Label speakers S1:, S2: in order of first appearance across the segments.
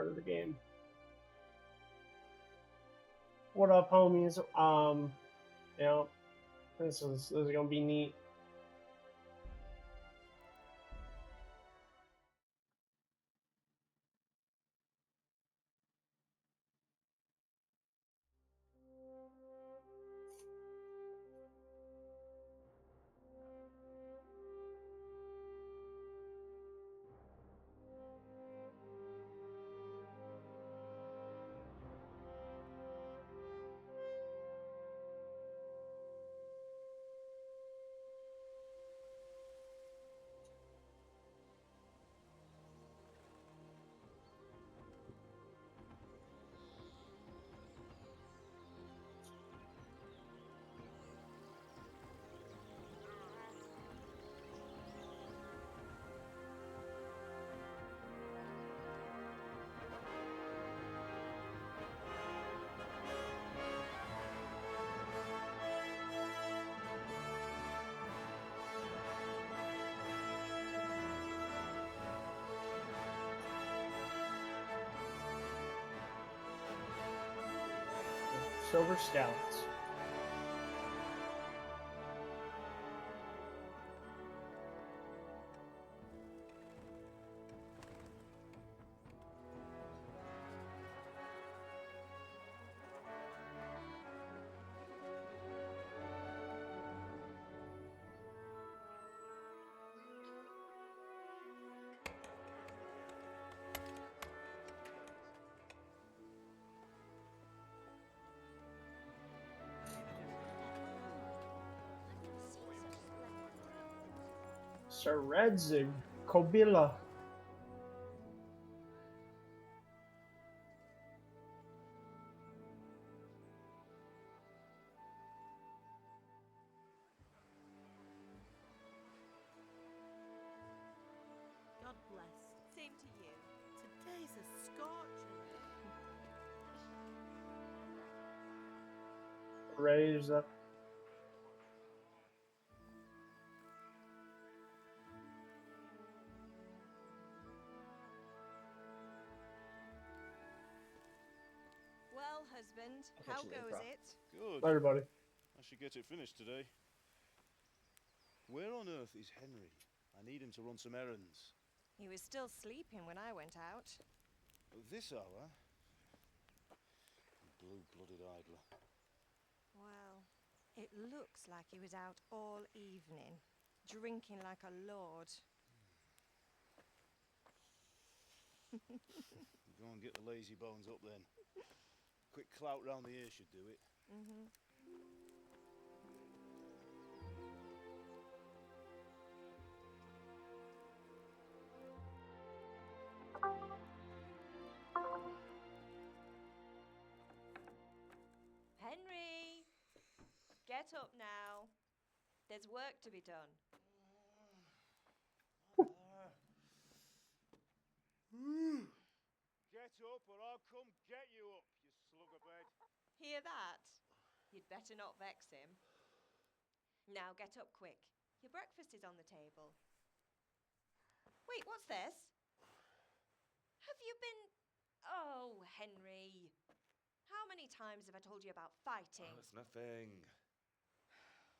S1: part of the game. What up, homies? You know, this is gonna be neat. Silver Scouts. Sir Redzig, Kobila.
S2: God bless. Same to you. Today's a scorcher.
S1: Raise up.
S2: Well, husband, how goes it?
S3: Good.
S1: Everybody.
S3: I should get it finished today. Where on earth is Henry? I need him to run some errands.
S2: He was still sleeping when I went out.
S3: At this hour? Blue-blooded idler.
S2: Well, it looks like he was out all evening, drinking like a lord.
S3: Go and get the lazy bones up then. Quick clout round the ear should do it.
S2: Henry! Get up now. There's work to be done.
S3: Get up or I'll come get you up, you slugabed.
S2: Hear that? You'd better not vex him. Now get up quick. Your breakfast is on the table. Wait, what's this? Have you been... Oh, Henry. How many times have I told you about fighting?
S4: Oh, it's nothing.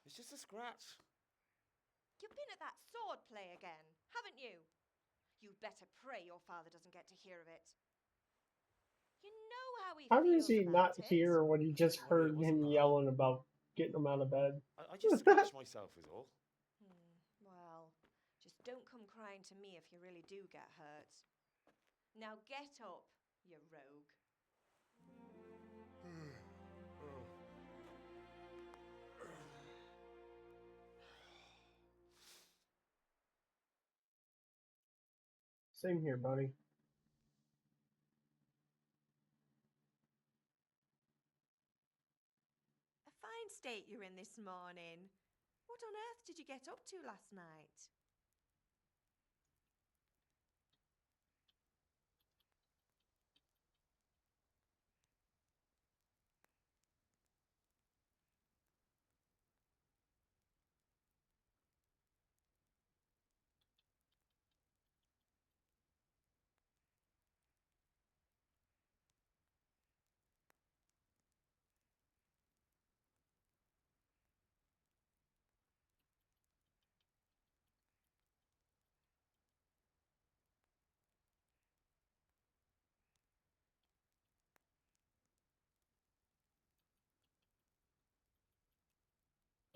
S4: It's just a scratch.
S2: You've been at that sword play again, haven't you? You'd better pray your father doesn't get to hear of it. You know how he
S1: How
S2: feels
S1: does he
S2: about
S1: not
S2: it.
S1: hear what he just
S4: Don't worry,
S1: heard
S4: it wasn't
S1: him
S4: that.
S1: yelling about getting him out of bed?
S4: I just scratched myself is all.
S2: Well, just don't come crying to me if you really do get hurt. Now get up, you rogue.
S1: Same here, buddy.
S2: A fine state you're in this morning. What on earth did you get up to last night?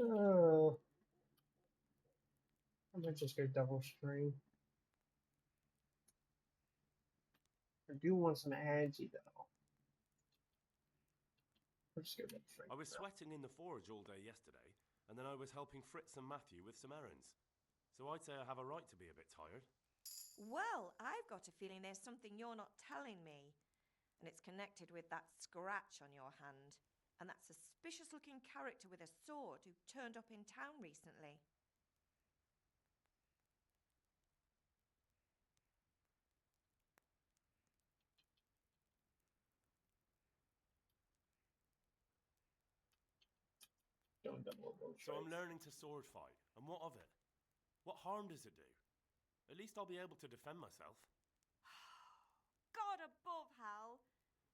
S1: Oh, I might just go double string. I do want some agi though. I'll just go double string.
S5: I was sweating in the forge all day yesterday, and then I was helping Fritz and Matthew with some errands. So I'd say I have a right to be a bit tired.
S2: Well, I've got a feeling there's something you're not telling me. And it's connected with that scratch on your hand. And that suspicious-looking character with a sword who turned up in town recently.
S1: Don't double those
S5: So I'm
S1: strikes.
S5: learning to sword fight, and what of it? What harm does it do? At least I'll be able to defend myself.
S2: God above, Hal!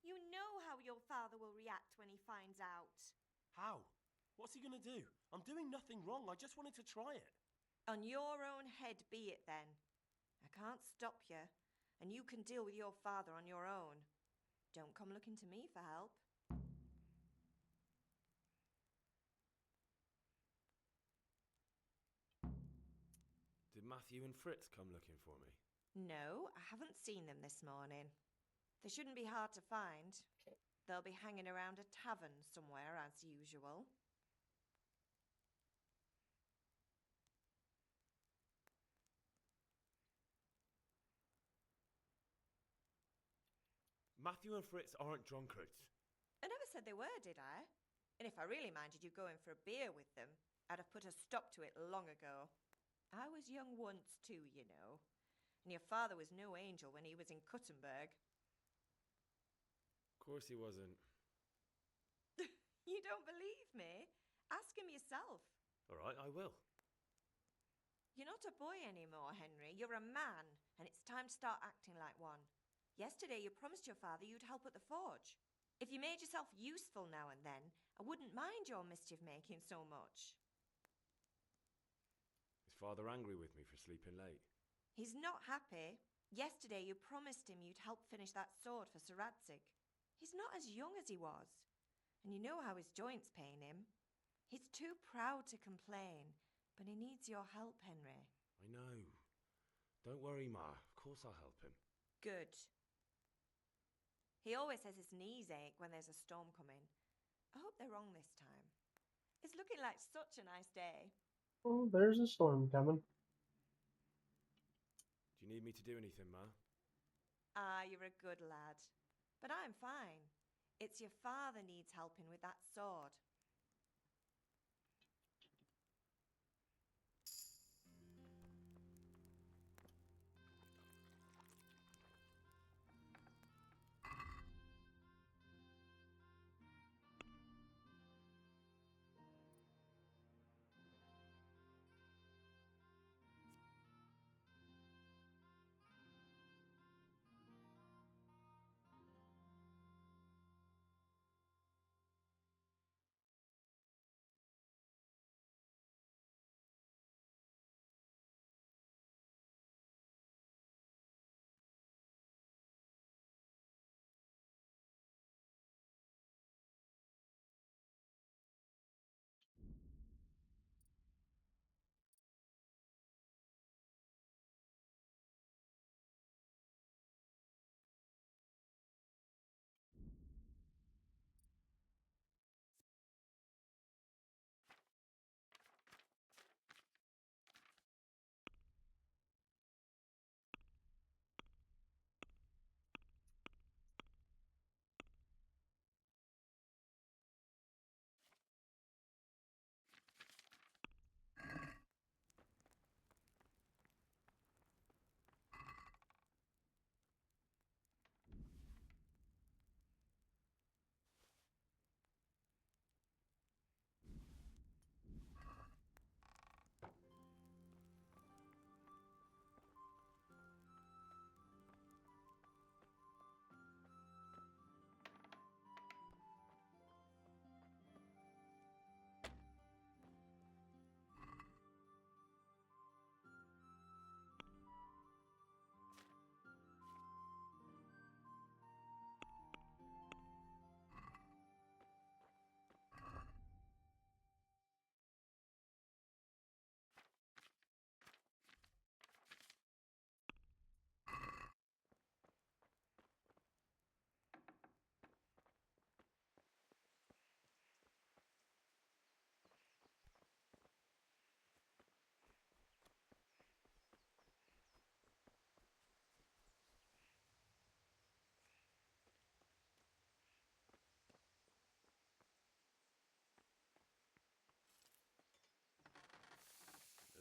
S2: You know how your father will react when he finds out.
S5: How? What's he gonna do? I'm doing nothing wrong, I just wanted to try it.
S2: On your own head be it then. I can't stop you, and you can deal with your father on your own. Don't come looking to me for help.
S4: Did Matthew and Fritz come looking for me?
S2: No, I haven't seen them this morning. They shouldn't be hard to find. They'll be hanging around a tavern somewhere as usual.
S4: Matthew and Fritz aren't drunkards.
S2: I never said they were, did I? And if I really minded you going for a beer with them, I'd have put a stop to it long ago. I was young once too, you know. And your father was no angel when he was in Cuttenberg.
S4: Of course he wasn't.
S2: You don't believe me? Ask him yourself.
S4: All right, I will.
S2: You're not a boy anymore, Henry. You're a man, and it's time to start acting like one. Yesterday you promised your father you'd help at the forge. If you made yourself useful now and then, I wouldn't mind your mischief-making so much.
S4: Is Father angry with me for sleeping late?
S2: He's not happy. Yesterday you promised him you'd help finish that sword for Sir Radzig. He's not as young as he was, and you know how his joints pain him. He's too proud to complain, but he needs your help, Henry.
S4: I know. Don't worry, Ma. Of course I'll help him.
S2: Good. He always says his knees ache when there's a storm coming. I hope they're wrong this time. It's looking like such a nice day.
S1: Oh, there's a storm coming.
S4: Do you need me to do anything, Ma?
S2: Ah, you're a good lad. But I'm fine. It's your father needs helping with that sword.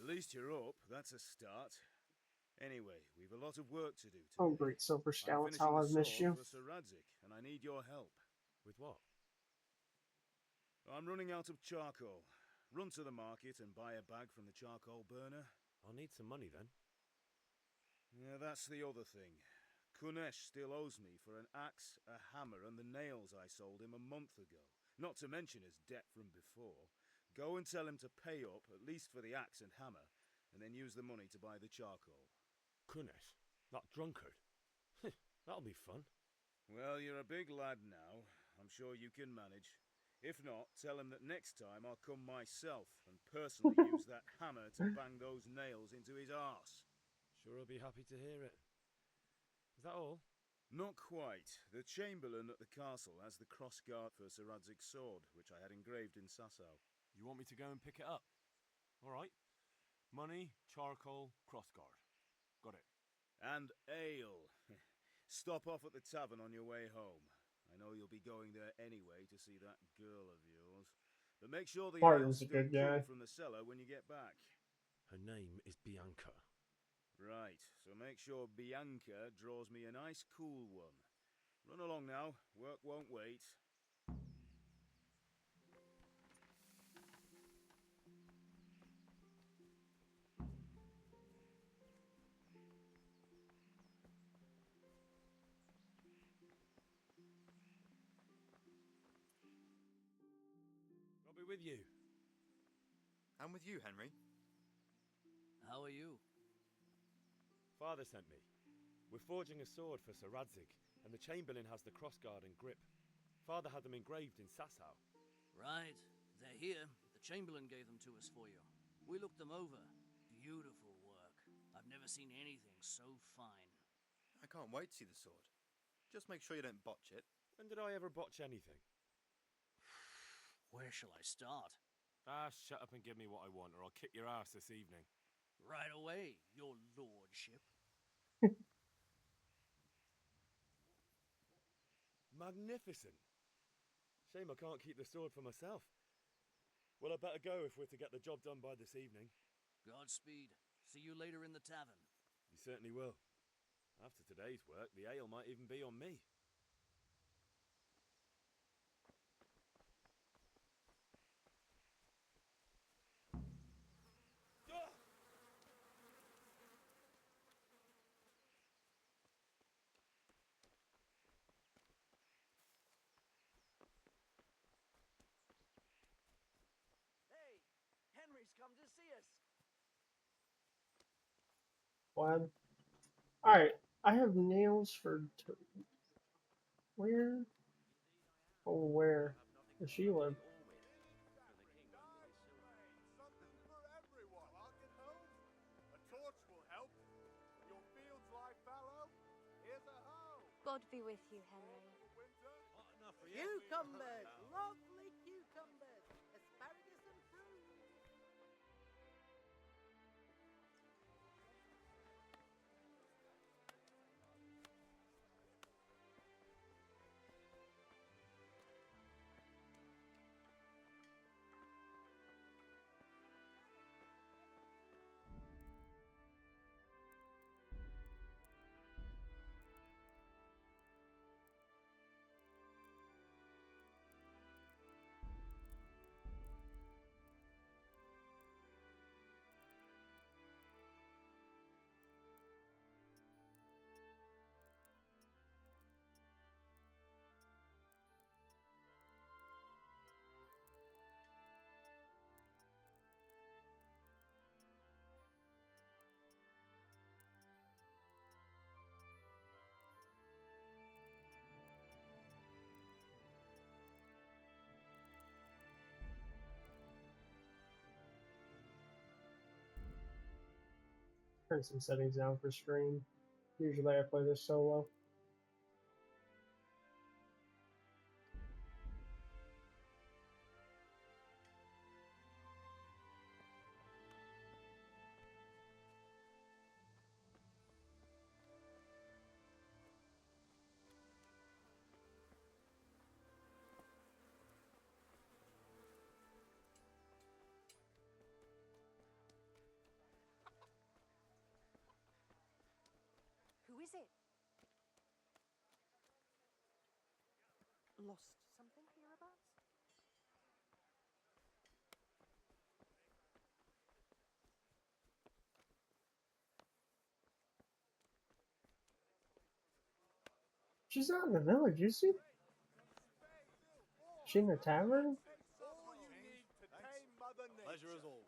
S3: At least you're up. That's a start. Anyway, we've a lot of work to do today.
S1: Oh, great Silver
S3: I'm
S1: Scouts,
S3: finishing
S1: how
S3: a
S1: I've missed
S3: sword
S1: you.
S3: for Sir Radzik, and I need your help.
S5: With what?
S3: I'm running out of charcoal. Run to the market and buy a bag from the charcoal burner.
S5: I'll need some money then.
S3: Yeah, that's the other thing. Kunesh still owes me for an axe, a hammer, and the nails I sold him a month ago. Not to mention his debt from before. Go and tell him to pay up, at least for the axe and hammer, and then use the money to buy the charcoal.
S5: Kunesh? That drunkard? That'll be fun.
S3: Well, you're a big lad now. I'm sure you can manage. If not, tell him that next time I'll come myself and personally use that hammer to bang those nails into his arse.
S5: Sure I'll be happy to hear it. Is that all?
S3: Not quite. The Chamberlain at the castle has the crossguard for Sir Radzig's sword, which I had engraved in Sasau.
S5: You want me to go and pick it up? All right. Money, charcoal, crossguard. Got it.
S3: And ale. Stop off at the tavern on your way home. I know you'll be going there anyway to see that girl of yours. But make sure the
S1: Barton's
S3: ale's
S1: a
S3: still
S1: good guy.
S3: cool from the cellar when you get back.
S5: Her name is Bianca.
S3: Right, so make sure Bianca draws me a nice cool one. Run along now, work won't wait.
S5: I'll be with you.
S4: I'm with you, Henry.
S6: How are you?
S5: Father sent me. We're forging a sword for Sir Radzik, and the Chamberlain has the crossguard and grip. Father had them engraved in Sasau.
S6: Right. They're here. The Chamberlain gave them to us for you. We looked them over. Beautiful work. I've never seen anything so fine.
S4: I can't wait to see the sword. Just make sure you don't botch it.
S5: When did I ever botch anything?
S6: Where shall I start?
S5: Ah, shut up and give me what I want, or I'll kick your ass this evening.
S6: Right away, your lordship.
S5: Magnificent! Shame I can't keep the sword for myself. Well, I better go if we're to get the job done by this evening.
S6: Godspeed. See you later in the tavern.
S5: You certainly will. After today's work, the ale might even be on me.
S6: Hey, Henry's come to see us.
S1: What? Alright, I have nails for... Where? Oh, where? Does she live?
S7: Something for everyone. I can help. A torch will help. Your fields lie fallow. Here's a hoe.
S8: God be with you, Henry.
S7: Winter.
S9: Cucumbers! Lovely cucumbers! Asparagus and fruit!
S1: Turn some settings down for stream. Usually I play this solo.
S8: is it?
S9: Lost something hereabouts?
S1: She's not in the village, is she? She in the tavern?
S7: All you need to tame Mother Nature.
S4: Pleasure as always.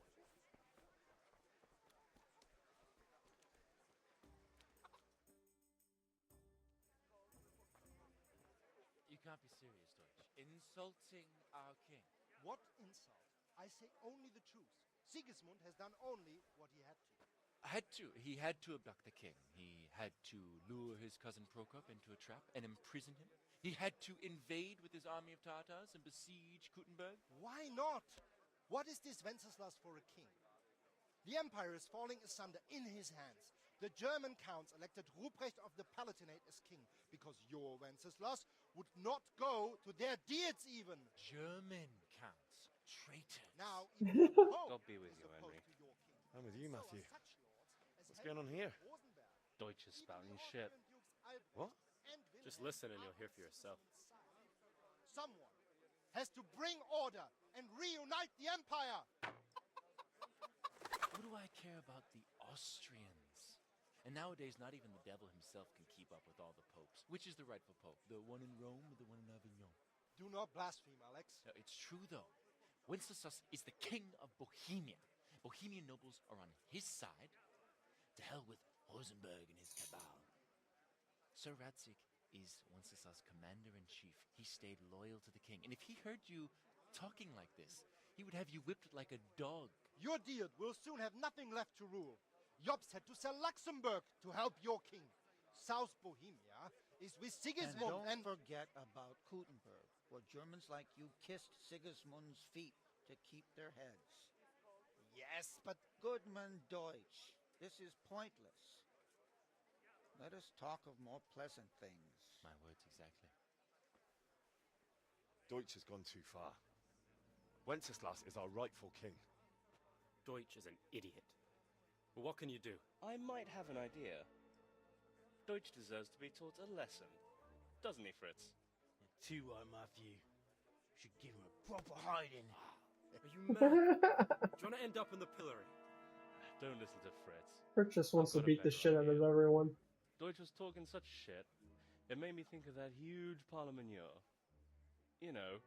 S10: You can't be serious, Deutsch. Insulting our king.
S11: What insult? I say only the truth. Sigismund has done only what he had to.
S10: He had to abduct the king. He had to lure his cousin Prokop into a trap and imprison him. He had to invade with his army of Tartars and besiege Kuttenberg.
S11: Why not? What is this Wenceslas for a king? The empire is falling asunder in his hands. The German counts elected Ruprecht of the Palatinate as king because your Wenceslas would not go to their deeds even.
S10: German counts. Traitor.
S11: Now, even the Pope
S5: God be with
S11: is
S5: you,
S11: opposed
S5: Henry.
S11: to your king.
S5: I'm with you,
S11: So are
S5: Matthew.
S11: such lords as
S5: What's going on here?
S11: Rosenberg.
S5: Deutsch is
S11: Even
S5: spouting
S11: the
S5: shit.
S11: Austrian dukes Albrecht
S5: What?
S11: and
S5: Just
S11: Wilhelm
S5: listen and
S11: are
S5: you'll hear
S11: on
S5: for yourself.
S11: Sigismund's side. Someone has to bring order and reunite the empire.
S10: What do I care about the Austrians? And nowadays, not even the devil himself can keep up with all the popes. Which is the rightful pope? The one in Rome or the one in Avignon?
S11: Do not blaspheme, Alex.
S10: No, it's true, though. Wenceslas is the king of Bohemia. Bohemian nobles are on his side. To hell with Rosenberg and his cabal. Sir Radzig is Wenceslas' commander-in-chief. He stayed loyal to the king. And if he heard you talking like this, he would have you whipped like a dog.
S11: Your Diet will soon have nothing left to rule. Jobst had to sell Luxembourg to help your king. South Bohemia is with
S12: And
S11: Sigismund
S12: don't forget about Kuttenberg, where Germans like you kissed Sigismund's feet to keep their heads.
S11: Yes, but
S12: Goodman Deutsch, this is pointless. Let us talk of more pleasant things.
S10: My words exactly.
S5: Deutsch has gone too far. Wenceslas is our rightful king.
S13: Deutsch is an idiot. But what can you do? I might have an idea. Deutsch deserves to be taught a lesson. Doesn't he, Fritz?
S6: Too right, Matthew. Should give him a proper hiding.
S13: Are you mad? Do you want to end up in the pillory? Don't listen to Fritz.
S1: Fritz just wants to
S13: I've got a
S1: beat the
S13: better
S1: shit out of
S13: idea.
S1: everyone.
S13: Deutsch was talking such shit. It made me think of that huge parliament. You know,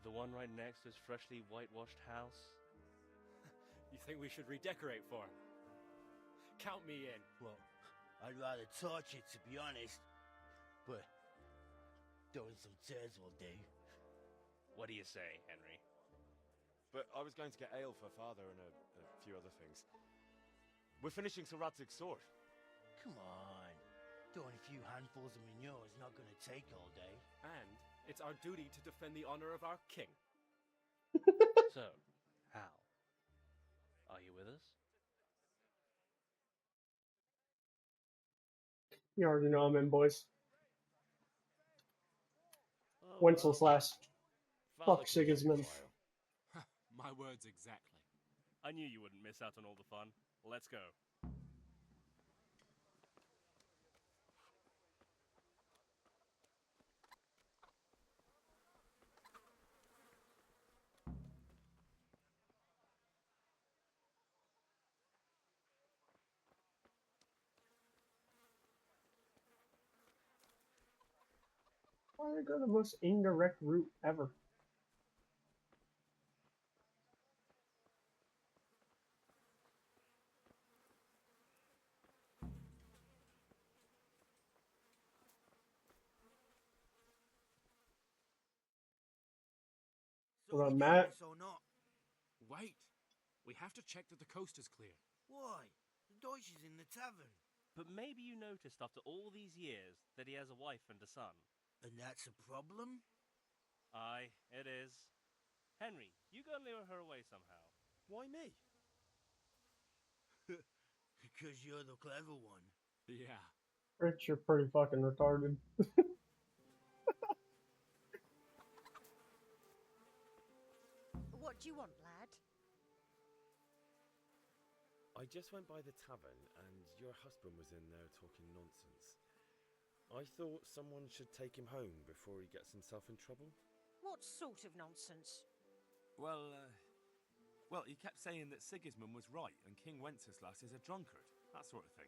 S13: the one right next to his freshly whitewashed house. You think we should redecorate for him? Count me in.
S6: Well, I'd rather torch it, to be honest. But throwing some tears will do.
S13: What do you say, Henry?
S5: But I was going to get ale for father and a few other things. We're finishing Sir Radzig's sword.
S6: Come on. Throwing a few handfuls of manure is not going to take all day.
S13: And it's our duty to defend the honor of our king. So, Hal, are you with us?
S1: You already know I'm in, boys.
S13: Oh,
S1: Wenceslas.
S13: Father
S1: Fuck
S13: can wait a
S1: Sigismund.
S13: while. My words exactly. I knew you wouldn't miss out on all the fun. Let's go.
S1: Why did I go the most indirect route ever?
S6: So
S1: What up,
S6: we do
S1: Matt?
S6: this or not?
S14: Wait. We have to check that the coast is clear.
S6: Why? The Deutsch is in the tavern.
S13: But maybe you noticed after all these years that he has a wife and a son.
S6: And that's a problem?
S13: Aye, it is. Henry, you go and lure her away somehow.
S5: Why me?
S6: Because you're the clever one.
S14: Yeah.
S1: Rich, you're pretty fucking retarded.
S2: What do you want, lad?
S5: I just went by the tavern and your husband was in there talking nonsense. I thought someone should take him home before he gets himself in trouble.
S2: What sort of nonsense?
S14: Well, he kept saying that Sigismund was right and King Wenceslas is a drunkard, that sort of thing.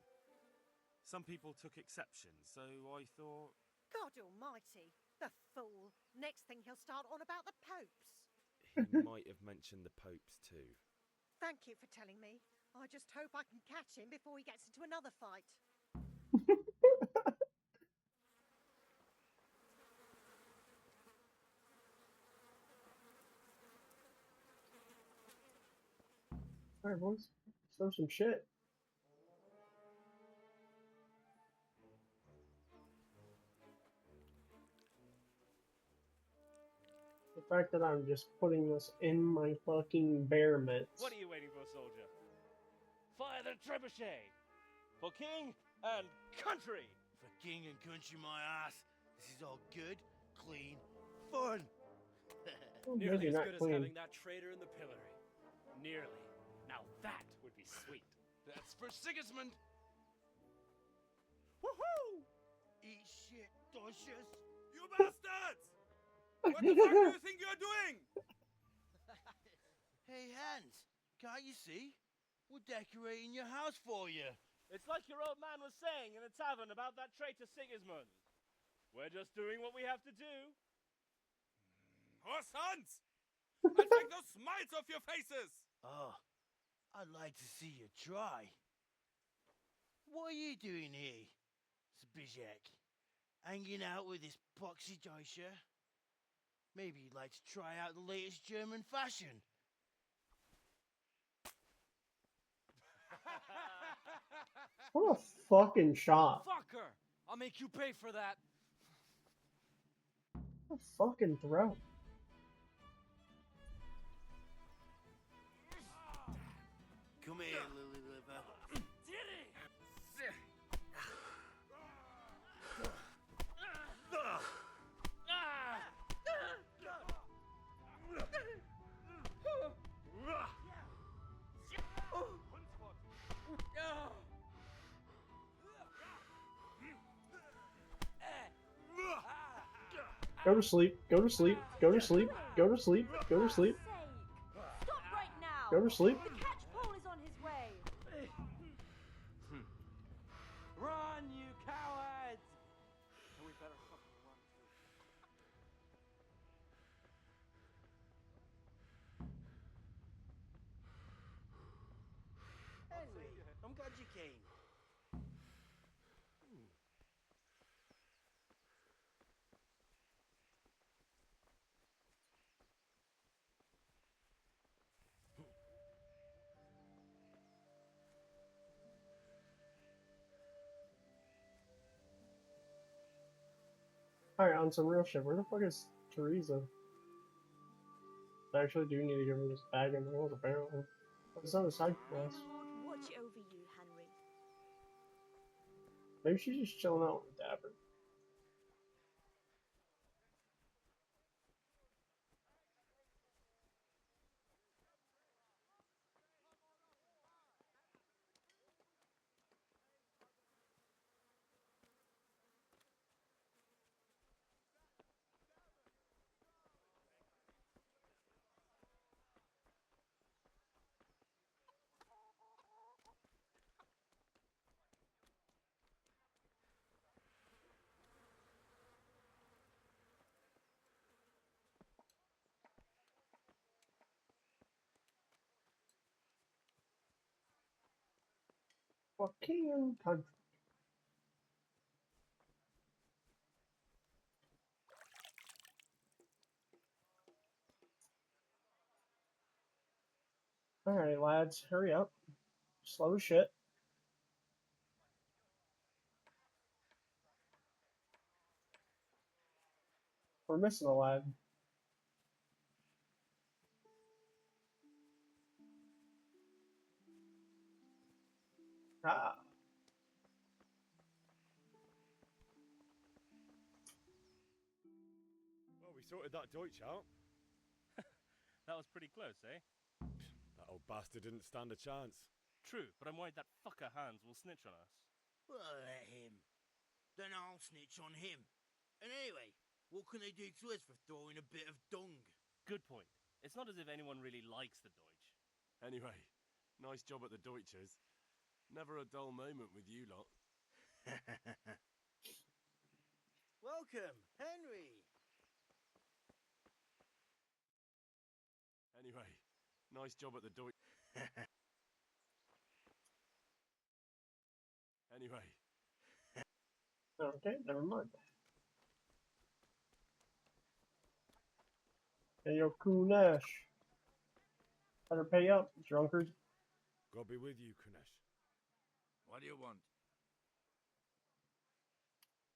S14: Some people took exception, so I thought...
S2: God almighty, the fool. Next thing he'll start on about the popes.
S5: He might have mentioned the popes too.
S2: Thank you for telling me. I just hope I can catch him before he gets into another fight.
S1: Alright, boys. Throw some shit. The fact that I'm just putting this in my fucking bear mitts.
S13: What are you waiting for, soldier? Fire the trebuchet! For king and country!
S6: For king and country, my ass. This is all good, clean, fun.
S1: Oh,
S13: Nearly
S1: maybe
S13: as
S1: not
S13: good
S1: clean.
S13: as having that traitor in the pillory. Nearly. Now that would be sweet.
S6: That's for Sigismund.
S14: Woohoo!
S6: Eat shit, Docious.
S14: You bastards! What the fuck do you think you're doing?
S6: Hey, Hans, can't you see? We're decorating your house for you.
S13: It's like your old man was saying in the tavern about that traitor Sigismund. We're just doing what we have to do.
S14: Horse sons! I'll take those smiles off your faces!
S6: Oh, I'd like to see you try. What are you doing here, Zbigniew? Hanging out with this poxy Deutscher? Maybe you'd like to try out the latest German fashion.
S1: What a fucking shot.
S6: Fucker! I'll make you pay for that.
S1: What a fucking throw.
S6: Come here, Lily Liver.
S1: Go to sleep. Go to sleep. Go to sleep. Go to sleep. Go to sleep.
S2: Stop right now!
S1: Go to sleep.
S2: The catch pole is on his way!
S6: Run, you cowards! We better fucking run too. Henry, I'm glad you came.
S1: Alright, on some real shit. Where the fuck is Teresa? I actually do need to give her this bag in the world, apparently. It's not a side quest.
S2: Lord, watch over you, Henry.
S1: Maybe she's just chilling out with Dapper. Fucking country. Alright, lads, hurry up. Slow as shit. We're missing a lad. Ah.
S5: Well, we sorted that Deutsch out.
S13: That was pretty close, eh?
S5: That old bastard didn't stand a chance.
S13: True, but I'm worried that fucker Hans will snitch on us.
S6: Well, let him. Then I'll snitch on him. And anyway, what can they do to us for throwing a bit of dung?
S13: Good point. It's not as if anyone really likes the Deutsch.
S14: Anyway, nice job at the Deutschers. Never a dull moment with you lot.
S6: Welcome, Henry.
S14: Anyway, nice job at the Deutsch. Anyway.
S1: Okay, never mind. Hey, yo, Kunesh. Better pay up, drunkard.
S3: God be with you, Kunesh.
S4: What do you want?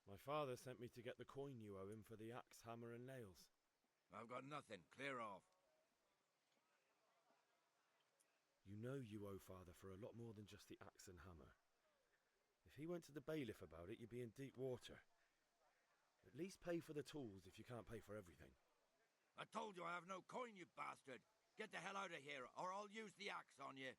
S3: My father sent me to get the coin you owe him for the axe, hammer, and nails.
S4: I've got nothing. Clear off.
S3: You know you owe father for a lot more than just the axe and hammer. If he went to the bailiff about it, you'd be in deep water. At least pay for the tools if you can't pay for everything.
S4: I told you I have no coin, you bastard. Get the hell out of here, or I'll use the axe on you.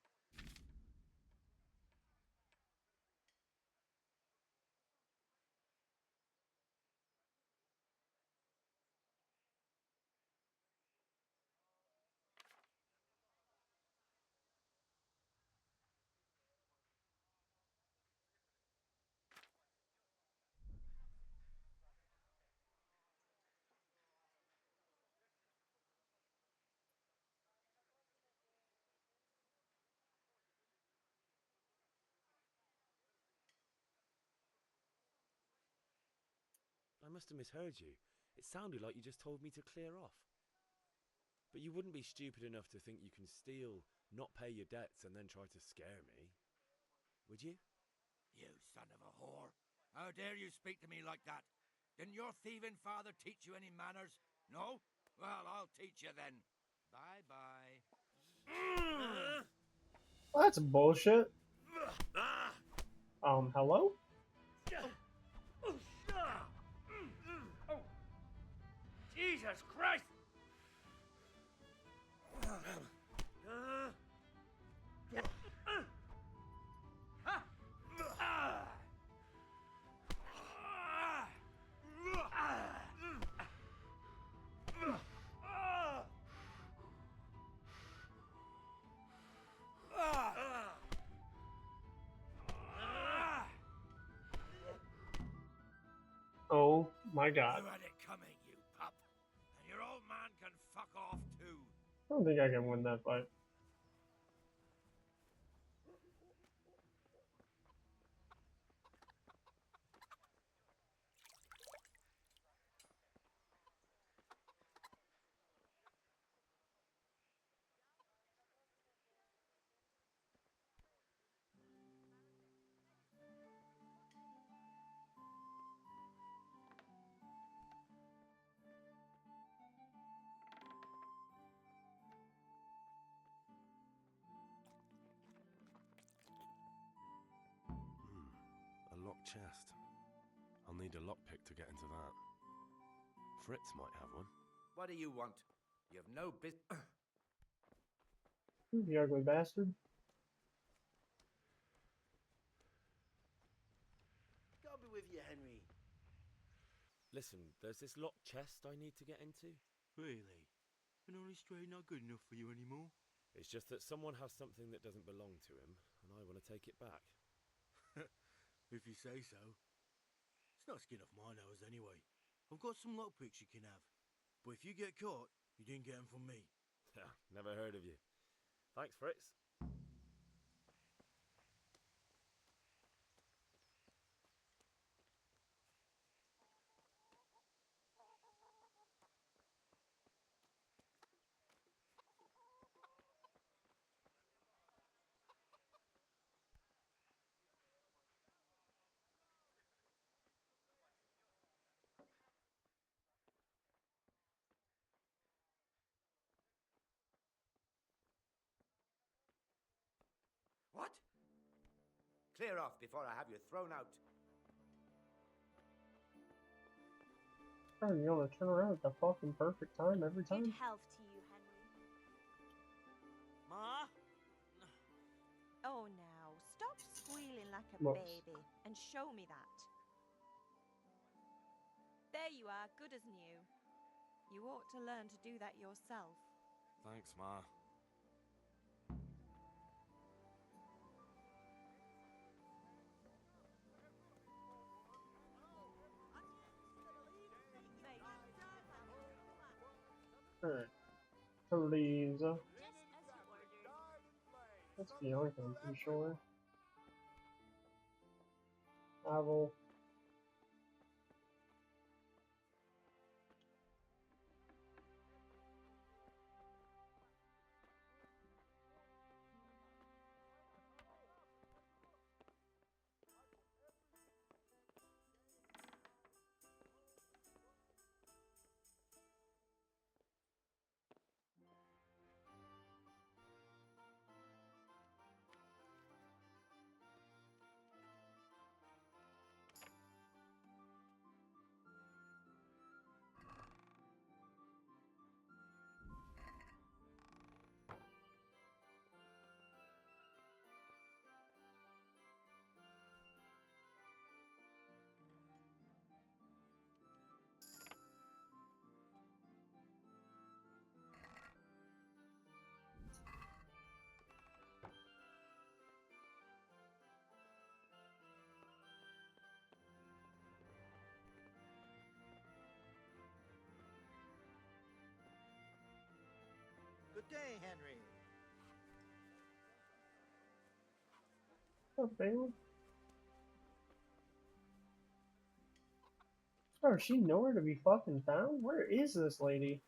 S3: I must have misheard you. It sounded like you just told me to clear off. But you wouldn't be stupid enough to think you can steal, not pay your debts, and then try to scare me, would you?
S4: You son of a whore. How dare you speak to me like that? Didn't your thieving father teach you any manners? No? Well, I'll teach you then. Bye-bye.
S1: Well, that's bullshit. Hello?
S13: Oh, Jesus Christ!
S1: Oh my god.
S4: You had it coming, you pup. And your old man can fuck off too.
S1: I don't think I can win that fight.
S14: A locked chest. I'll need a lockpick to get into that. Fritz might have one.
S4: What do you want? You have no business.
S1: You ugly bastard.
S6: God be with you, Henry.
S3: Listen, there's this locked chest I need to get into.
S6: Really? An honest trade not good enough for you anymore?
S3: It's just that someone has something that doesn't belong to him, and I want to take it back.
S6: If you say so. It's not skin off my nose anyway. I've got some lockpicks you can have. But if you get caught, you didn't get them from me.
S3: Never heard of you. Thanks, Fritz.
S4: What? Clear off before I have you thrown out.
S1: Oh, you're gonna turn around at the fucking perfect time every time?
S2: Good health to you, Henry.
S6: Ma?
S2: Oh, no. like a
S1: Whoops.
S2: baby and show me that. There you are, good as new. You ought to learn to do that yourself.
S14: Thanks, Ma.
S1: Alright. Please.
S7: Just as you ordered.
S1: That's Bianca, I'm pretty sure. I will.
S6: Good day, Henry.
S1: What's up, baby? Oh, is she nowhere to be fucking found? Where is this lady?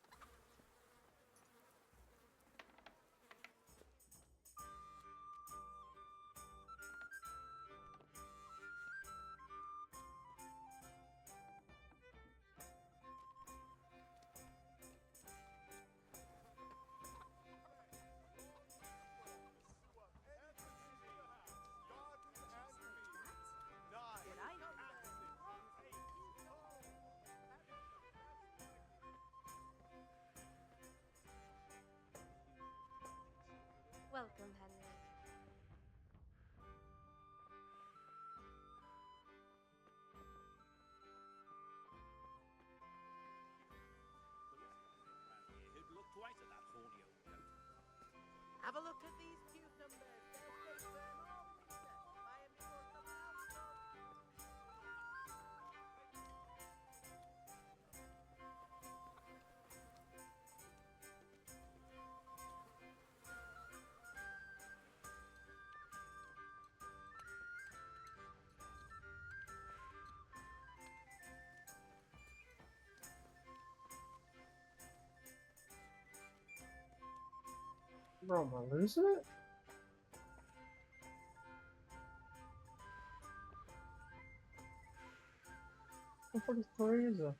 S8: Welcome, Henry.
S4: Who'd look twice at that horny old goat?
S9: Have a look at these cucumbers. They'll stay firm all winter. Buy 'em before summer house comes.
S1: Bro, am I losing it? What the fuck is Teresa?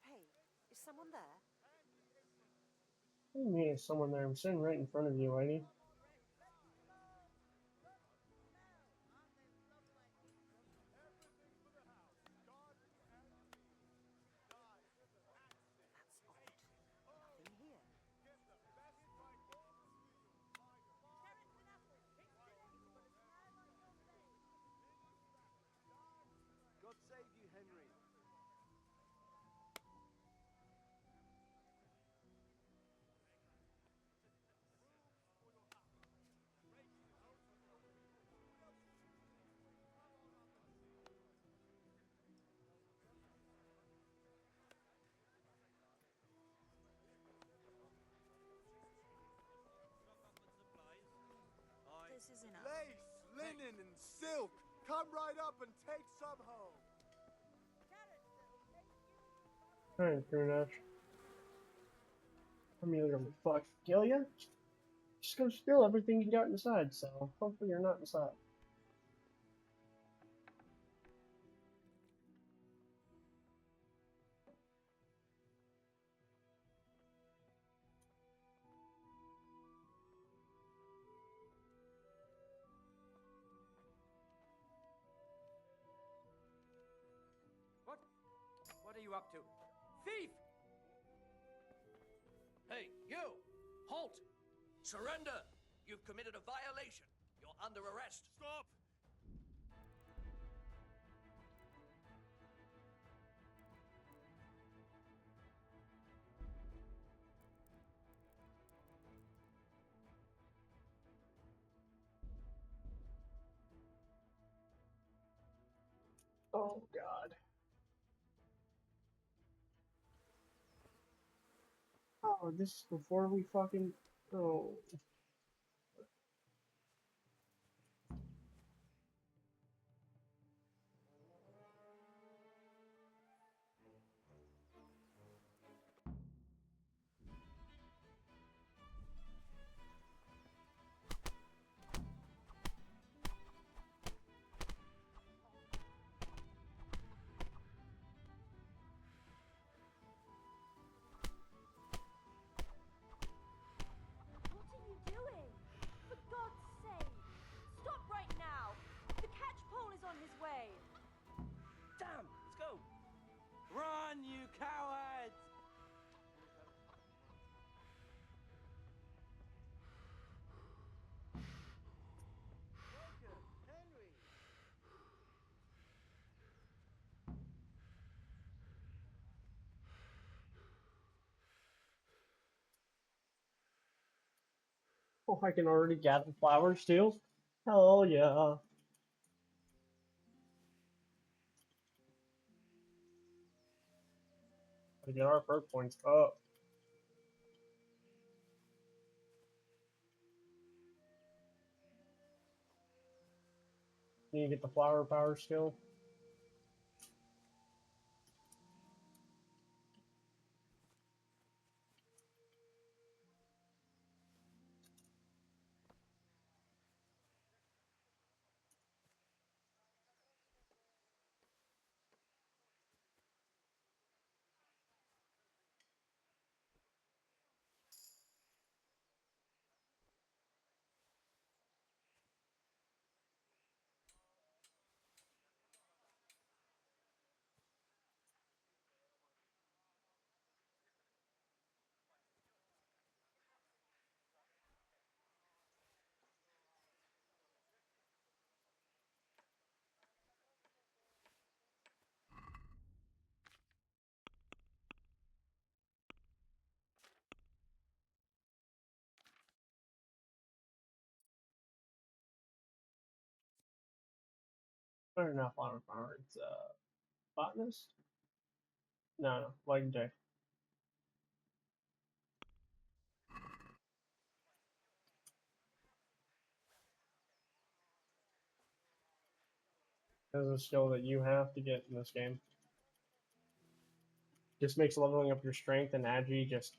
S2: Hey, is someone there?
S1: What do you mean, is someone there? I'm sitting right in front of you, lady.
S2: That's odd. Nothing here.
S7: God save you, Henry.
S8: This is enough.
S7: Lace, linen, and silk. Come right up and take some home.
S1: Alright, Brunash. I'm either gonna fuck kill you, just gonna steal everything you got inside, so hopefully you're not inside.
S4: What are you up to? Thief! Hey, you! Halt! Surrender! You've committed a violation. Your under arrest.
S14: Stop!
S1: Oh god. Oh, this is before we fucking. Oh.
S2: What are you doing? For God's sake! Stop right now! The catchpole is on his way!
S13: Damn! Let's go! Run, you cowards!
S6: Welcome, Henry.
S1: Oh, I can already gather flowers too? Hell yeah. To get our perk points up. Need to get the flower power skill. Or not flower power, it's botanist? No, legendary. This is a skill that you have to get in this game. Just makes leveling up your strength and agi just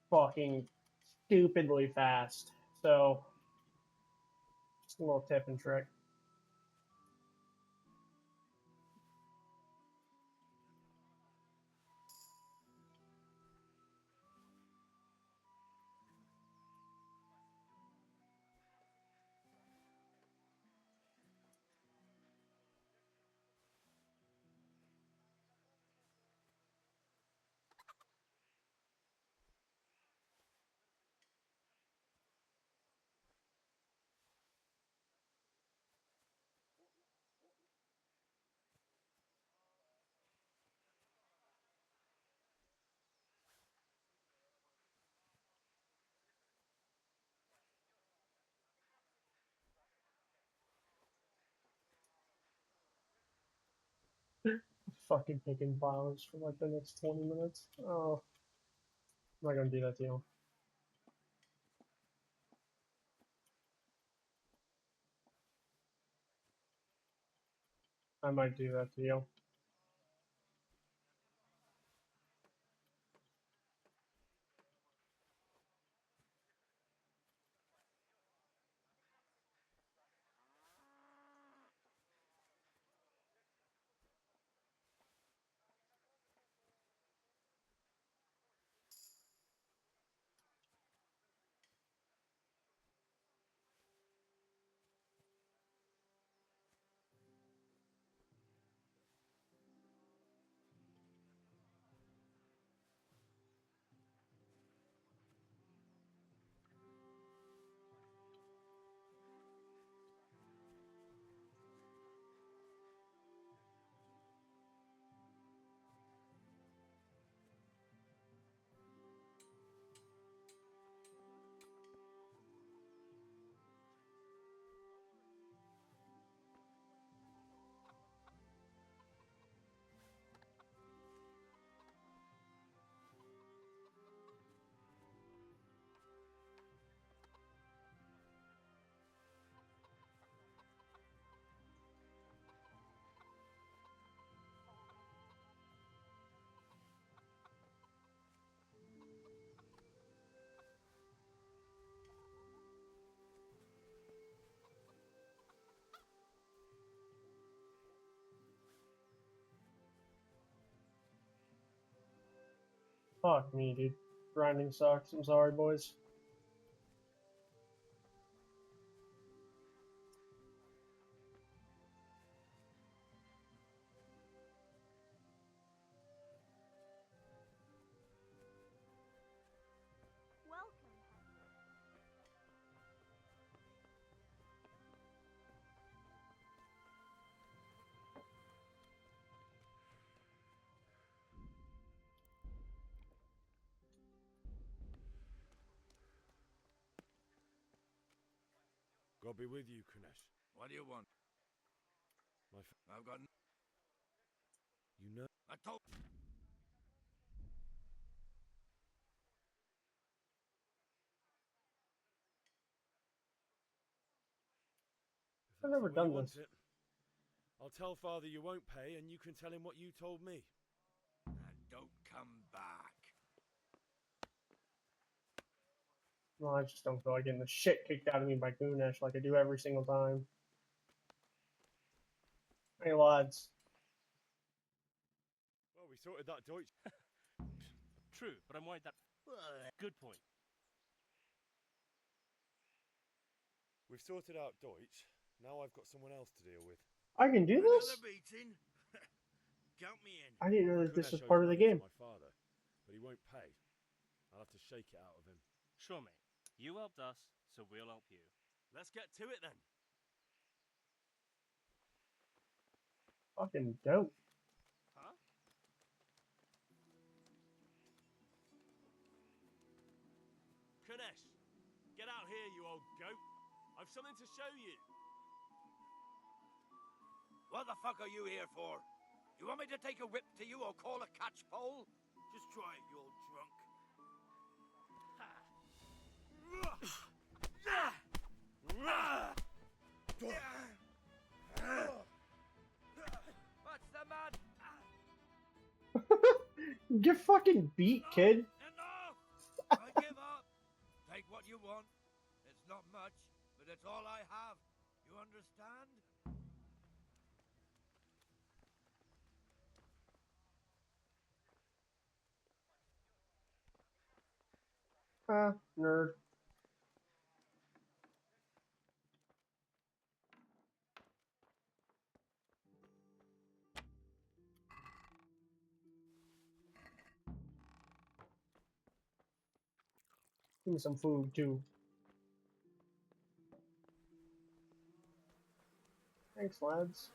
S1: fucking stupidly fast. So, just a little tip and trick. Fucking picking flowers for like the next 20 minutes. Oh, I'm not gonna do that to you. I might do that to you. Fuck me, dude. Grinding sucks. I'm sorry, boys.
S8: Welcome.
S3: God be with you, Kunesh.
S4: What do you want? I've got.
S3: You know.
S4: I told.
S1: I've never
S3: That's the way
S1: done
S3: you want
S1: this.
S3: it. I'll tell Father you won't pay, and you can tell him what you told me.
S4: And don't come back.
S1: Well, I just don't feel like getting the shit kicked out of me by Gunesh like I do every single time. Hey, lads.
S5: Well, we sorted that Deutsch.
S13: True, but I'm worried that. Good point.
S5: We've sorted out Deutsch. Now I've got someone else to deal with.
S1: I can do this?
S4: Another beating? Count me in.
S1: I didn't know that this
S5: Kunesh
S1: was
S5: owes
S1: part of the
S5: money to
S1: game.
S5: my father, but he won't pay. I'll have to shake it out of him.
S13: Sure, mate. You helped us, so we'll help you.
S14: Let's get to it then.
S1: Fucking dope.
S13: Huh?
S14: Kunesh, get out here, you old goat. I've something to show you.
S4: What the fuck are you here for? You want me to take a whip to you or call a catchpole? Just try it, you old drunk. What's the matter?
S1: Get fucking beat, kid.
S4: Enough! I give up. Take what you want. It's not much, but it's all I have. You understand?
S1: Ah, nerd. Give me some food, too. Thanks, lads.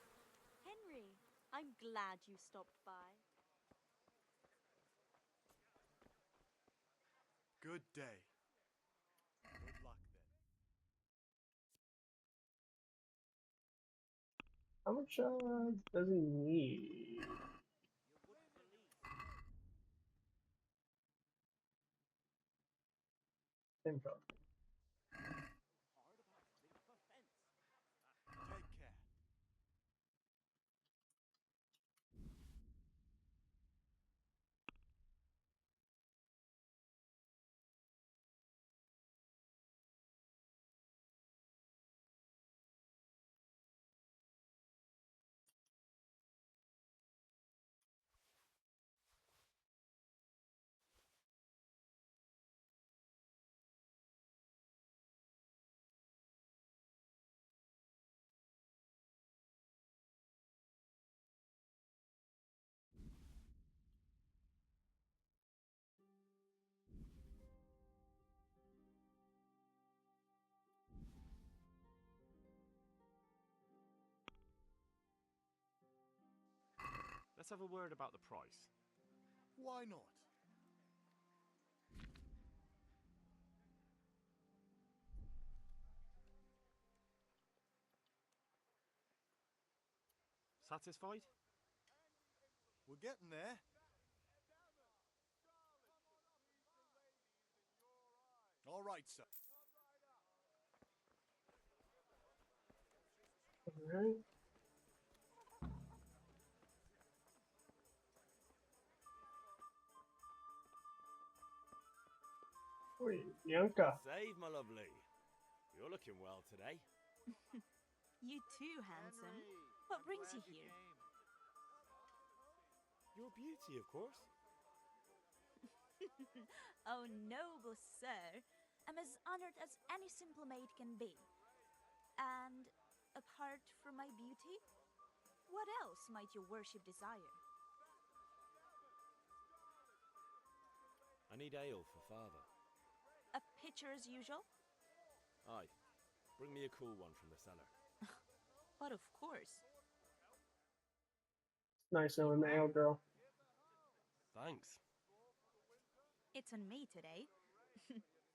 S8: Henry, I'm glad you stopped by.
S7: Good day. Good luck then.
S1: How much does he need? Info.
S7: Take care.
S14: Let's have a word about the price.
S7: Why not?
S14: Satisfied?
S7: We're getting there. All right, sir.
S1: Alright. Wait, Bianca.
S5: Save, my lovely. You're looking well today.
S8: You too, handsome. What brings you here?
S5: Your beauty, of course.
S8: Oh, noble sir, I'm as honored as any simple maid can be. And apart from my beauty, what else might your worship desire?
S5: I need ale for father.
S8: A pitcher as usual?
S5: Aye. Bring me a cool one from the cellar.
S8: But of course.
S1: Nice knowing the ale girl.
S13: Thanks.
S8: It's on me today.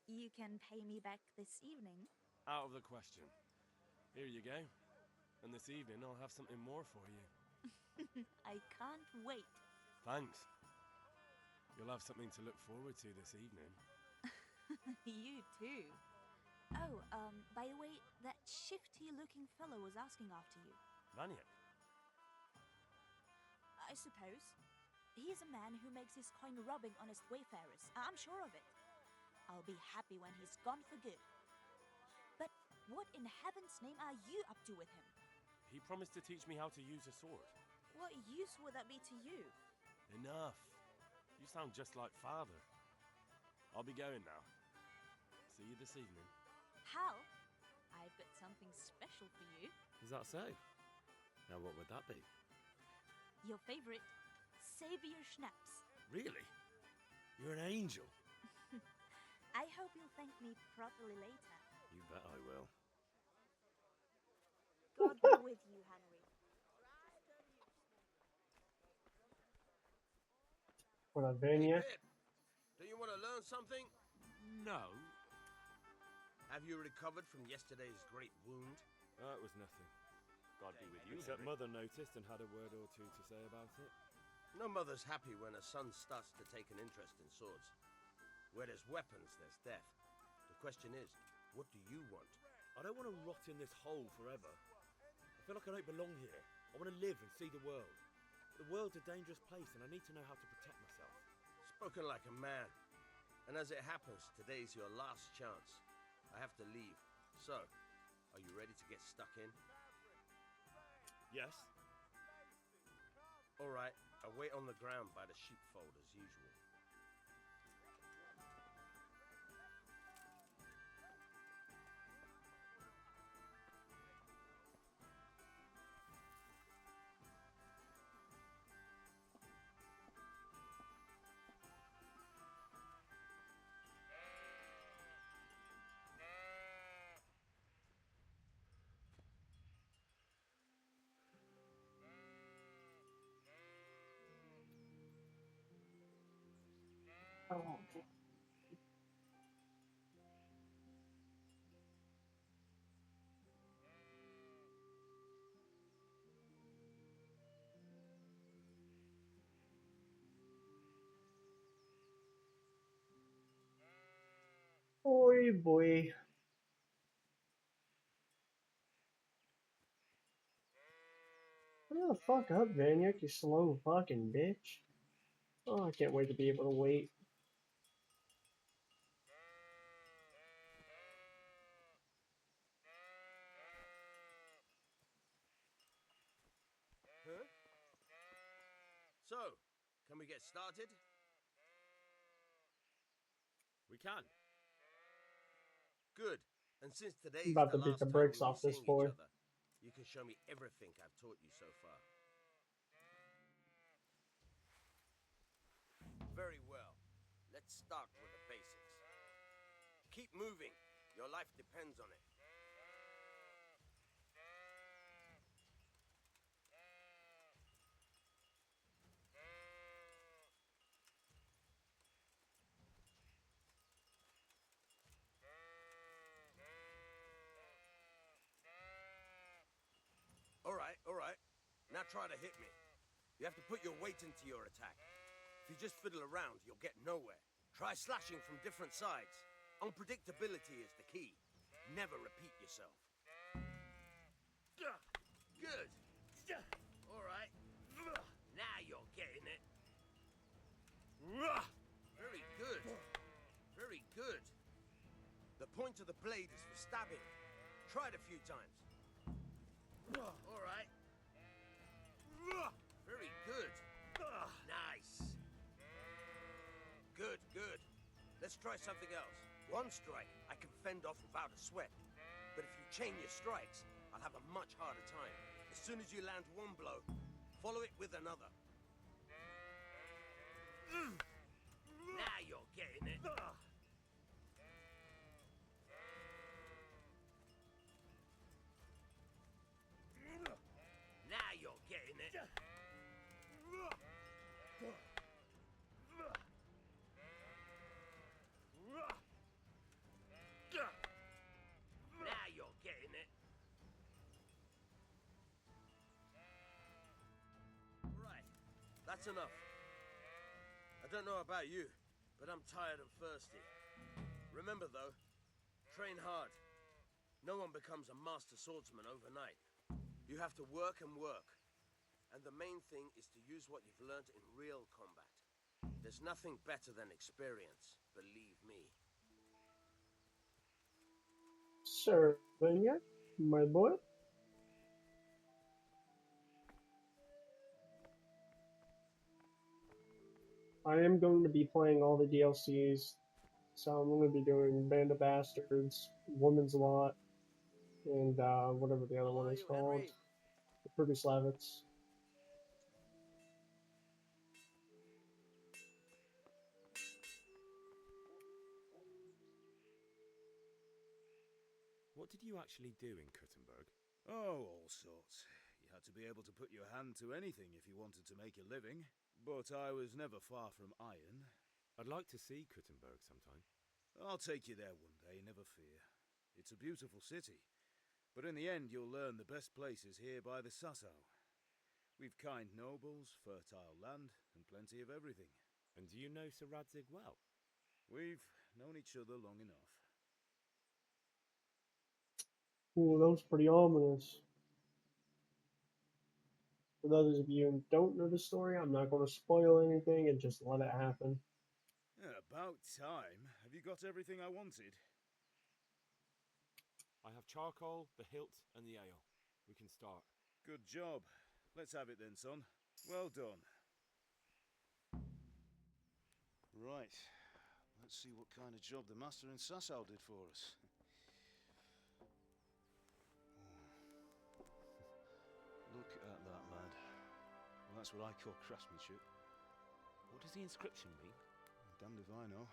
S8: You can pay me back this evening.
S13: Out of the question. Here you go. And this evening I'll have something more for you.
S8: I can't wait.
S13: Thanks. You'll have something to look forward to this evening.
S8: You too. Oh, by the way, that shifty-looking fellow was asking after you.
S13: Vaniac?
S8: I suppose. He's a man who makes his coin robbing honest wayfarers. I'm sure of it. I'll be happy when he's gone for good. But what in heaven's name are you up to with him?
S13: He promised to teach me how to use a sword.
S8: What use would that be to you?
S13: Enough. You sound just like father. I'll be going now. See you this evening.
S8: Hal, I've got something special for you.
S5: Is that so? Now what would that be?
S8: Your favorite Savior Schnapps.
S5: Really? You're an angel.
S8: I hope you'll thank me properly later.
S5: You bet I will.
S8: God be with you, Henry.
S1: What up, Vania?
S15: Hey, Pip, do you want to learn something?
S13: No.
S15: Have you recovered from yesterday's great wound?
S5: That was nothing.
S13: God be with you.
S5: Except Mother noticed and had a word or two to say about it.
S15: No mother's happy when her son starts to take an interest in swords. Where there's weapons, there's death. The question is, what do you want?
S5: I don't want to rot in this hole forever. I feel like I don't belong here. I want to live and see the world. The world's a dangerous place and I need to know how to protect myself.
S15: Spoken like a man. And as it happens, today's your last chance. I have to leave. So, are you ready to get stuck in?
S5: Yes.
S15: All right, I'll wait on the ground by the sheepfold as usual.
S1: Oh. Boy, boy. Hurry the fuck up, Vaniac, you slow fucking bitch. Oh, I can't wait to be able to wait.
S15: Huh? So, can we get started?
S5: We can.
S15: Good. And since today
S1: I'm
S15: is
S1: about
S15: the
S1: to beat
S15: last
S1: the
S15: time
S1: brakes
S15: we'll
S1: off
S15: be
S1: this
S15: seeing
S1: boy.
S15: each other, you can show me everything I've taught you so far. Very well. Let's start with the basics. Keep moving. Your life depends on it. All right. Now try to hit me. You have to put your weight into your attack. If you just fiddle around, you'll get nowhere. Try slashing from different sides. Unpredictability is the key. Never repeat yourself. Good. All right. Now you're getting it. Very good. Very good. The point of the blade is for stabbing. Try it a few times. All right. Very good. Nice. Good. Let's try something else. One strike, I can fend off without a sweat. But if you chain your strikes, I'll have a much harder time. As soon as you land one blow, follow it with another. Now you're getting it. Now you're getting it. Now you're getting it. Right, that's enough. I don't know about you, but I'm tired and thirsty. Remember though, train hard. No one becomes a master swordsman overnight. You have to work and work. And the main thing is to use what you've learned in real combat. There's nothing better than experience, believe me.
S1: Sir, Vineyard, my boy. I am going to be playing all the DLCs, so I'm going to be doing Band of Bastards, Woman's Lot, and whatever the other one is called, the Pretty Slavets.
S5: What did you actually do in Kuttenberg?
S3: Oh, all sorts. You had to be able to put your hand to anything if you wanted to make a living. But I was never far from iron.
S5: I'd like to see Kuttenberg sometime.
S3: I'll take you there one day, never fear. It's a beautiful city. But in the end, you'll learn the best places here by the Sassau. We've kind nobles, fertile land, and plenty of everything.
S5: And do you know Sir Radzig well?
S3: We've known each other long enough.
S1: Ooh, that was pretty ominous. For those of you who don't know the story, I'm not going to spoil anything and just let it happen.
S3: About time. Have you got everything I wanted?
S5: I have charcoal, the hilt, and the ale. We can start.
S3: Good job. Let's have it then, son. Well done. Right. Let's see what kind of job the master in Sassau did for us. Look at that, lad. Well, that's what I call craftsmanship.
S5: What does the inscription mean?
S3: Damned if I know.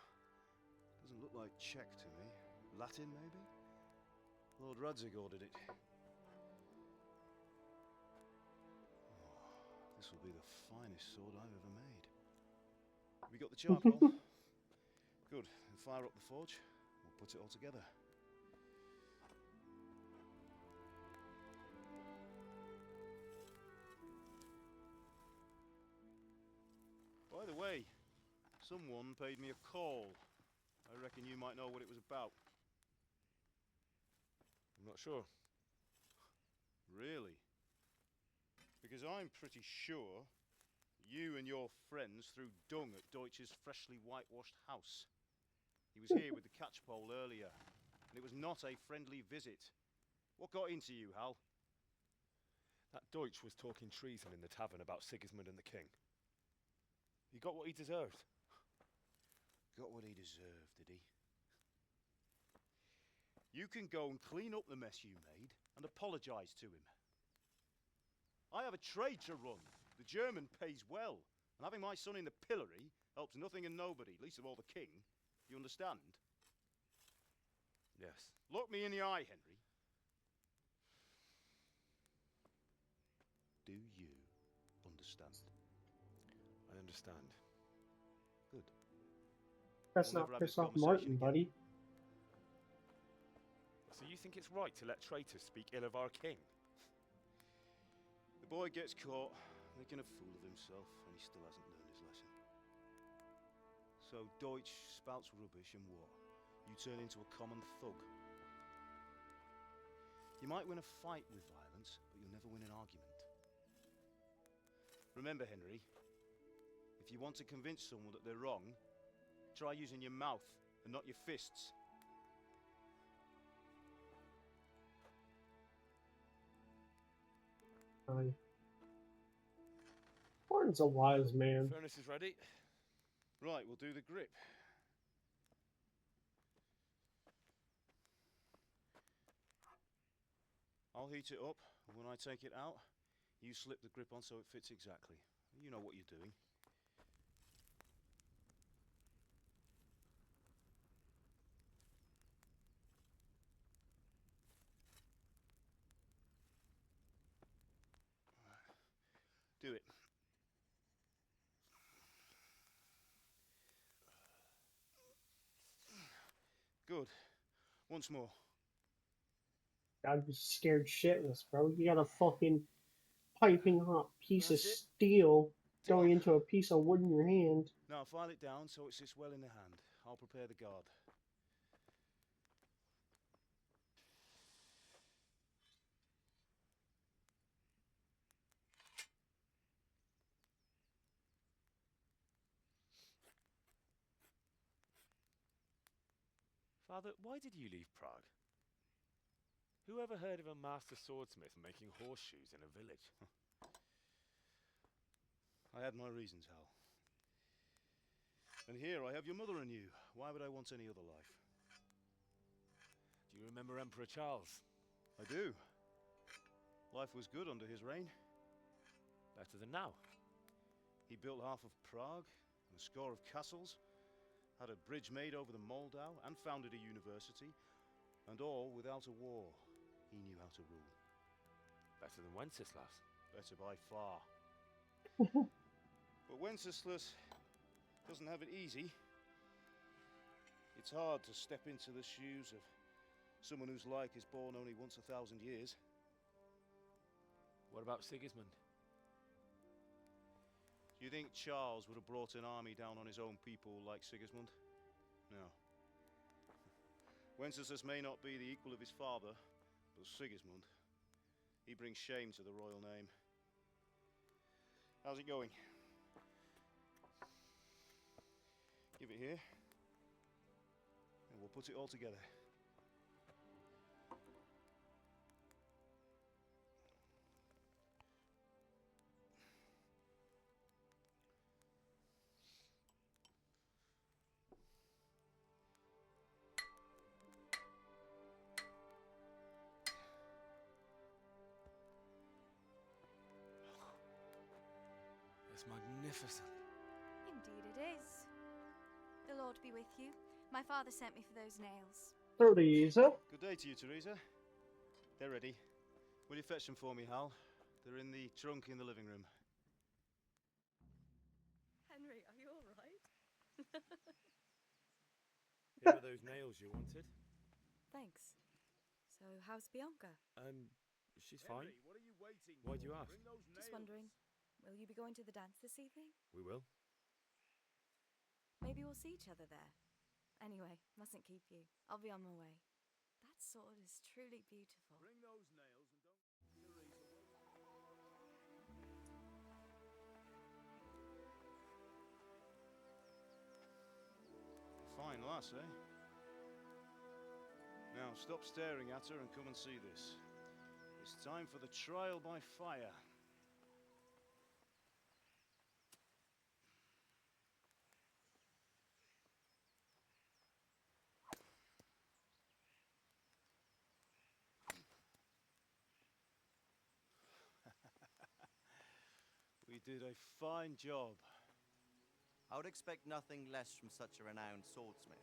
S3: Doesn't look like Czech to me. Latin, maybe? Lord Radzig ordered it. Oh, this will be the finest sword I've ever made. Have you got the charcoal? Good. Then fire up the forge. We'll put it all together. By the way, someone paid me a call. I reckon you might know what it was about.
S5: I'm not sure.
S3: Really? Because I'm pretty sure you and your friends threw dung at Deutsch's freshly whitewashed house. He was here with the catchpole earlier, and it was not a friendly visit. What got into you, Hal?
S5: That Deutsch was talking treason in the tavern about Sigismund and the king. He got what he deserved.
S3: Got what he deserved, did he? You can go and clean up the mess you made and apologise to him. I have a trade to run. The German pays well, and having my son in the pillory helps nothing and nobody, least of all the king. You understand?
S5: Yes.
S3: Look me in the eye, Henry. Do you understand?
S5: I understand.
S3: Good.
S1: That's
S3: We'll
S1: not
S3: never have
S1: piss
S3: this
S1: off
S3: conversation
S1: Martin,
S3: again.
S1: buddy.
S5: So you think it's right to let traitors speak ill of our king?
S3: The boy gets caught, making a fool of himself, and he still hasn't learned his lesson. So Deutsch spouts rubbish, and what? You turn into a common thug. You might win a fight with violence, but you'll never win an argument. Remember, Henry, if you want to convince someone that they're wrong, try using your mouth and not your fists.
S1: Martin's a wise man.
S5: Furnace is ready.
S3: Right, we'll do the grip. I'll heat it up, and when I take it out, you slip the grip on so it fits exactly. You know what you're doing. Do it. Good. Once more.
S1: I'd be scared shitless, bro. You got a fucking piping hot piece of
S3: That's it.
S1: steel going
S3: Done.
S1: into a piece of wood in your hand.
S3: Now file it down so it sits well in the hand. I'll prepare the guard.
S5: Father, why did you leave Prague? Who ever heard of a master swordsmith making horseshoes in a village?
S3: I had my reasons, Hal. And here I have your mother and you. Why would I want any other life?
S5: Do you remember Emperor Charles?
S3: I do. Life was good under his reign.
S5: Better than now.
S3: He built half of Prague and a score of castles, had a bridge made over the Moldau, and founded a university, and all without a war. He knew how to rule.
S5: Better than Wenceslas.
S3: Better by far. But Wenceslas doesn't have it easy. It's hard to step into the shoes of someone whose like is born only once 1,000 years.
S5: What about Sigismund?
S3: Do you think Charles would have brought an army down on his own people like Sigismund? No. Wenceslas may not be the equal of his father, but Sigismund, he brings shame to the royal name. How's it going? Give it here, and we'll put it all together.
S5: It's magnificent.
S16: Indeed it is. The Lord be with you. My father sent me for those nails.
S1: Teresa?
S3: Good day to you, Teresa. They're ready. Will you fetch them for me, Hal? They're in the trunk in the living room.
S2: Henry, are you all right?
S5: Here are those nails you wanted.
S16: Thanks. So, how's Bianca?
S5: She's fine.
S3: Henry, what are you waiting
S5: Why do
S3: for?
S5: you ask?
S3: Bring those
S16: Just
S3: nails.
S16: wondering, will you be going to the dance this evening?
S5: We will.
S16: Maybe we'll see each other there. Anyway, mustn't keep you. I'll be on my way. That sword is truly beautiful.
S3: Bring those nails and don't... Teresa, fine lass, eh? Now stop staring at her and come and see this. It's time for the trial by fire. We did a fine job.
S17: I would expect nothing less from such a renowned swordsmith.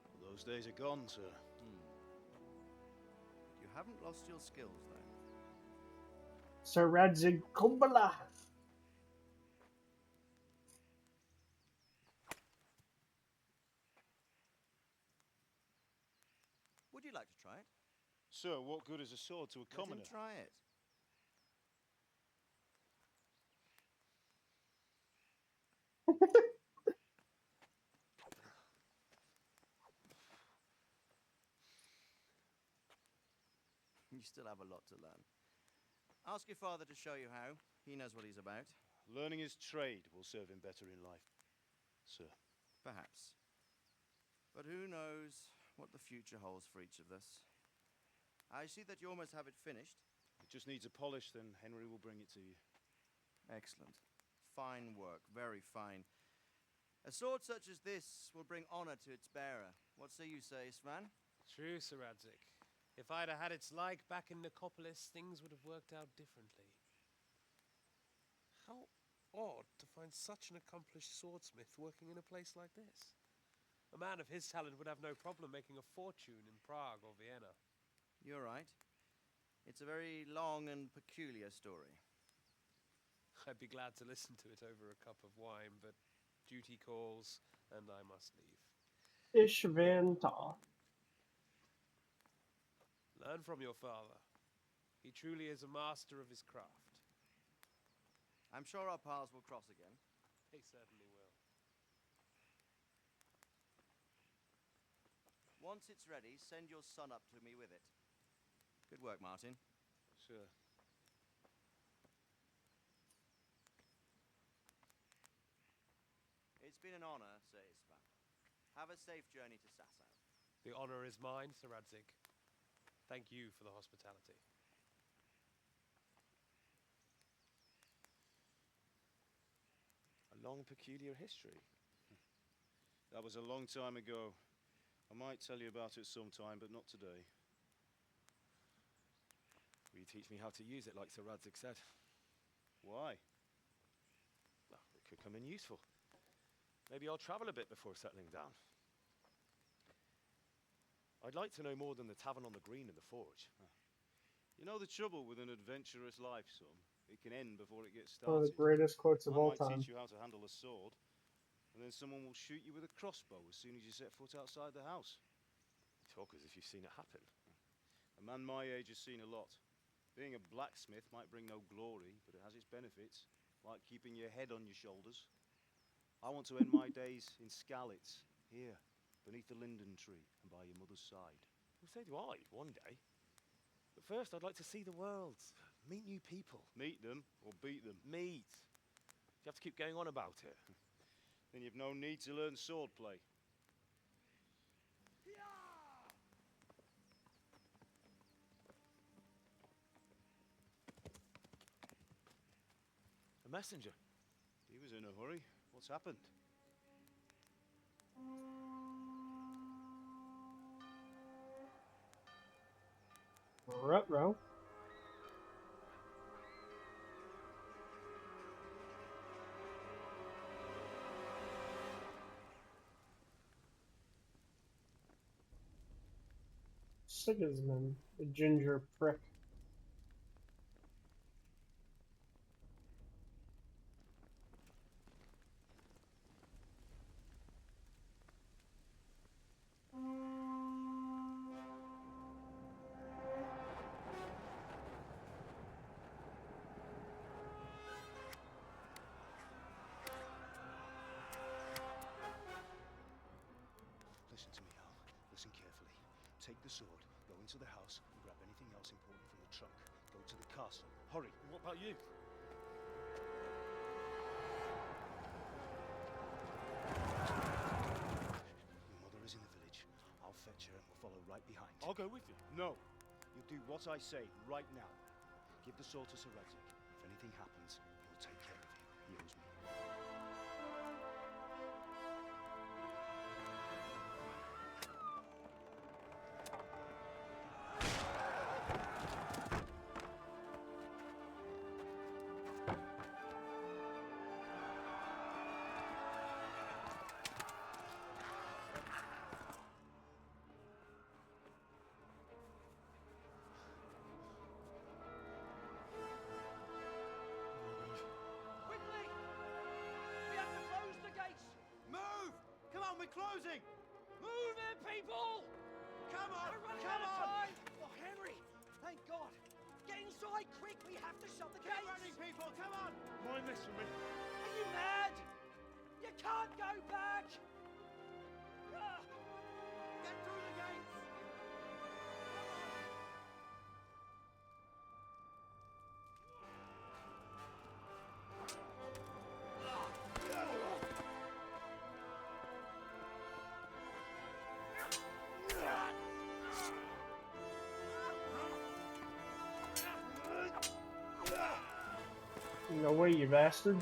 S3: Well, those days are gone, sir.
S17: You haven't lost your skills, though.
S1: Sir Radzig Kumbala.
S17: Would you like to try it?
S3: Sir, what good is a sword to a
S17: Let
S3: commoner?
S17: him try it. You still have a lot to learn. Ask your father to show you how. He knows what he's about.
S3: Learning his trade will serve him better in life, sir.
S17: Perhaps. But who knows what the future holds for each of us. I see that you almost have it finished.
S3: It just needs a polish, then Henry will bring it to you.
S17: Excellent. Fine work, very fine. A sword such as this will bring honor to its bearer. What say you, Sven?
S18: True, Sir Radzig. If I'd have had its like back in Nicopolis, things would have worked out differently. How odd to find such an accomplished swordsmith working in a place like this. A man of his talent would have no problem making a fortune in Prague or Vienna.
S17: You're right. It's a very long and peculiar story.
S18: I'd be glad to listen to it over a cup of wine, but duty calls, and I must leave.
S1: Ishvanta.
S18: Learn from your father. He truly is a master of his craft.
S17: I'm sure our paths will cross again.
S18: They certainly will.
S17: Once it's ready, send your son up to me with it. Good work, Martin.
S18: Sure.
S17: It's been an honor, Sir Ispan. Have a safe journey to Sasau.
S18: The honor is mine, Sir Radzig. Thank you for the hospitality.
S3: A long, peculiar history. That was a long time ago. I might tell you about it sometime, but not today.
S5: Will you teach me how to use it like Sir Radzig said?
S3: Why?
S5: Well, it could come in useful. Maybe I'll travel a bit before settling down. I'd like to know more than the tavern on the green and the forge.
S3: You know the trouble with an adventurous life, son? It can end before it gets
S1: One of
S3: started.
S1: the greatest quotes of
S3: I
S1: all
S3: might
S1: time.
S3: teach you how to handle a sword, and then someone will shoot you with a crossbow as soon as you set foot outside the house.
S5: You talk as if you've seen it happen.
S3: A man my age has seen a lot. Being a blacksmith might bring no glory, but it has its benefits, like keeping your head on your shoulders. I want to end my days in Skalitz, here, beneath the linden tree and by your mother's side.
S5: Well, so do I, one day. But first, I'd like to see the world, meet new people.
S3: Meet them or beat them?
S5: Meet. You have to keep going on about it.
S3: Then you've no need to learn swordplay.
S5: A messenger.
S3: He was in a hurry. What's happened?
S1: Ruh-roh. Sigismund, the ginger prick.
S3: Listen to me, Hal. Listen carefully. Take the sword, go into the house, and grab anything else important from the trunk. Go to the castle. Hurry.
S5: What about you?
S3: Your mother is in the village. I'll fetch her and we'll follow right behind.
S5: I'll go with you.
S3: No. You do what I say right now. Give the sword to Sir Radzig. If anything happens, he'll take care of you. He owes me.
S9: Quickly! We have to close the gates!
S17: Move! Come on, we're closing!
S9: Move it, people!
S17: Come on!
S9: We're running
S17: Come
S9: out of
S17: on!
S9: time! Oh, Henry! Thank God! Get inside, quick! We have to shut the
S17: Keep
S9: gates!
S17: running, people! Come on!
S5: Mind this for me.
S9: Are you mad? You can't go back! Ah!
S17: Get through the gates!
S1: No way, you bastard.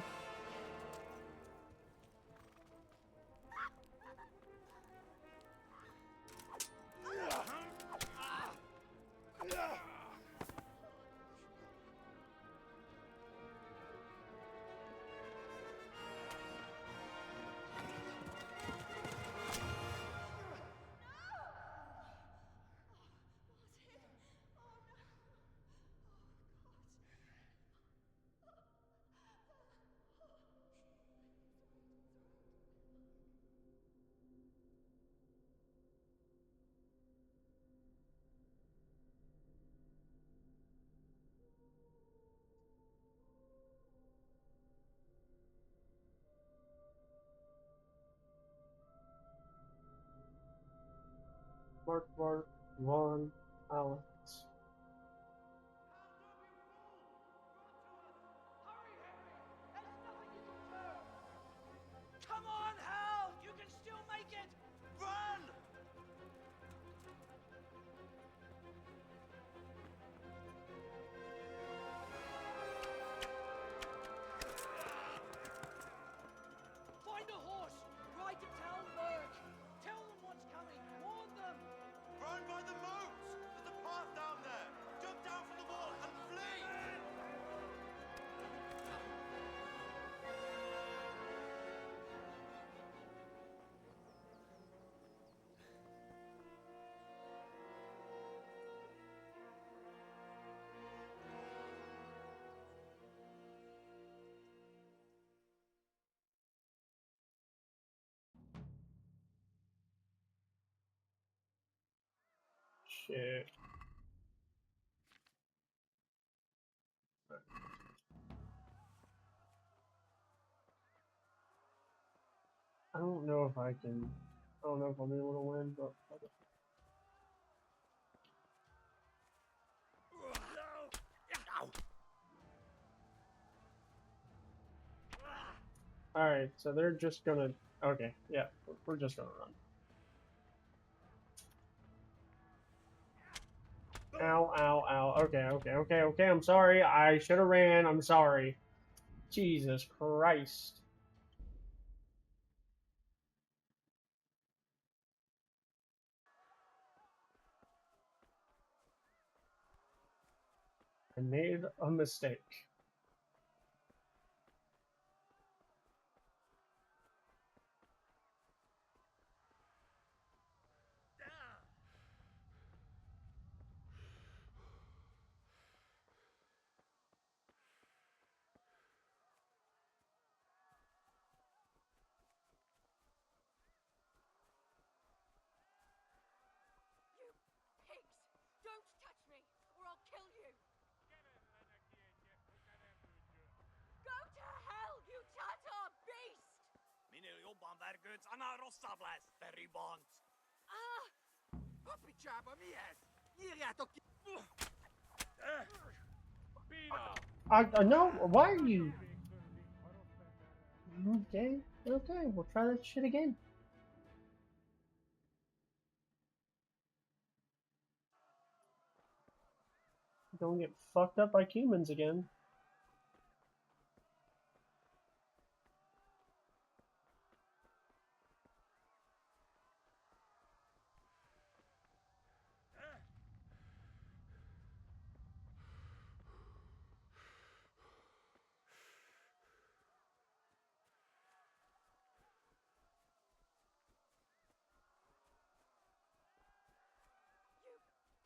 S1: bark, bark, Von Alex.
S4: Come on, Hal! You can still make it! Run! Find a horse! Ride to Talmberg! Tell them what's coming! Warn them!
S17: Run by the moat! There's a path down there! Jump down from the wall and flee!
S1: Shit. I don't know if I can. I don't know if I'll be able to win, but. Alright, so they're just gonna. Okay, yeah, we're just gonna run. Ow, ow, ow. Okay, I'm sorry. I should have ran. I'm sorry. Jesus Christ. I made a mistake.
S16: Pigs! Don't touch me, or I'll kill you! Go to hell, you Tatar beast!
S4: Minä jobban värgöts anna rossablas, terribont!
S16: Ah!
S4: Hoppi chapa mies! Jirja tokki...
S1: I know. Why are you? Okay, we'll try that shit again. Don't get fucked up by humans again.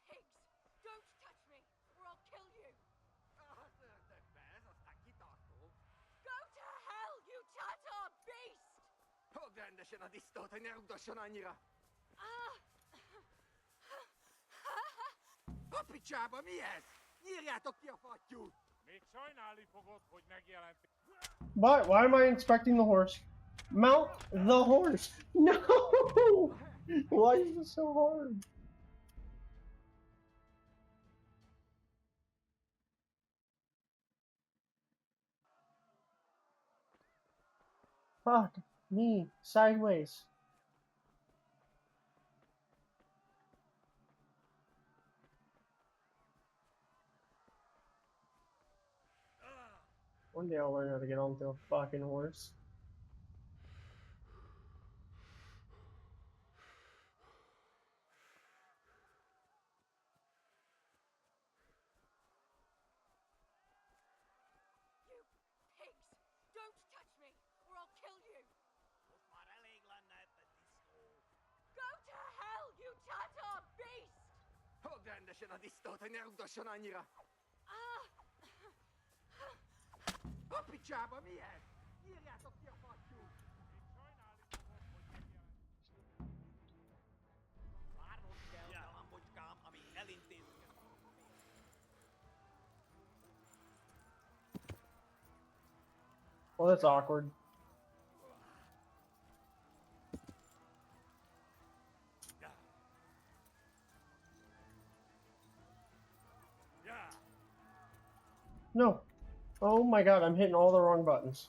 S16: Pigs! Don't touch me, or I'll kill you! Go to hell, you Tatar beast!
S4: Hogdendesen a disztót, hogy ne ugdosson annyira!
S16: Ah!
S4: Hoppi csába, mi ez? Nyírjátok ki a fattyút!
S7: Még sajnálni fogod, hogy megjelent.
S1: Why am I inspecting the horse? Mount the horse! No! Why is this so hard? Fuck me sideways. One day I'll learn how to get onto a fucking horse.
S16: You pigs! Don't touch me, or I'll kill you! Go to hell, you Tatar beast!
S4: Hogdendesen a disztót, hogy ne ugdosson annyira!
S16: Ah!
S4: Hoppi csába, mi ez? Nyírjátok ki a fattyút! Várnod kell, galambocskám, amíg elintézzük ezt a papírt.
S1: Well, that's awkward. No. Oh my god, I'm hitting all the wrong buttons.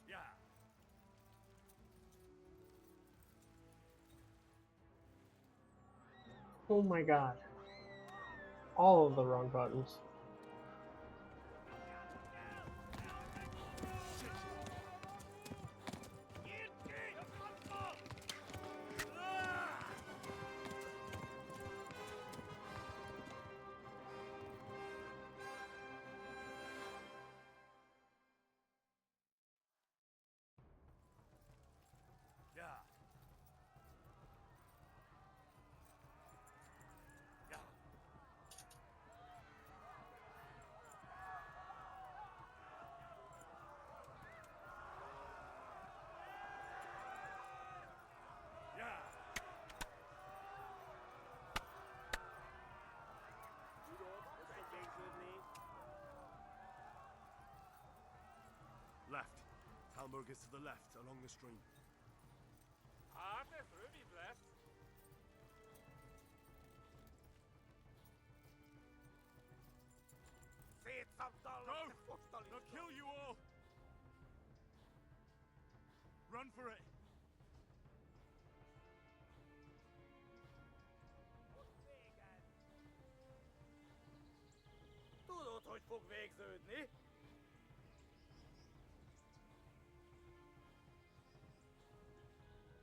S14: Yeah.
S1: Oh my god. All of the wrong buttons.
S14: Yeah. Yeah. Yeah. Left. Talmberg is to the left, along the stream.
S13: Arthur, Ruby blessed.
S14: Go! They'll kill you all! Run for it!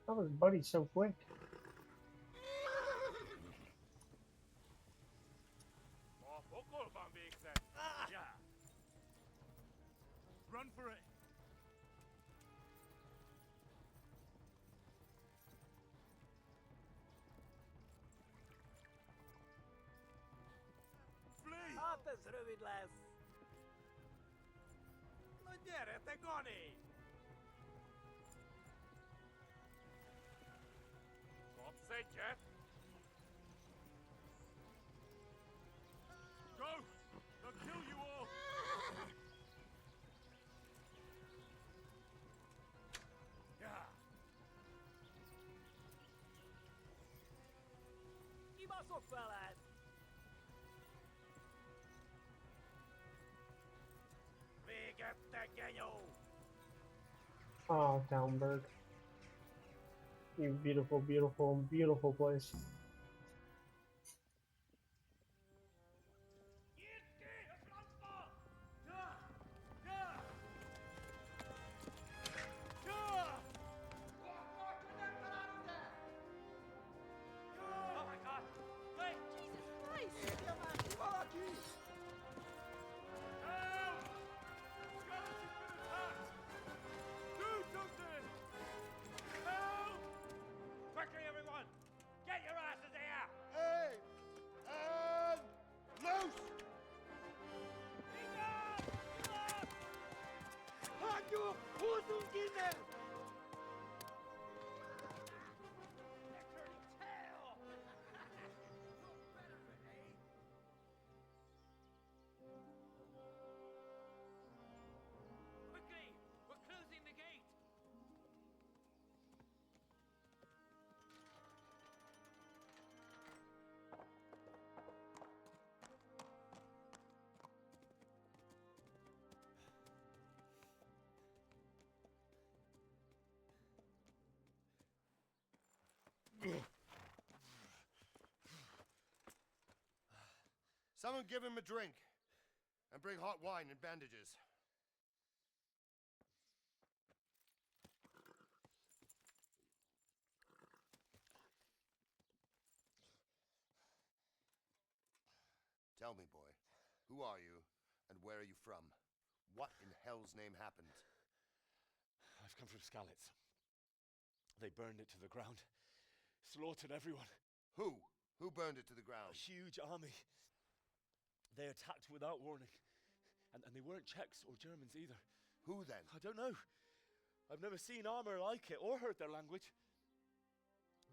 S1: How was Buddy so quick?
S14: Yeah. Run for it! Flee!
S9: Arthur's ruined less. Non dire, te goni!
S14: Go! They'll kill you all! Yeah.
S9: Keep us up, fellas! We get the genio!
S1: Oh, Talmberg. You beautiful, beautiful, beautiful place.
S9: Oh my god! Wait! Jesus Christ!
S14: Do something! Help!
S9: Quickly, everyone! Get your asses here!
S11: Hey! And loose!
S9: Hanju! Hosenkinder! They're turning tail! Quickly! We're closing the gate!
S11: Someone give him a drink. And bring hot wine and bandages. Tell me, boy, who are you, and where are you from? What in hell's name happened?
S5: I've come from Skalitz. They burned it to the ground. Slaughtered everyone.
S11: Who? Who burned it to the ground?
S5: A huge army. They attacked without warning. And they weren't Czechs or Germans either.
S11: Who then?
S5: I don't know. I've never seen armor like it or heard their language.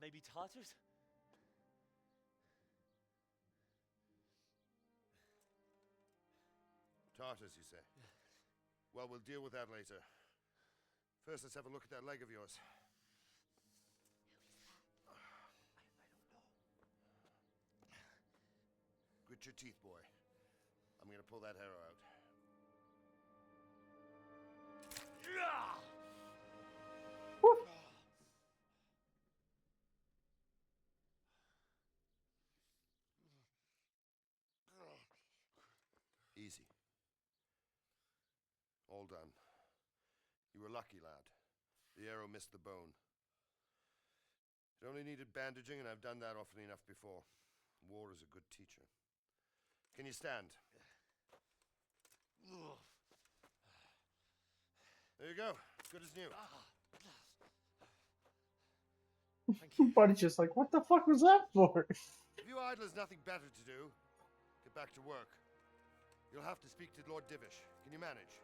S5: Maybe Tatars?
S11: Tartars, you say? Well, we'll deal with that later. First, let's have a look at that leg of yours.
S19: Grit your teeth, boy. I'm gonna pull that arrow out. Easy. All done. You were lucky, lad. The arrow missed the bone. It only needed bandaging, and I've done that often enough before. War is a good teacher. Can you stand? There you go. Good as new.
S1: Buddy's just like, what the fuck was that for?
S19: If you idlers nothing better to do, get back to work. You'll have to speak to Lord Divish. Can you manage?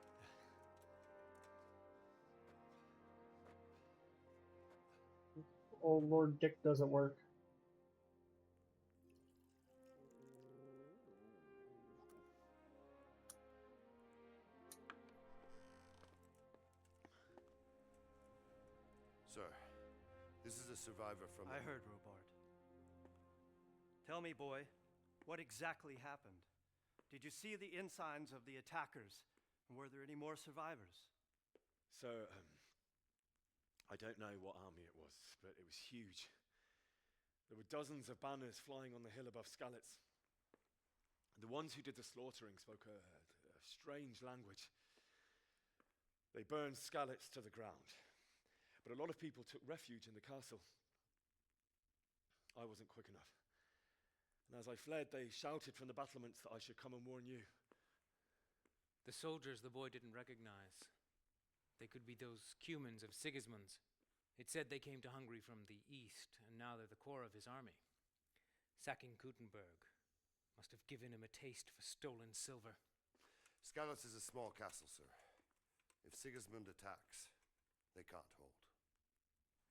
S1: Oh, Lord Dick doesn't work.
S19: Sir, this is a survivor from...
S20: I heard, Robard. Tell me, boy, what exactly happened? Did you see the ensigns of the attackers? And were there any more survivors?
S5: So, I don't know what army it was, but it was huge. There were dozens of banners flying on the hill above Skalitz. The ones who did the slaughtering spoke a strange language. They burned Skalitz to the ground, but a lot of people took refuge in the castle. I wasn't quick enough. And as I fled, they shouted from the battlements that I should come and warn you.
S21: The soldiers the boy didn't recognize. They could be those Cumans of Sigismund's. It said they came to Hungary from the east, and now they're the core of his army. Sacking Gutenberg must have given him a taste for stolen silver.
S19: Skalitz is a small castle, sir. If Sigismund attacks, they can't hold.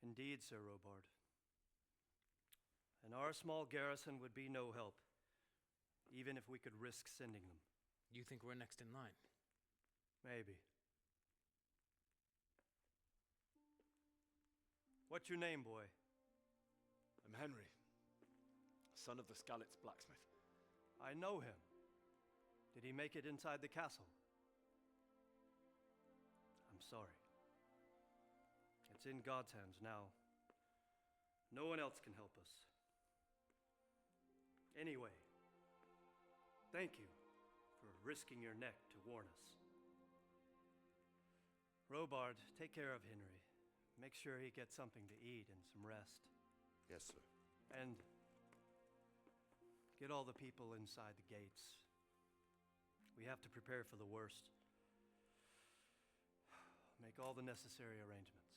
S20: Indeed, Sir Robard. And our small garrison would be no help, even if we could risk sending them.
S21: You think we're next in line?
S20: Maybe. What's your name, boy?
S5: I'm Henry, son of the Skalitz blacksmith.
S20: I know him. Did he make it inside the castle? I'm sorry. It's in God's hands now. No one else can help us. Anyway, thank you for risking your neck to warn us. Robard, take care of Henry. Make sure he gets something to eat and some rest.
S19: Yes, sir.
S20: And get all the people inside the gates. We have to prepare for the worst. Make all the necessary arrangements.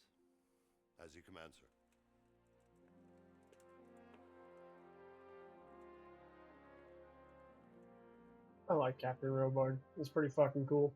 S19: As you command, sir.
S1: I like Captain Robard. He's pretty fucking cool.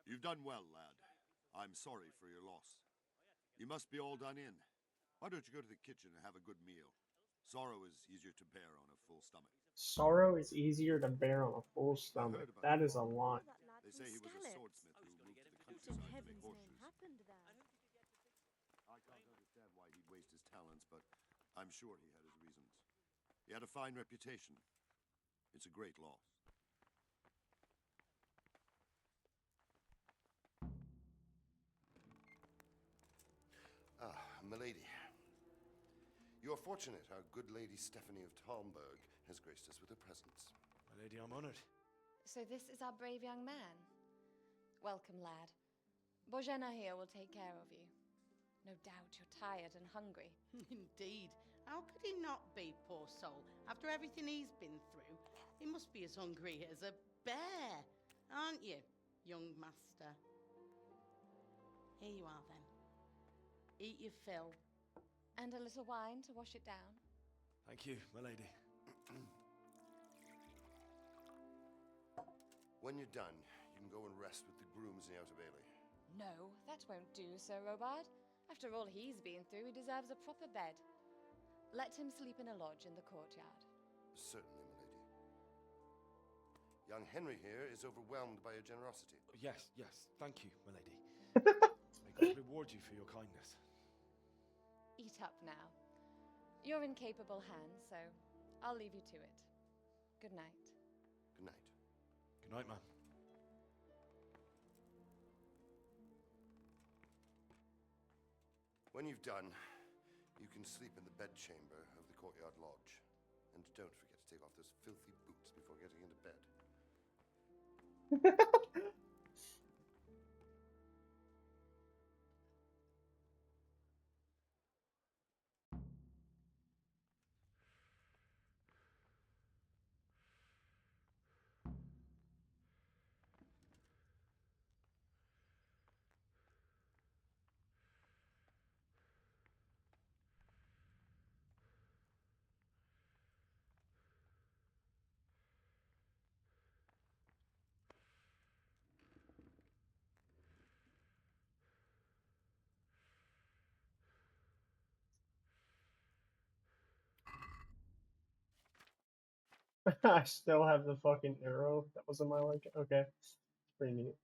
S19: You've done well, lad. I'm sorry for your loss. You must be all done in. Why don't you go to the kitchen and have a good meal? Sorrow is easier to bear on a full stomach.
S1: Sorrow is easier to bear on a full stomach. That is a lot.
S19: They say he was a swordsmith who moved to the countryside to make horseshoes. I can't understand why he'd waste his talents, but I'm sure he had his reasons. He had a fine reputation. It's a great loss. Ah, milady. You're fortunate our good lady Stephanie of Talmberg has graced us with her presence.
S5: My lady, I'm honored.
S16: So this is our brave young man. Welcome, lad. Bojena here will take care of you. No doubt you're tired and hungry.
S9: Indeed. How could he not be, poor soul? After everything he's been through, he must be as hungry as a bear, aren't you, young master? Here you are, then. Eat your fill.
S16: And a little wine to wash it down.
S5: Thank you, my lady.
S19: When you're done, you can go and rest with the grooms in the Outer Bailey.
S16: No, that won't do, Sir Robard. After all he's been through, he deserves a proper bed. Let him sleep in a lodge in the courtyard.
S19: Certainly, milady. Young Henry here is overwhelmed by your generosity.
S5: Yes, yes. Thank you, my lady. May God reward you for your kindness.
S16: Eat up now. You're in capable hands, so I'll leave you to it. Good night.
S19: Good night.
S5: Good night, man.
S19: When you've done, you can sleep in the bedchamber of the courtyard lodge. And don't forget to take off those filthy boots before getting into bed.
S1: I still have the fucking arrow that was in my like. Okay, pretty neat.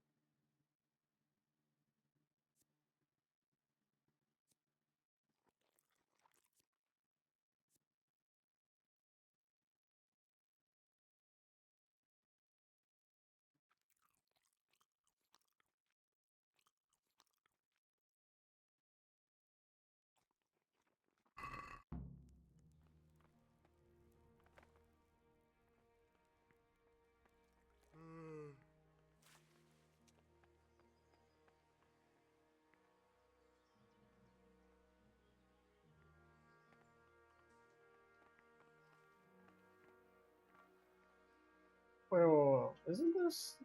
S1: Wait.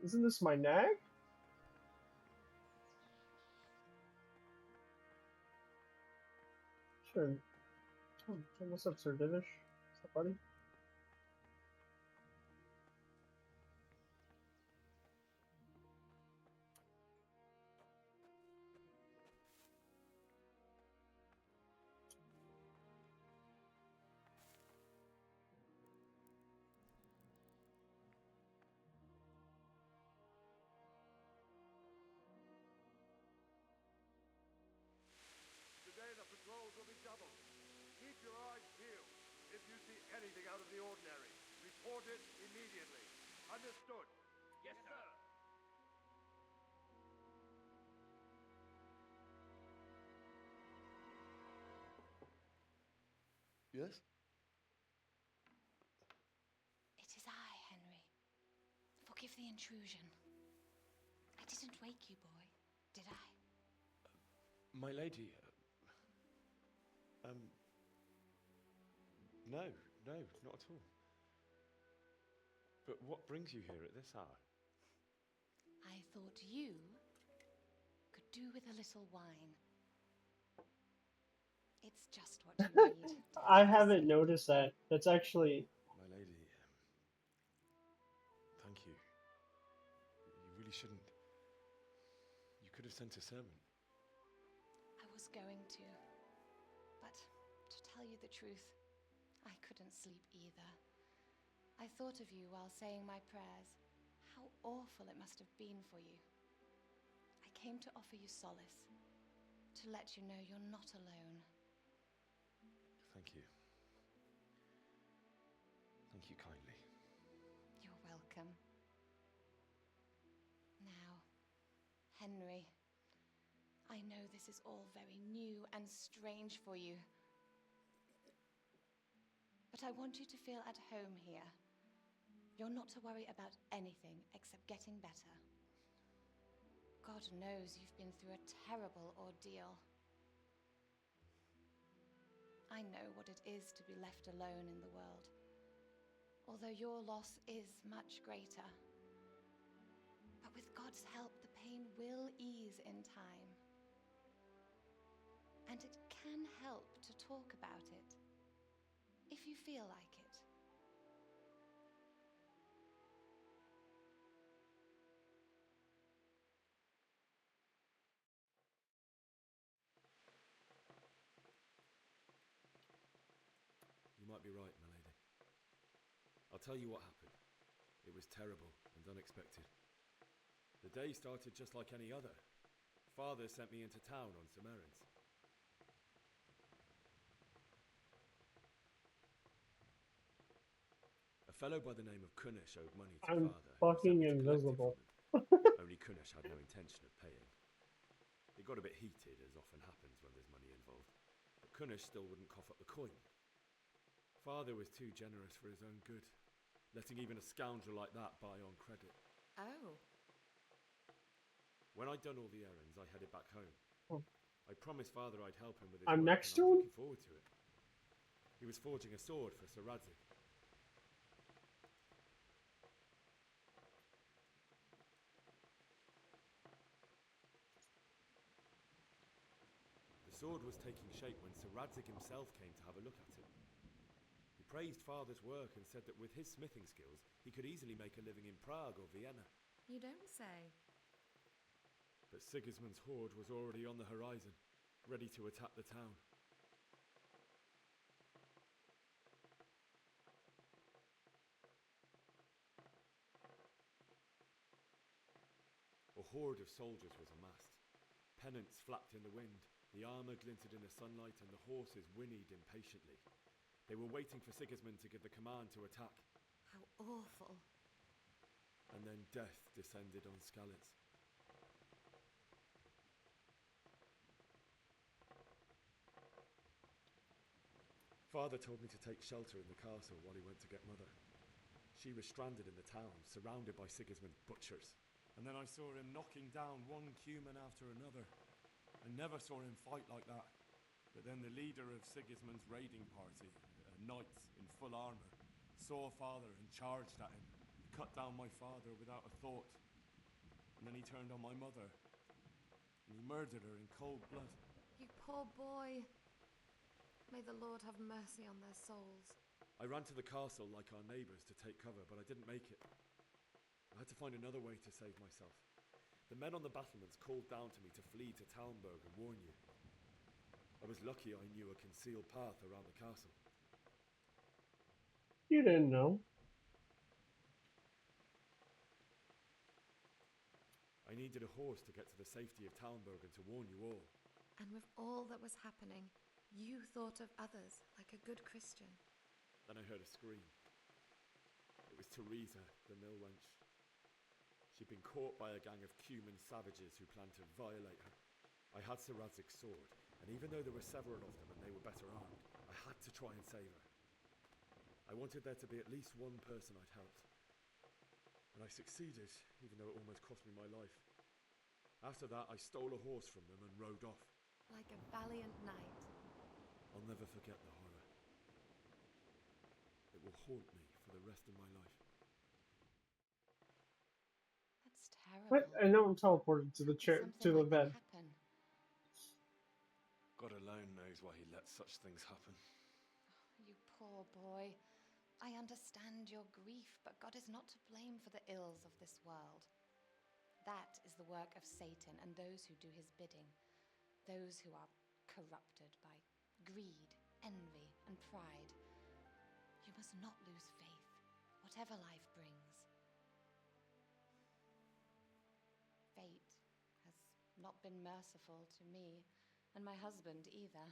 S1: Isn't this my nag? Sure. What's up, Sir Divish? What's up, buddy?
S7: Today the patrols will be doubled. Keep your eyes peeled. If you see anything out of the ordinary, report it immediately. Understood?
S4: Yes, sir.
S5: Yes?
S16: It is I, Henry. Forgive the intrusion. I didn't wake you, boy, did I?
S5: My lady, no, not at all. But what brings you here at this hour?
S16: I thought you could do with a little wine. It's just what you need.
S1: I haven't noticed that. That's actually.
S5: My lady, thank you. You really shouldn't. You could have sent a servant.
S16: I was going to. But to tell you the truth, I couldn't sleep either. I thought of you while saying my prayers. How awful it must have been for you. I came to offer you solace, to let you know you're not alone.
S5: Thank you. Thank you kindly.
S16: You're welcome. Now, Henry, I know this is all very new and strange for you. But I want you to feel at home here. You're not to worry about anything except getting better. God knows you've been through a terrible ordeal. I know what it is to be left alone in the world, although your loss is much greater. But with God's help, the pain will ease in time. And it can help to talk about it, if you feel like it.
S5: might be right, my lady. I'll tell you what happened. It was terrible and unexpected. The day started just like any other. Father sent me into town on some errands. A fellow by the name of Kunish owed money to
S1: I'm
S5: Father.
S1: fucking
S5: and sent me to collect it
S1: invisible.
S5: from him. Only Kunish had no intention of paying. It got a bit heated, as often happens when there's money involved. But Kunish still wouldn't cough up the coin. Father was too generous for his own good, letting even a scoundrel like that buy on credit.
S2: Oh.
S5: When I'd done all the errands, I headed back home.
S1: Oh.
S5: I promised Father I'd help him with his
S1: I'm
S5: work,
S1: next
S5: and I
S1: to
S5: was
S1: him?
S5: looking forward to it. He was forging a sword for Sir Radzik. The sword was taking shape when Sir Radzik himself came to have a look at it. He praised Father's work and said that with his smithing skills, he could easily make a living in Prague or Vienna.
S2: You don't say.
S5: But Sigismund's horde was already on the horizon, ready to attack the town. A horde of soldiers was amassed. Pennants flapped in the wind, the armour glinted in the sunlight, and the horses whinnied impatiently. They were waiting for Sigismund to give the command to attack.
S2: How awful.
S5: And then death descended on Skalitz. Father told me to take shelter in the castle while he went to get Mother. She was stranded in the town, surrounded by Sigismund's butchers.
S14: And then I saw him knocking down one Cuman after another. I never saw him fight like that. But then the leader of Sigismund's raiding party, a knight in full armour, saw Father and charged at him. He cut down my father without a thought. And then he turned on my mother. And he murdered her in cold blood.
S16: You poor boy. May the Lord have mercy on their souls.
S5: I ran to the castle like our neighbours to take cover, but I didn't make it. I had to find another way to save myself. The men on the battlements called down to me to flee to Talmberg and warn you. I was lucky I knew a concealed path around the castle.
S1: You didn't know.
S5: I needed a horse to get to the safety of Talmberg and to warn you all.
S16: And with all that was happening, you thought of others like a good Christian.
S5: Then I heard a scream. It was Teresa, the mill wench. She'd been caught by a gang of Cuman savages who planned to violate her. I had Sir Radzig's sword, and even though there were several of them and they were better armed, I had to try and save her. I wanted there to be at least one person I'd helped. And I succeeded, even though it almost cost me my life. After that, I stole a horse from them and rode off.
S16: Like a valiant knight.
S5: I'll never forget the horror. It will haunt me for the rest of my life.
S16: That's terrible.
S1: What? I know I'm teleported to the chair, to the bed.
S16: Happen.
S5: God alone knows why he lets such things happen.
S16: You poor boy. I understand your grief, but God is not to blame for the ills of this world. That is the work of Satan and those who do his bidding. Those who are corrupted by greed, envy, and pride. You must not lose faith, whatever life brings. Fate has not been merciful to me, and my husband either.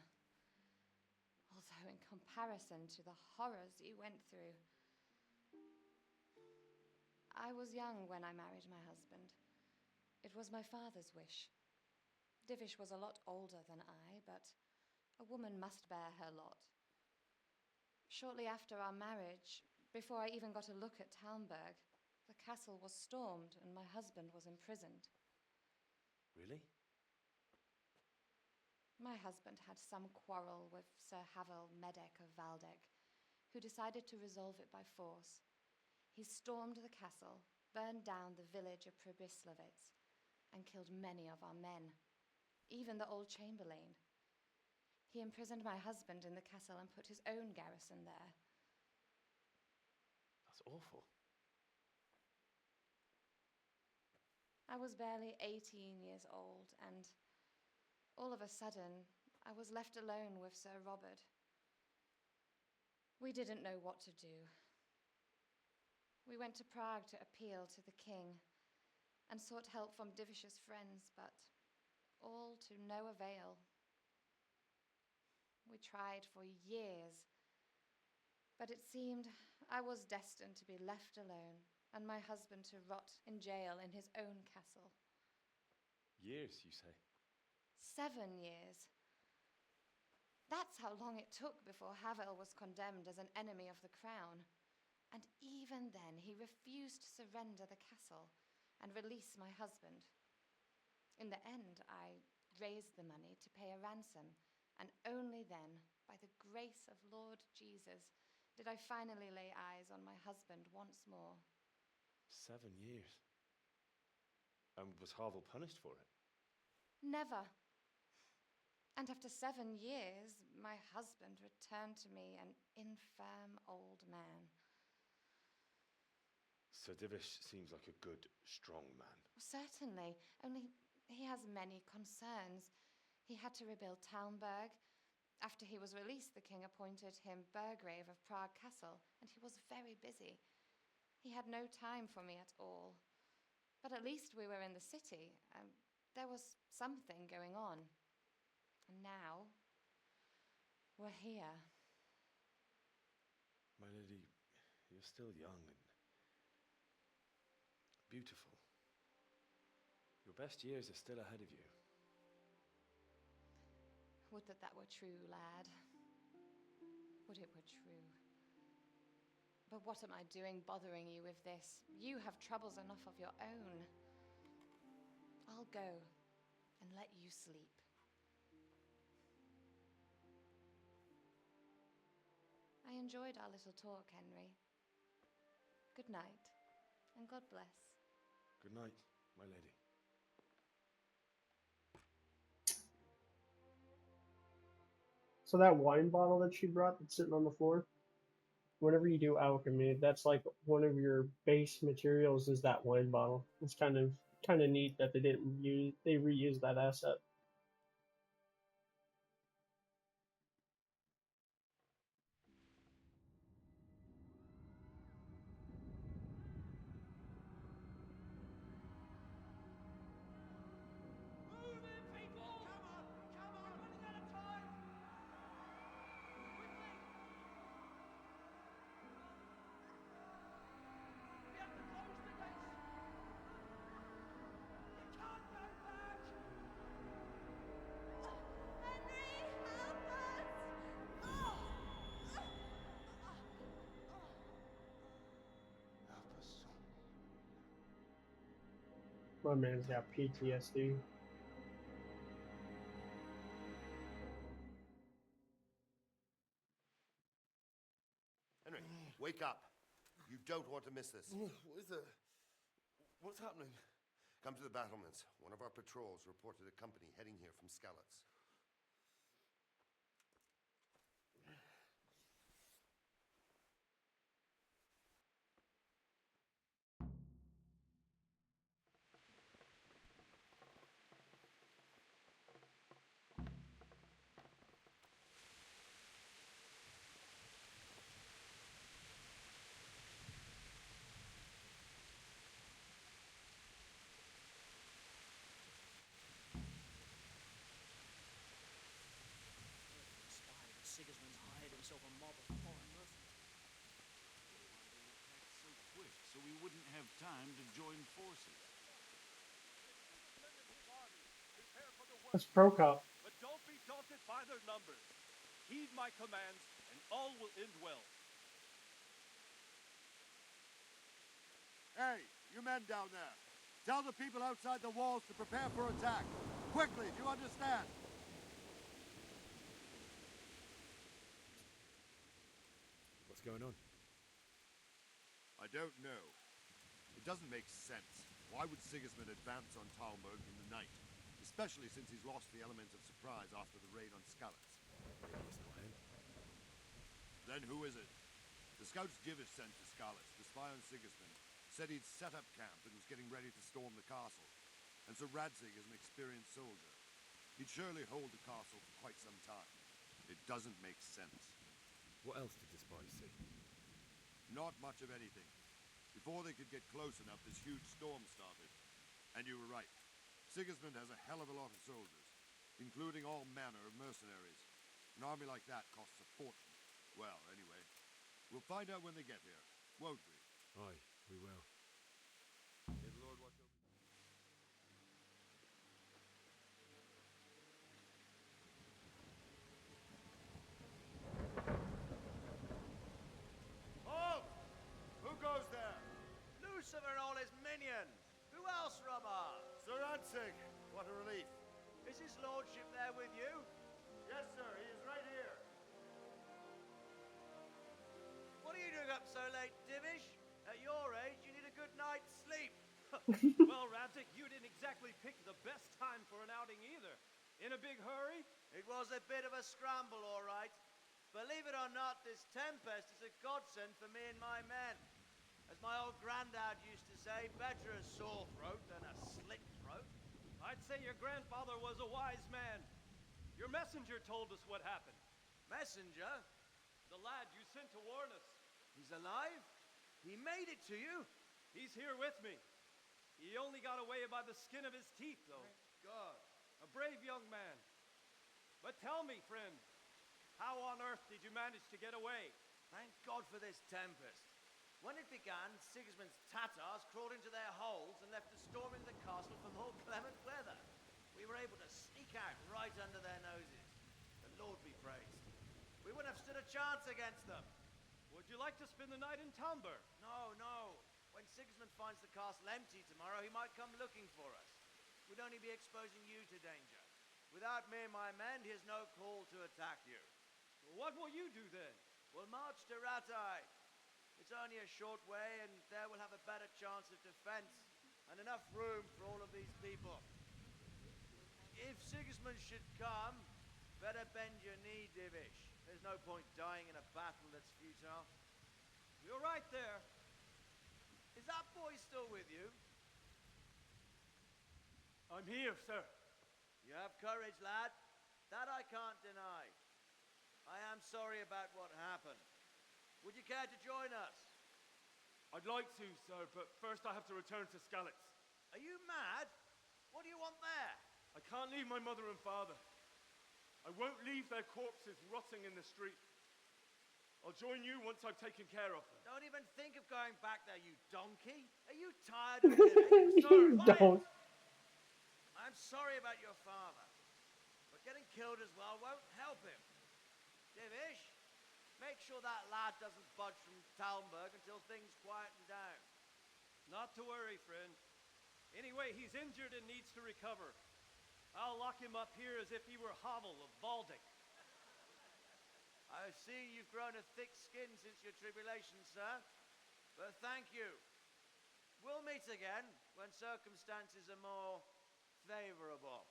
S16: Although in comparison to the horrors you went through. I was young when I married my husband. It was my father's wish. Divish was a lot older than I, but a woman must bear her lot. Shortly after our marriage, before I even got a look at Talmberg, the castle was stormed and my husband was imprisoned.
S5: Really?
S16: My husband had some quarrel with Sir Havel Medek of Valdek, who decided to resolve it by force. He stormed the castle, burned down the village of Pribyslavitz, and killed many of our men, even the old chamberlain. He imprisoned my husband in the castle and put his own garrison there.
S5: That's awful.
S16: I was barely 18 years old, and all of a sudden, I was left alone with Sir Robert. We didn't know what to do. We went to Prague to appeal to the king and sought help from Divish's friends, but all to no avail. We tried for years, but it seemed I was destined to be left alone and my husband to rot in jail in his own castle.
S5: Years, you say?
S16: 7 years. That's how long it took before Havel was condemned as an enemy of the crown. And even then, he refused to surrender the castle and release my husband. In the end, I raised the money to pay a ransom, and only then, by the grace of Lord Jesus, did I finally lay eyes on my husband once more.
S5: 7 years. And was Havel punished for it?
S16: Never. And after 7 years, my husband returned to me an infirm old man.
S5: Sir Divish seems like a good, strong man.
S16: Certainly, only he has many concerns. He had to rebuild Talmberg. After he was released, the king appointed him Burgrave of Prague Castle, and he was very busy. He had no time for me at all. But at least we were in the city. There was something going on. And now, we're here.
S5: My lady, you're still young and beautiful. Your best years are still ahead of you.
S16: Would that were true, lad. Would it were true. But what am I doing bothering you with this? You have troubles enough of your own. I'll go and let you sleep. I enjoyed our little talk, Henry. Good night, and God bless.
S5: Good night, my lady.
S1: So that wine bottle that she brought that's sitting on the floor, whenever you do alchemy, that's like one of your base materials is that wine bottle. It's kind of neat that they reused that asset. My man's got PTSD.
S19: Henry, wake up. You don't want to miss this.
S7: What's happening?
S19: Come to the battlements. One of our patrols reported a company heading here from Skalitz.
S12: Sigismund's hired himself a mob of foreign mercenaries.
S3: So quick, so we wouldn't have time to join forces.
S1: That's Prokop.
S18: But don't be daunted by their numbers. Heed my commands, and all will end well.
S7: Hey, you men down there. Tell the people outside the walls to prepare for attack. Quickly, do you understand?
S5: What's going on?
S7: I don't know. It doesn't make sense. Why would Sigismund advance on Talmberg in the night? Especially since he's lost the element of surprise after the raid on Skalitz.
S5: It's not him.
S7: Then who is it? The scouts Divish sent to Skalitz to spy on Sigismund said he'd set up camp and was getting ready to storm the castle. And Sir Radzig is an experienced soldier. He'd surely hold the castle for quite some time. It doesn't make sense.
S3: What else did the spies see?
S7: Not much of anything. Before they could get close enough, this huge storm started. And you were right. Sigismund has a hell of a lot of soldiers, including all manner of mercenaries. An army like that costs a fortune. Well, anyway, we'll find out when they get here, won't we?
S3: Aye, we will.
S7: May the Lord watch over you.
S17: Halt! Who goes there? Lucifer and all his minions. Who else, Rubber?
S19: Sir Ansig, what a relief.
S17: Is his lordship there with you?
S19: Yes, sir, he is right here.
S17: What are you doing up so late, Divish? At your age, you need a good night's sleep.
S18: Well, Radzik, you didn't exactly pick the best time for an outing either. In a big hurry?
S17: It was a bit of a scramble, all right. Believe it or not, this tempest is a godsend for me and my men. As my old granddad used to say, better a sore throat than a slit throat.
S18: I'd say your grandfather was a wise man. Your messenger told us what happened.
S17: Messenger?
S18: The lad you sent to warn us.
S17: He's alive? He made it to you?
S18: He's here with me. He only got away by the skin of his teeth, though.
S17: Thank God.
S18: A brave young man. But tell me, friend, how on earth did you manage to get away?
S17: Thank God for this tempest. When it began, Sigismund's Tatars crawled into their holes and left us storming the castle for more clement weather. We were able to sneak out right under their noses. The Lord be praised. We wouldn't have stood a chance against them.
S18: Would you like to spend the night in Talmberg?
S17: No, no. When Sigismund finds the castle empty tomorrow, he might come looking for us. We'd only be exposing you to danger. Without me and my men, he has no call to attack you.
S18: What will you do then?
S17: We'll march to Ratai. It's only a short way, and there we'll have a better chance of defense and enough room for all of these people. If Sigismund should come, better bend your knee, Divish. There's no point dying in a battle that's futile.
S18: You're right there.
S17: Is that boy still with you?
S18: I'm here, sir.
S17: You have courage, lad. That I can't deny. I am sorry about what happened. Would you care to join us?
S18: I'd like to, sir, but first I have to return to Skalitz.
S17: Are you mad? What do you want there?
S18: I can't leave my mother and father. I won't leave their corpses rotting in the street. I'll join you once I've taken care of them.
S17: Don't even think of going back there, you donkey. Are you tired of living?
S1: You don't.
S17: I'm sorry about your father, but getting killed as well won't help him. Divish, make sure that lad doesn't budge from Talmberg until things quieten down.
S18: Not to worry, friend. Anyway, he's injured and needs to recover. I'll lock him up here as if he were Havel of Baldic.
S17: I see you've grown a thick skin since your tribulation, sir. But thank you. We'll meet again when circumstances are more favorable.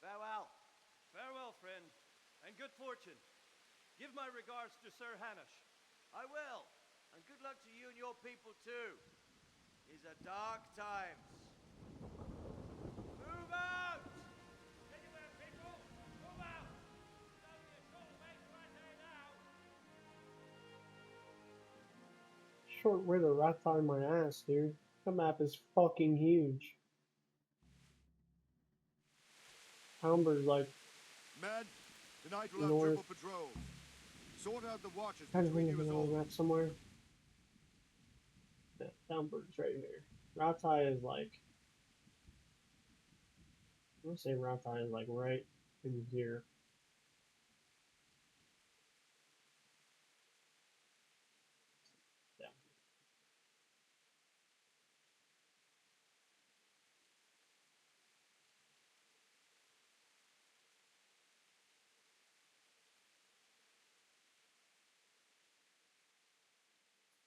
S17: Farewell.
S18: Farewell, friend, and good fortune. Give my regards to Sir Hanush.
S17: I will. And good luck to you and your people, too. These are dark times. Move out!
S18: Anywhere, people! Move out! It's only a short way to Rattay now!
S1: Short way to Ratai my ass, dude. The map is fucking huge. Talmberg's like
S7: Men, tonight we'll have
S1: north.
S7: triple patrols. Sort out the watches
S1: Kind of
S7: between
S1: ringing
S7: you
S1: the
S7: as
S1: old
S7: always.
S1: map somewhere. Yeah, Talmberg's right here. Ratai is like, I'm gonna say Ratai is like right in here. Yeah.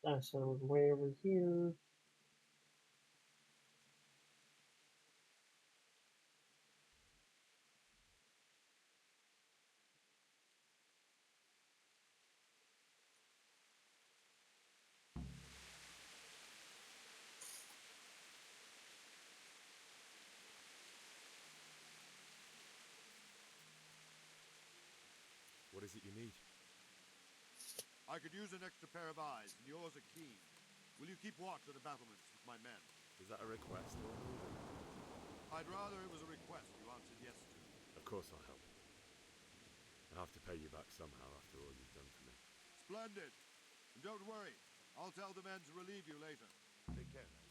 S1: That sounds way over here.
S3: What is it you need?
S7: I I could use an extra pair of eyes, and yours are keen. Will you keep watch of the battlements with my men?
S5: Is that a request or an order?
S7: I'd rather it was a request you answered yes to.
S5: Of course I'll help. I have to pay you back somehow after all you've done for me.
S7: Splendid! And don't worry, I'll tell the men to relieve you later. Take care now.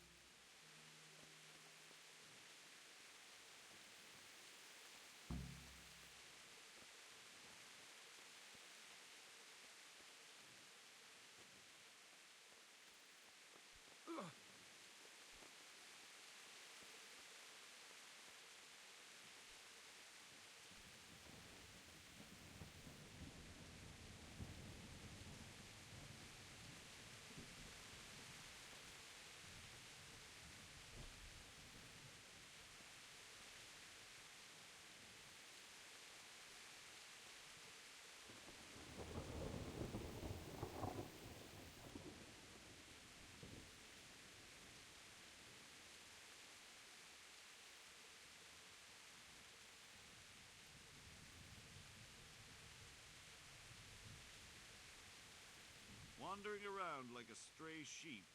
S10: Wandering around like a stray sheep.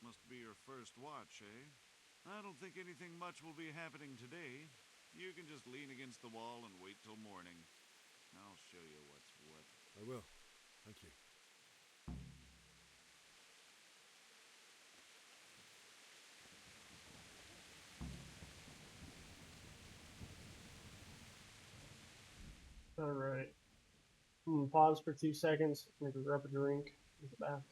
S10: Must be your first watch, eh? I don't think anything much will be happening today. You can just lean against the wall and wait till morning. I'll show you what's what.
S5: I will. Thank you.
S1: Alright. Pause for 2 seconds. I'm gonna grab a drink. Use the bathroom.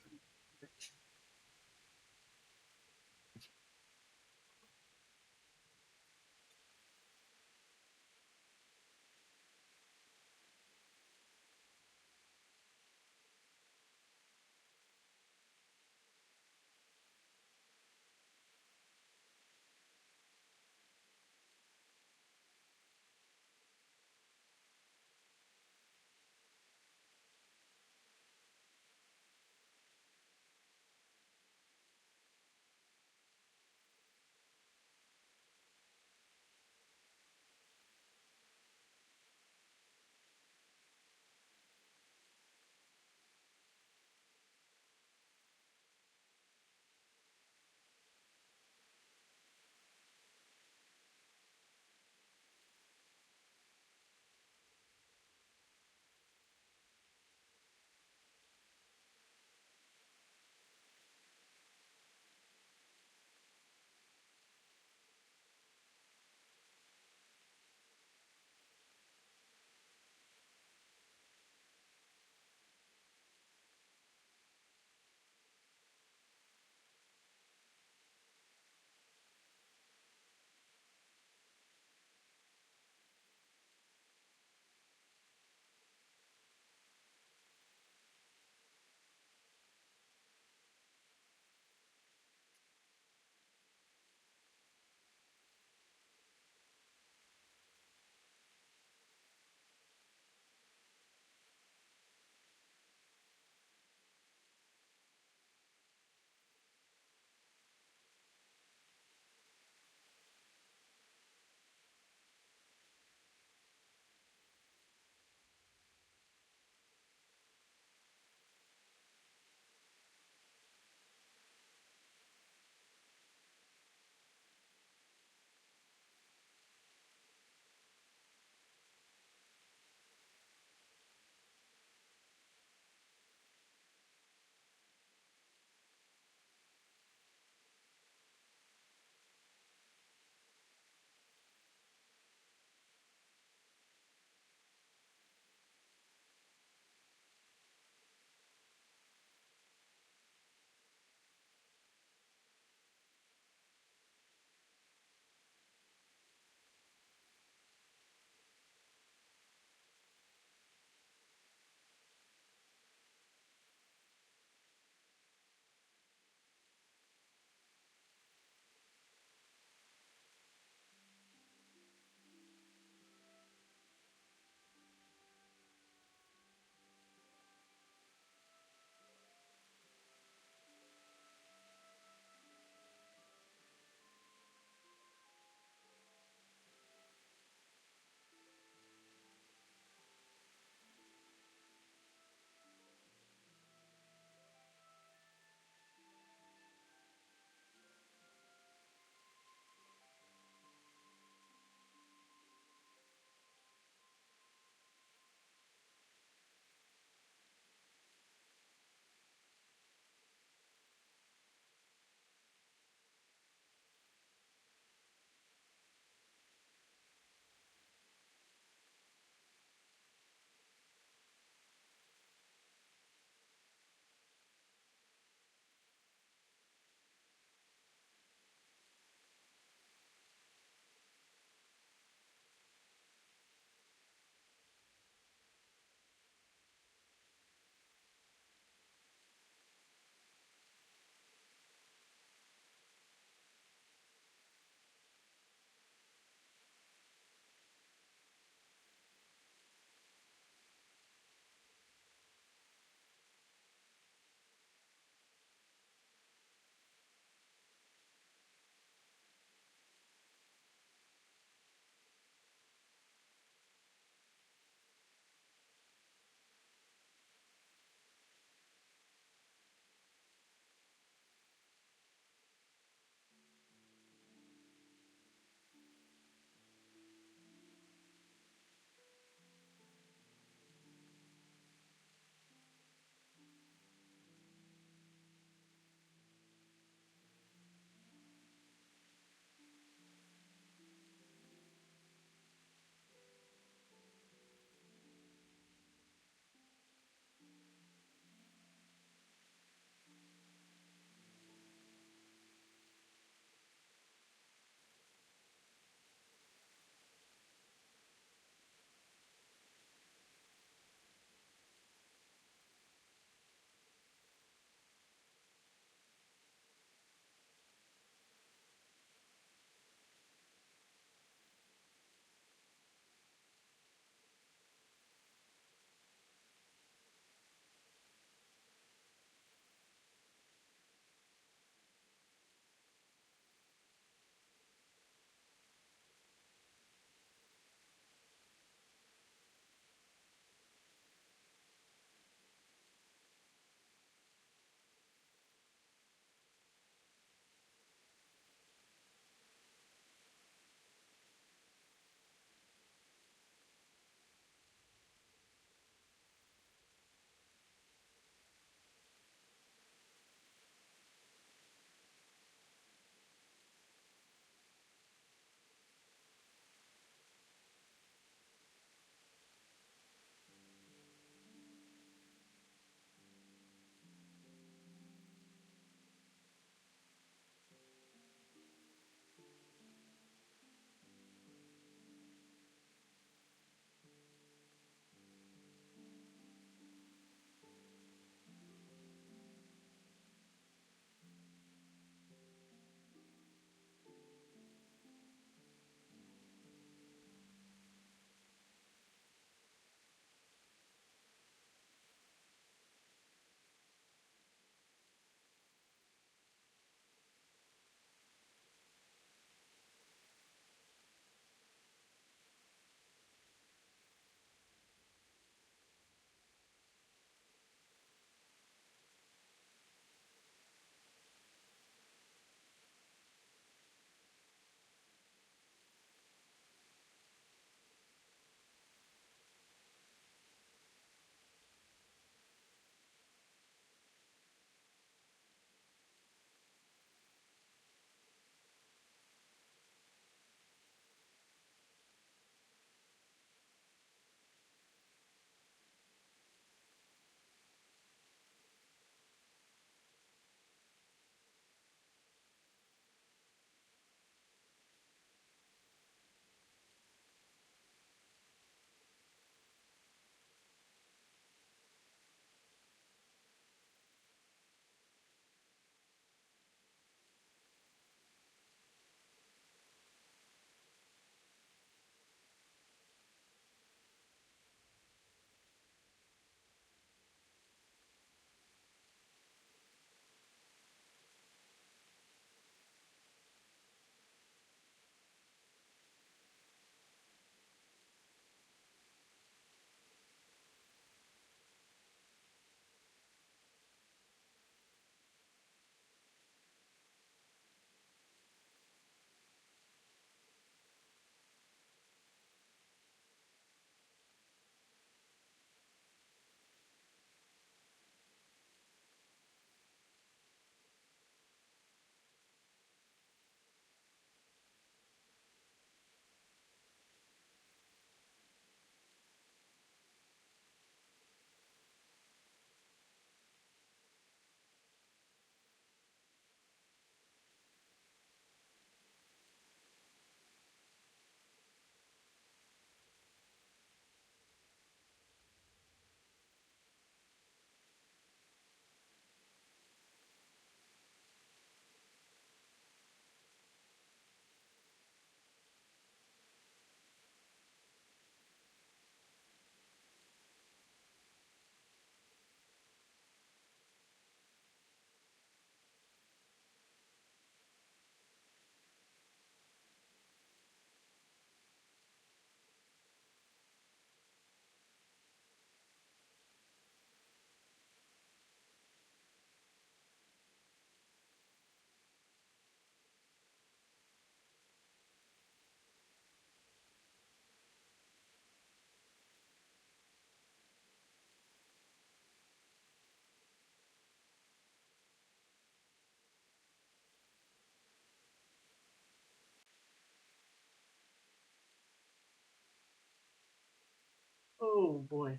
S1: Oh boy.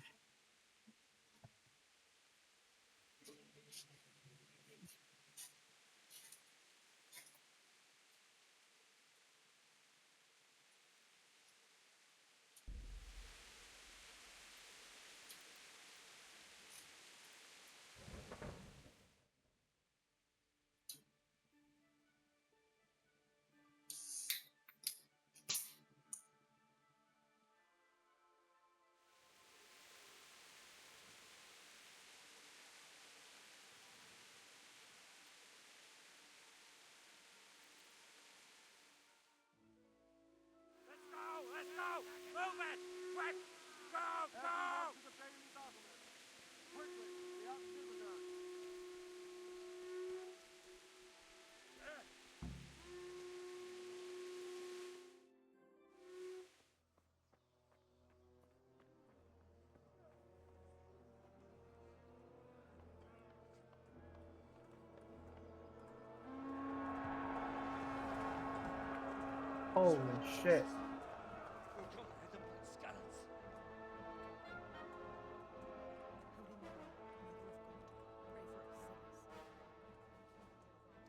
S4: Let's go! Let's go! Move it! Quick! Go! Go!
S7: Quickly, the outfit are.
S1: Holy shit.
S18: We'll come and hit them like scallops.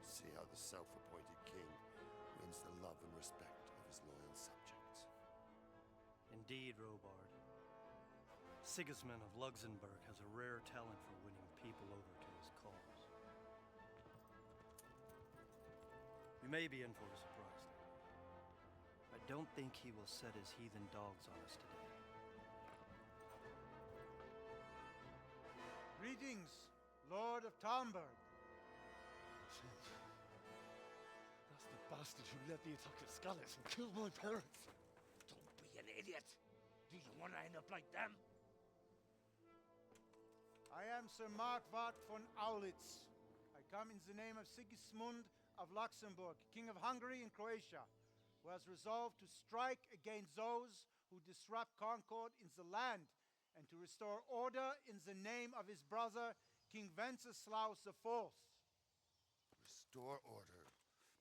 S19: See how the self-appointed king wins the love and respect of his loyal subjects.
S20: Indeed, Robard. Sigismund of Luxembourg has a rare talent for winning people over to his cause. We may be in for a surprise, though. I don't think he will set his heathen dogs on us today.
S6: Greetings, Lord of Talmberg.
S18: That's the bastard who led the attack at Scallops and killed my parents.
S4: Don't be an idiot. Do you want to end up like them?
S6: I am Sir Markwart von Aulitz. I come in the name of Sigismund of Luxembourg, King of Hungary and Croatia, who has resolved to strike against those who disrupt concord in the land and to restore order in the name of his brother, King Wenceslaus IV.
S19: Restore order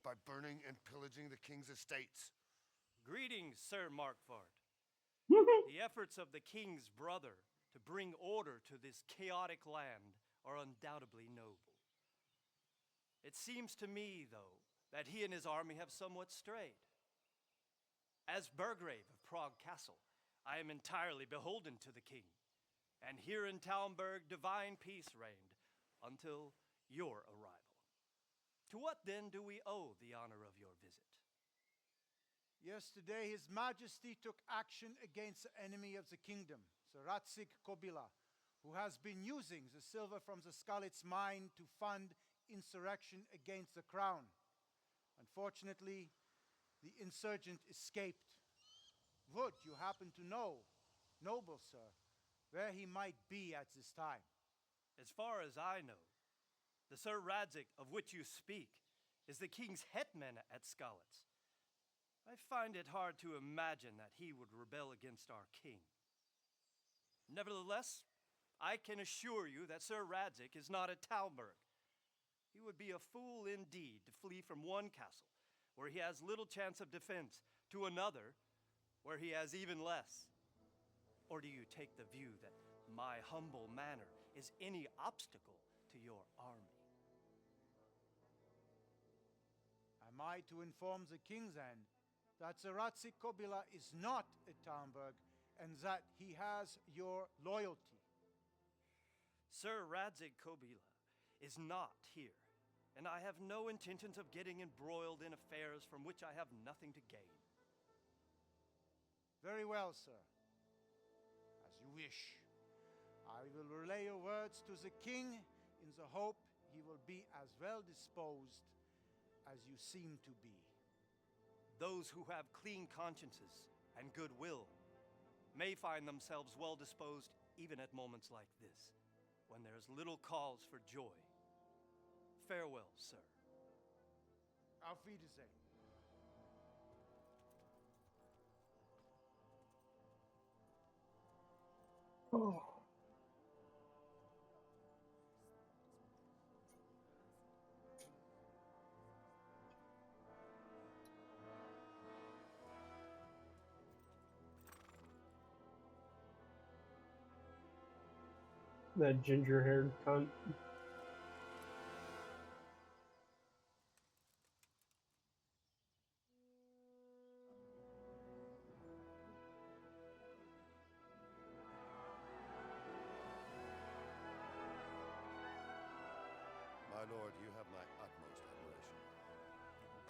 S19: by burning and pillaging the king's estates.
S20: Greetings, Sir Markwart. The efforts of the king's brother to bring order to this chaotic land are undoubtedly noble. It seems to me, though, that he and his army have somewhat strayed. As Burgrave of Prague Castle, I am entirely beholden to the king, and here in Talmberg divine peace reigned until your arrival. To what then do we owe the honor of your visit?
S6: Yesterday, His Majesty took action against the enemy of the kingdom, Sir Ratsig Kobila, who has been using the silver from the Skalitz mine to fund insurrection against the crown. Unfortunately, the insurgent escaped. Would you happen to know, noble sir, where he might be at this time?
S20: As far as I know, the Sir Radzik of which you speak is the king's hetman at Skalitz. I find it hard to imagine that he would rebel against our king. Nevertheless, I can assure you that Sir Radzik is not at Talmberg. He would be a fool indeed to flee from one castle, where he has little chance of defense, to another, where he has even less. Or do you take the view that my humble manner is any obstacle to your army?
S6: Am I to inform the king then that Sir Ratsig Kobila is not at Talmberg and that he has your loyalty?
S20: Sir Radzik Kobila is not here, and I have no intentions of getting embroiled in affairs from which I have nothing to gain.
S6: Very well, sir. As you wish. I will relay your words to the king in the hope he will be as well disposed as you seem to be.
S20: Those who have clean consciences and goodwill may find themselves well disposed even at moments like this, when there is little cause for joy. Farewell, sir.
S6: Auf Wiedersehen.
S1: Oh. That ginger-haired cunt.
S19: My lord, you have my utmost admiration.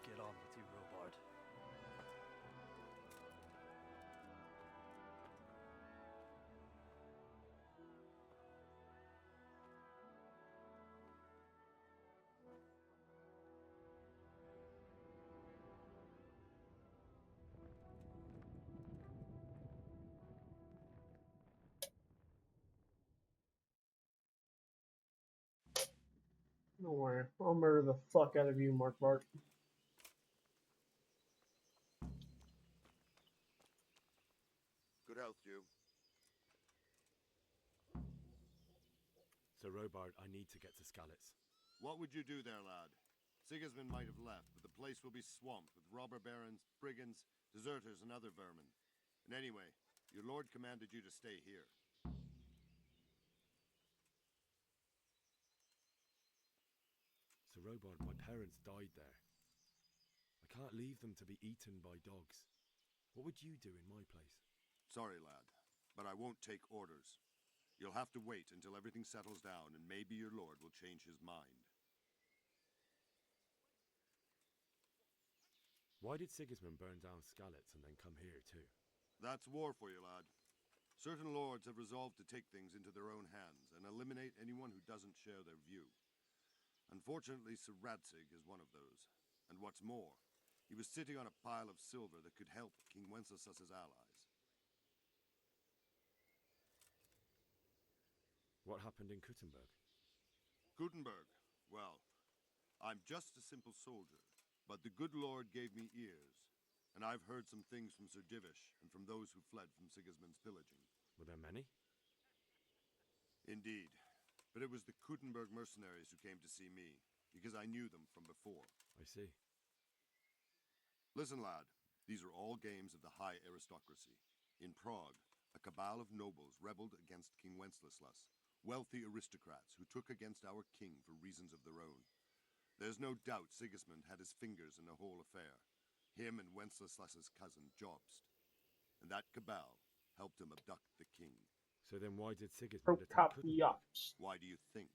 S20: Get on with you, Robard.
S1: Don't worry, I'll murder the fuck out of you, Mark Bart.
S7: Good health, you.
S5: Sir Robard, I need to get to Skalitz.
S7: What would you do there, lad? Sigismund might have left, but the place will be swamped with robber barons, brigands, deserters, and other vermin. And anyway, your lord commanded you to stay here.
S5: Sir Robard, my parents died there. I can't leave them to be eaten by dogs. What would you do in my place?
S7: Sorry, lad, but I won't take orders. You'll have to wait until everything settles down, and maybe your lord will change his mind.
S5: Why did Sigismund burn down Skalitz and then come here too?
S7: That's war for you, lad. Certain lords have resolved to take things into their own hands and eliminate anyone who doesn't share their view. Unfortunately, Sir Radzig is one of those. And what's more, he was sitting on a pile of silver that could help King Wenceslas's allies.
S5: What happened in Kuttenberg?
S7: Gutenberg, well, I'm just a simple soldier, but the good Lord gave me ears, and I've heard some things from Sir Divish and from those who fled from Sigismund's pillaging.
S5: Were there many?
S7: Indeed, but it was the Kuttenberg mercenaries who came to see me, because I knew them from before.
S5: I see.
S7: Listen, lad, these are all games of the high aristocracy. In Prague, a cabal of nobles rebelled against King Wenceslas, wealthy aristocrats who took against our king for reasons of their own. There's no doubt Sigismund had his fingers in the whole affair. Him and Wenceslas's cousin, Jobst. And that cabal helped him abduct the king.
S5: So then why did Sigismund attack Kuttenberg?
S7: Why do you think?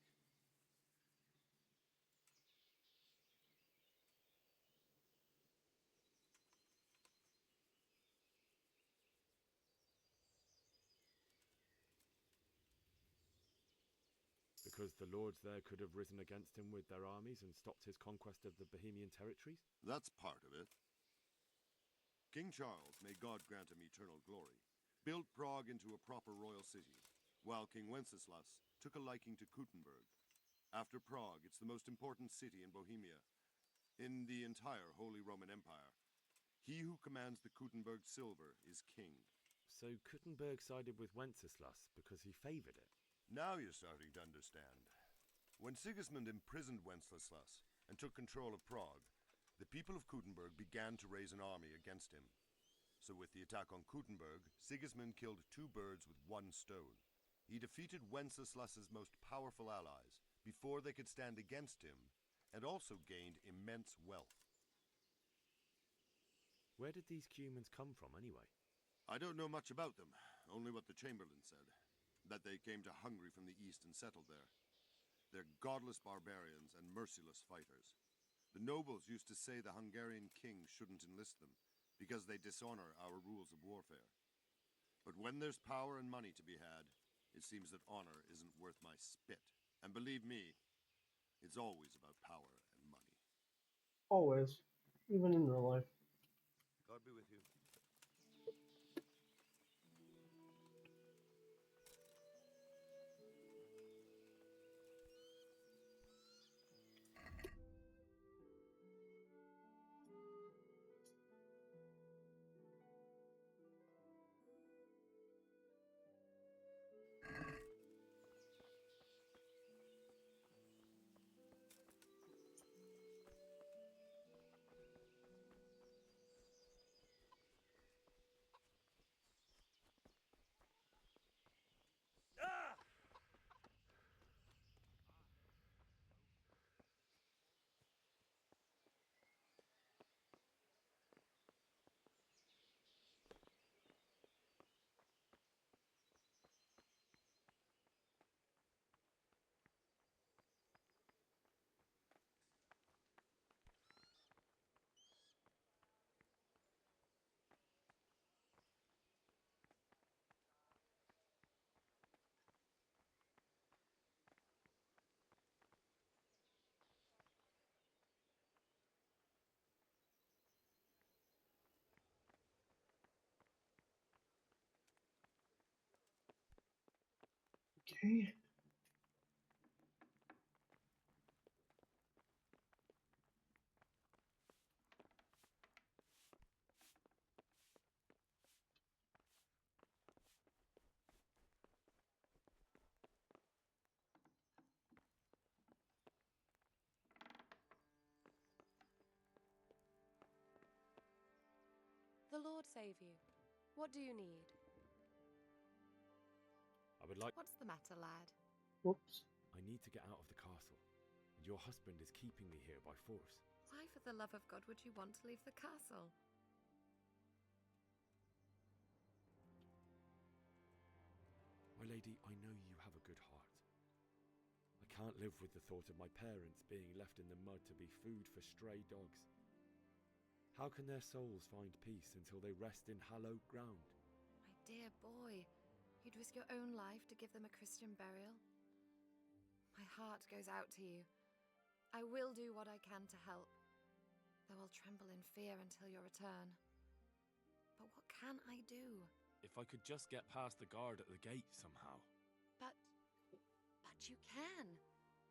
S5: Because the lords there could have risen against him with their armies and stopped his conquest of the Bohemian territories?
S7: That's part of it. King Charles, may God grant him eternal glory, built Prague into a proper royal city, while King Wenceslas took a liking to Kuttenberg. After Prague, it's the most important city in Bohemia, in the entire Holy Roman Empire. He who commands the Kuttenberg silver is king.
S5: So Kuttenberg sided with Wenceslas because he favored it?
S7: Now you're starting to understand. When Sigismund imprisoned Wenceslas and took control of Prague, the people of Kuttenberg began to raise an army against him. So with the attack on Kuttenberg, Sigismund killed 2 birds with 1 stone. He defeated Wenceslas's most powerful allies before they could stand against him, and also gained immense wealth.
S5: Where did these Cumans come from anyway?
S7: I don't know much about them, only what the Chamberlain said. That they came to Hungary from the east and settled there. They're godless barbarians and merciless fighters. The nobles used to say the Hungarian king shouldn't enlist them, because they dishonor our rules of warfare. But when there's power and money to be had, it seems that honor isn't worth my spit. And believe me, it's always about power and money.
S1: Always. Even in real life.
S7: God be with you.
S1: Okay.
S8: The Lord save you. What do you need?
S5: I would like.
S8: What's the matter, lad?
S1: Whoops.
S5: I need to get out of the castle, and your husband is keeping me here by force.
S8: Why, for the love of God, would you want to leave the castle?
S5: My lady, I know you have a good heart. I can't live with the thought of my parents being left in the mud to be food for stray dogs. How can their souls find peace until they rest in hallowed ground?
S8: My dear boy, you'd risk your own life to give them a Christian burial? My heart goes out to you. I will do what I can to help, though I'll tremble in fear until your return. But what can I do?
S14: If I could just get past the guard at the gate somehow.
S8: But you can.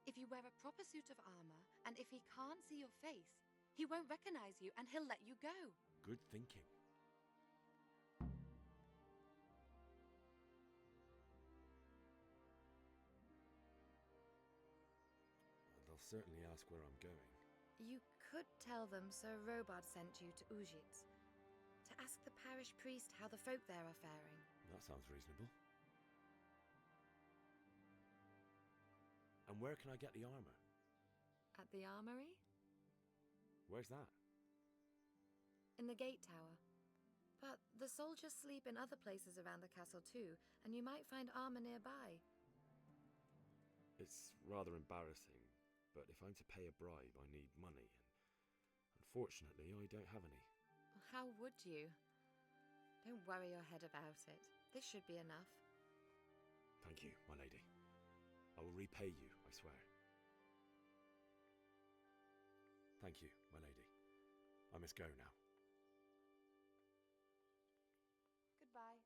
S8: If you wear a proper suit of armor, and if he can't see your face, he won't recognize you and he'll let you go.
S5: Good thinking. They'll certainly ask where I'm going.
S8: You could tell them Sir Robard sent you to Ujitz to ask the parish priest how the folk there are faring.
S5: That sounds reasonable. And where can I get the armor?
S8: At the armory?
S5: Where's that?
S8: In the gate tower. But the soldiers sleep in other places around the castle too, and you might find armor nearby.
S5: It's rather embarrassing, but if I'm to pay a bribe, I need money, and unfortunately, I don't have any.
S8: How would you? Don't worry your head about it. This should be enough.
S5: Thank you, my lady. I will repay you, I swear. Thank you, my lady. I must go now.
S8: Goodbye.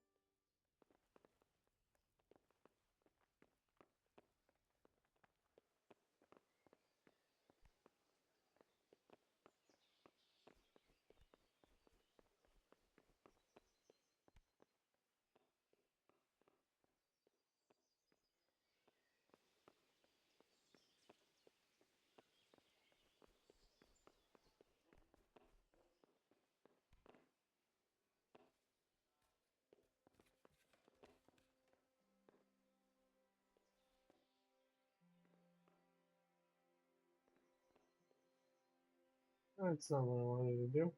S1: That's not what I wanted to do.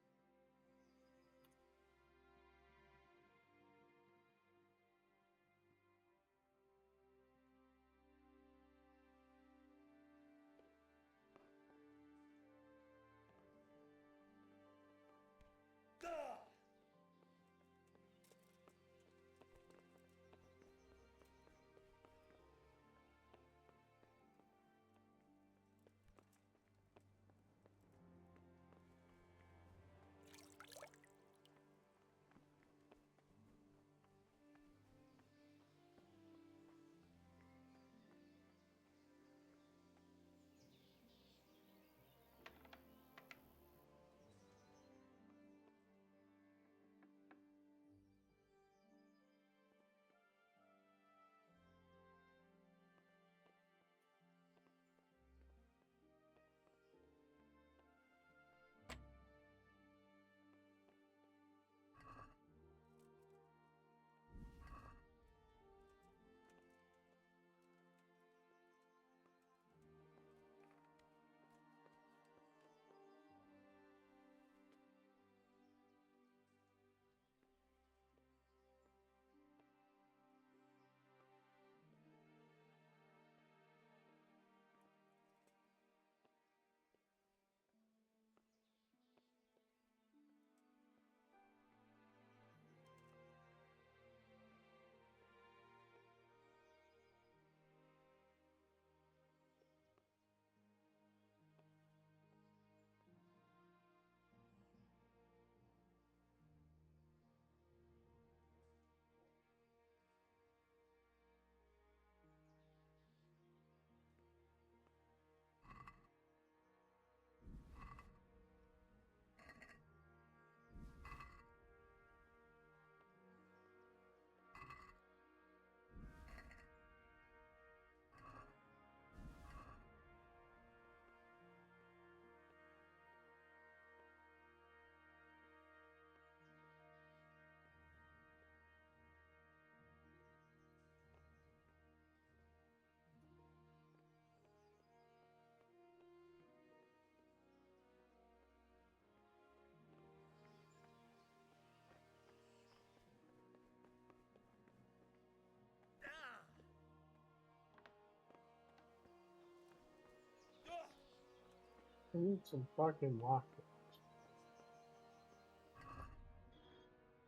S1: I need some fucking lockpicks.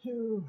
S1: Phew.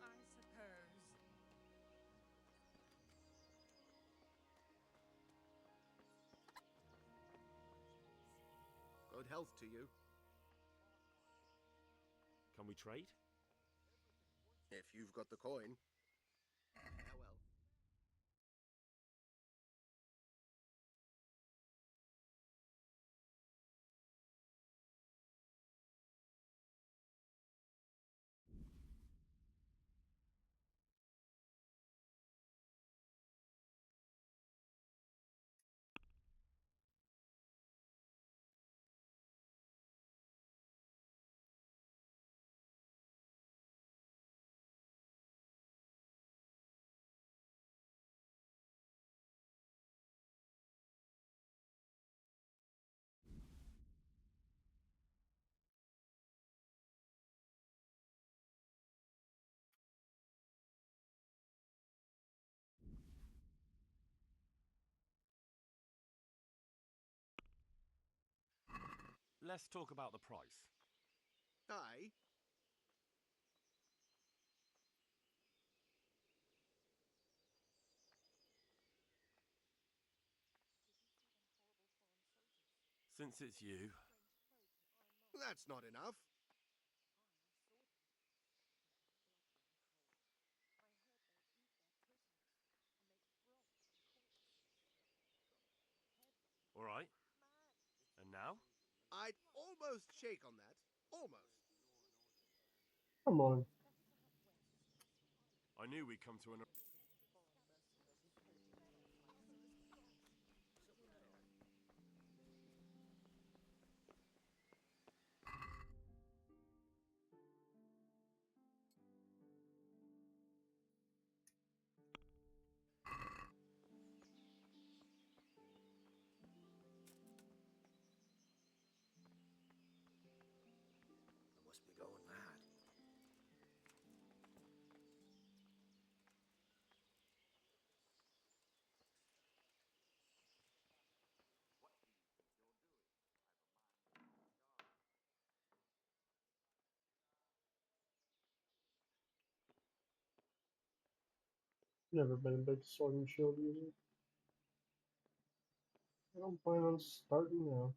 S15: I suppose.
S22: Good health to you.
S18: Can we trade?
S22: If you've got the coin. Farewell.
S18: Let's talk about the price.
S22: Aye.
S18: Since it's you.
S22: That's not enough.
S18: All right. And now?
S22: I'd almost shake on that. Almost.
S1: Come on.
S18: I knew we'd come to an...
S22: I must be going mad.
S1: Never been a big sword and shield user. I don't plan on starting now.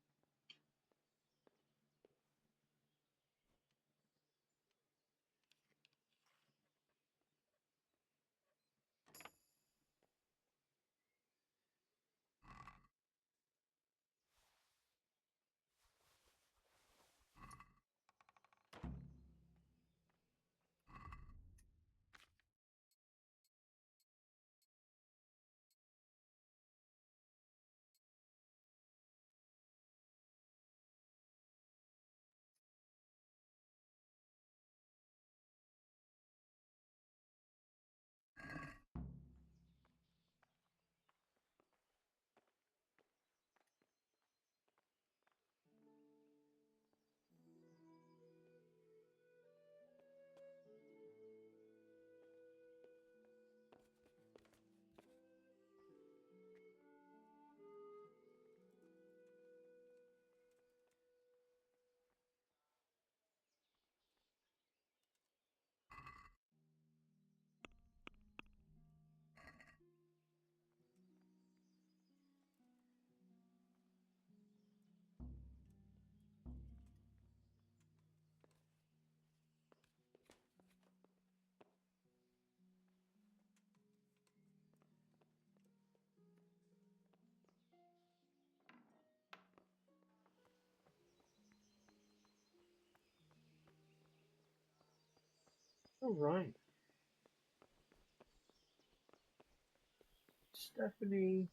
S1: All right. Stephanie.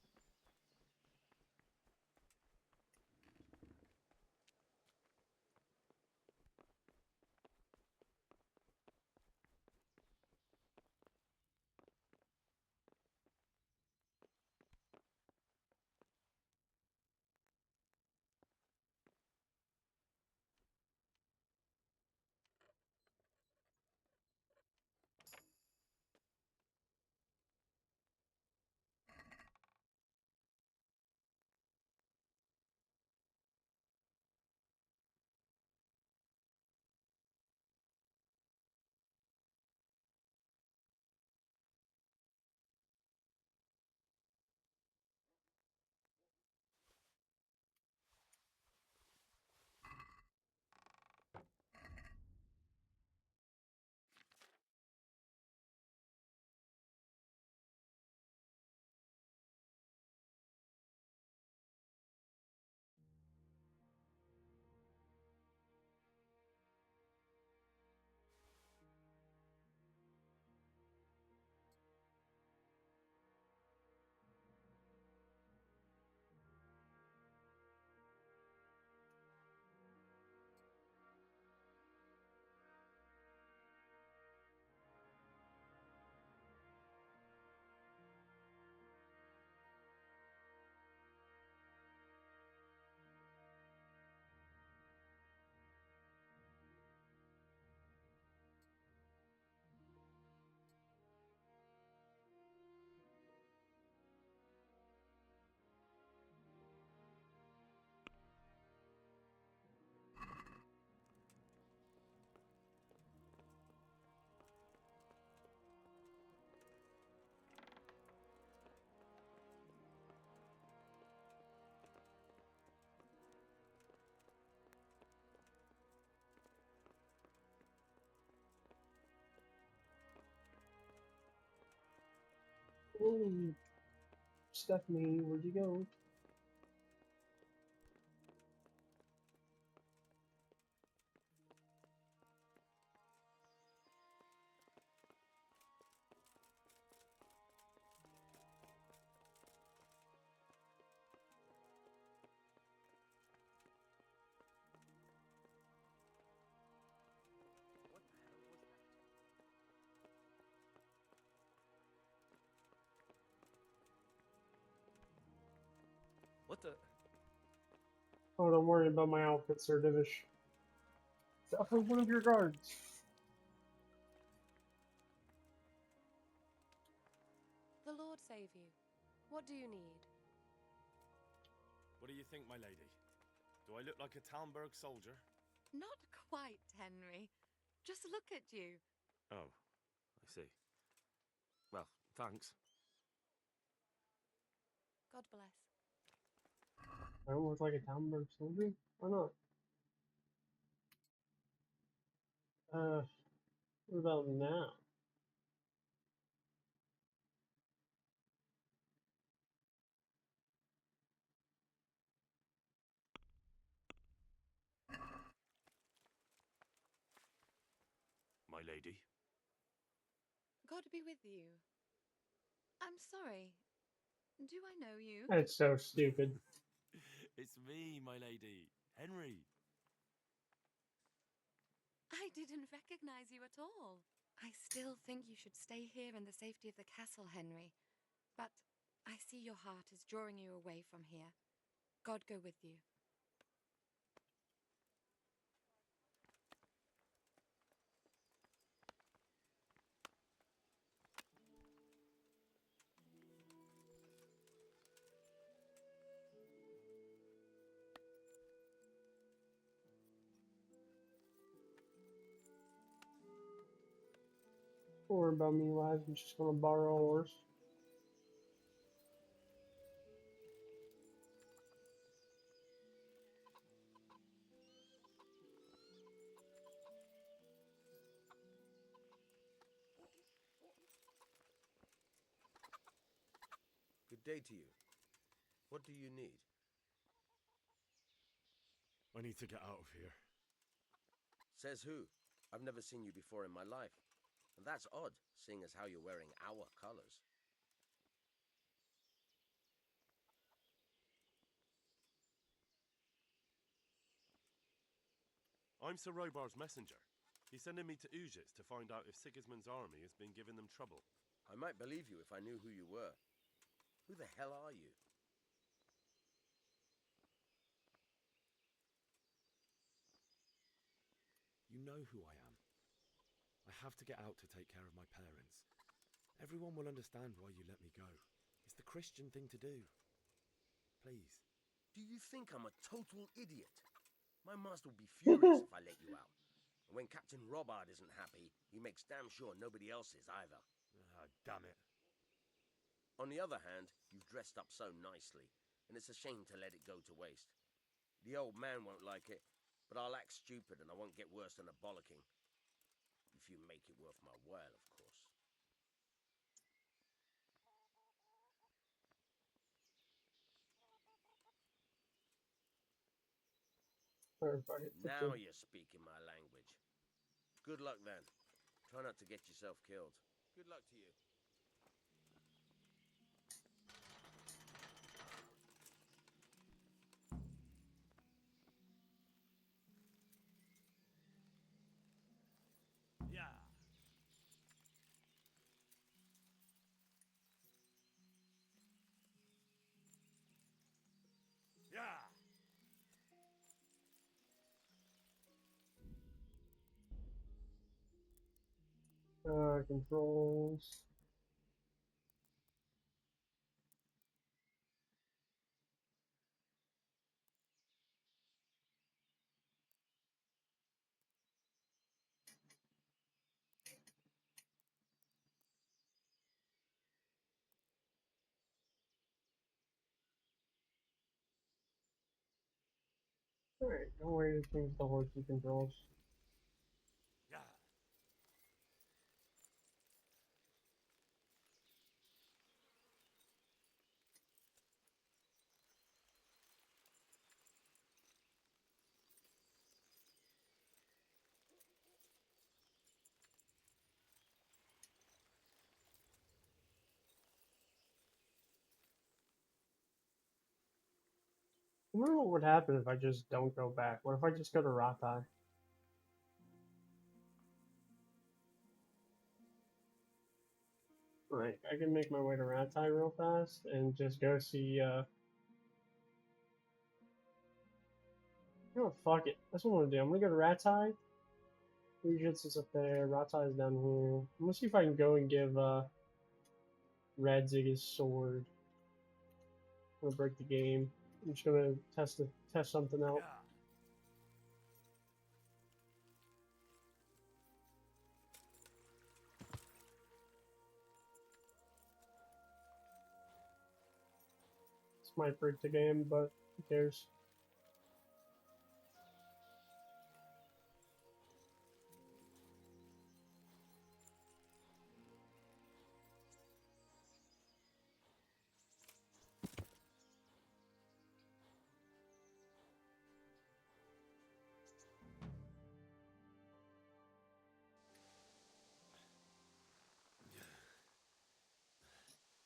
S1: Oh, Stephanie, where'd you go?
S18: What the?
S1: Oh, don't worry about my outfit, Sir Divish. It's definitely one of your guards.
S8: The Lord save you. What do you need?
S5: What do you think, my lady? Do I look like a Talmberg soldier?
S8: Not quite, Henry. Just look at you.
S5: Oh, I see. Well, thanks.
S8: God bless.
S1: I don't look like a Talmberg soldier? Why not? What about now?
S5: My lady?
S8: God be with you. I'm sorry. Do I know you?
S1: That's so stupid.
S5: It's me, my lady. Henry.
S8: I didn't recognize you at all. I still think you should stay here in the safety of the castle, Henry. But I see your heart is drawing you away from here. God go with you.
S1: Don't worry about me, lads. I'm just gonna borrow a horse.
S13: Good day to you. What do you need?
S5: I need to get out of here.
S13: Says who? I've never seen you before in my life. And that's odd, seeing as how you're wearing our colors.
S11: I'm Sir Robar's messenger. He's sending me to Ujits to find out if Sigismund's army has been giving them trouble.
S13: I might believe you if I knew who you were. Who the hell are you?
S11: You know who I am. I have to get out to take care of my parents. Everyone will understand why you let me go. It's the Christian thing to do. Please.
S13: Do you think I'm a total idiot? My master will be furious if I let you out. And when Captain Robard isn't happy, he makes damn sure nobody else is either.
S11: Ah, damn it.
S13: On the other hand, you've dressed up so nicely, and it's a shame to let it go to waste. The old man won't like it, but I'll act stupid and I won't get worse than a bollocking. If you make it worth my while, of course. Now you're speaking my language. Good luck then. Try not to get yourself killed. Good luck to you.
S11: Yeah. Yeah.
S1: Controls. Alright, no way to change the horsey controls.
S11: Yeah.
S1: I wonder what would happen if I just don't go back. What if I just go to Ratai? Right, I can make my way to Ratai real fast and just go see, oh, fuck it. That's what I'm gonna do. I'm gonna go to Ratai. Regents is up there. Ratai is down here. I'm gonna see if I can go and give, Radzig his sword. I'm gonna break the game. I'm just gonna test something out.
S11: Yeah.
S1: This might break the game, but who cares?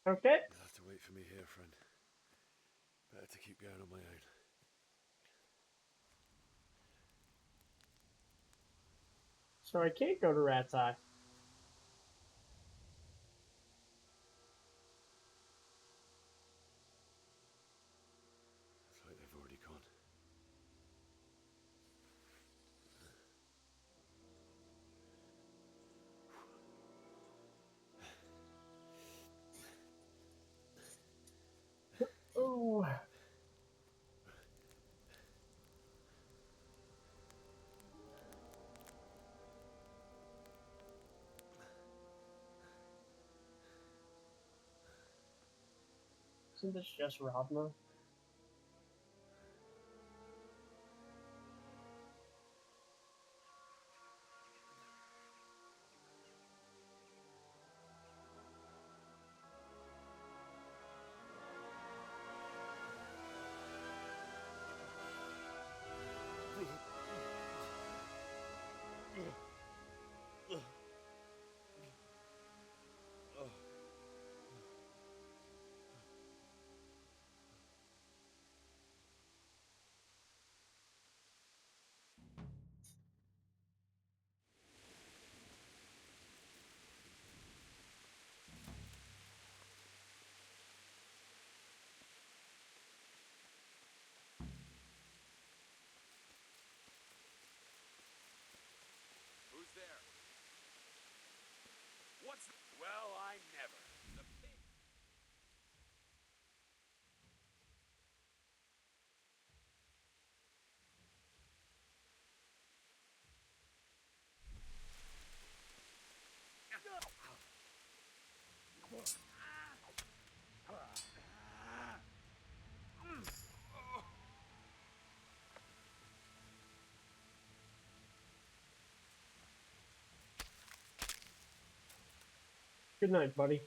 S1: Okay.
S11: You'll have to wait for me here, friend. Better to keep going on my own.
S1: So I can't go to Ratai.
S11: It's like they've already gone.
S1: Oh. Isn't this just Ravna?
S5: there? What's... Well, I never. The pig...
S1: Good night, buddy.